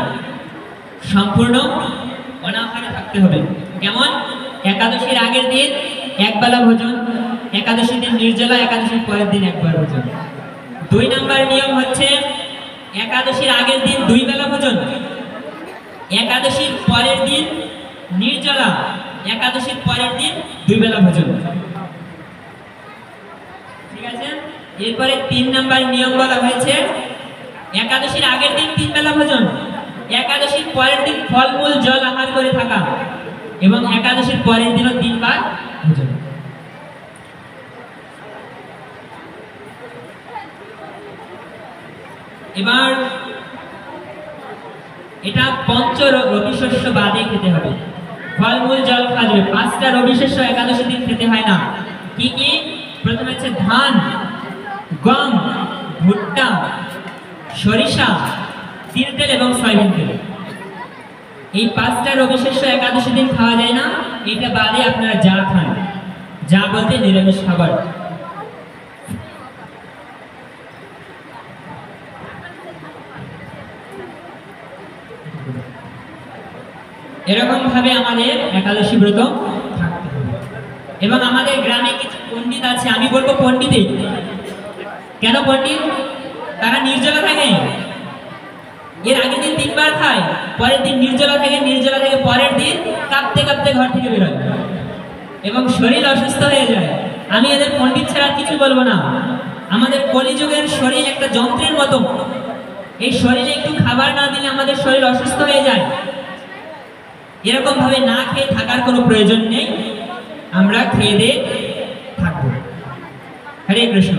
সম্পূর্ণ অনাহারে থাকতে হবে। কেমন? একাদশীর আগের দিন একবেলা ভোজন, একাদশীর দিন নির্জলা, একাদশীর পরের দিন একবার ভোজন। 2 নম্বর নিয়ম হচ্ছে একাদশীর আগের দিন 2 বেলা ভোজন, একাদশীর পরের দিন নির্জলা, একাদশীর পরের দিন 2 বেলা ভোজন। ঠিক আছে? এরপরে 3 নম্বর নিয়ম বলা হয়েছে একাদশীর আগের দিন 3 বেলা ভোজন, একাদশীর পরের দিন ফলমূল জল আহার করে থাকা, এবং একাদশীর পরের দিনও 3 বার ভোজন। এবার এটা পঞ্চ রবি শস্য বাদে খেতে হবে, ফলমূল জল খাওয়া যাবে। 5টা রবি শস্য একাদশী দিন খেতে হয় না। কি কি? প্রথমে হচ্ছে ধান, গম, ভুট্টা, সরিষা, তিল তেল এবং সয়াবিন তেল। এই 5টা রবি শস্য একাদশী দিন খাওয়া যায় না। এটা বাদে আপনারা যা খান, যা বলতে নিরামিষ খাবার। এরকম ভাবে আমাদের একাদশী ব্রত থাকতে হবে। এবং আমাদের গ্রামে কিছু পণ্ডিত আছে, আমি বলবো পণ্ডিতই। কেন পণ্ডিত? তারা নির্জলা থাকে, এর আগের দিন 3 বার খায়, পরের দিন নির্জলা থাকে, নির্জলা থেকে পরের দিন কাঁপতে কাঁপতে ঘর থেকে বেরোয় এবং শরীর অসুস্থ হয়ে যায়। আমি এদের পণ্ডিত ছাড়া কিছু বলবো না। আমাদের কলিযুগের শরীর একটা যন্ত্রের মতো, এই শরীরে একটু খাবার না দিলে আমাদের শরীর অসুস্থ হয়ে যায়। এরকম ভাবে না খেয়ে থাকার কোনো প্রয়োজন নেই, আমরা খেয়ে দিয়ে থাকবো। হরে কৃষ্ণ।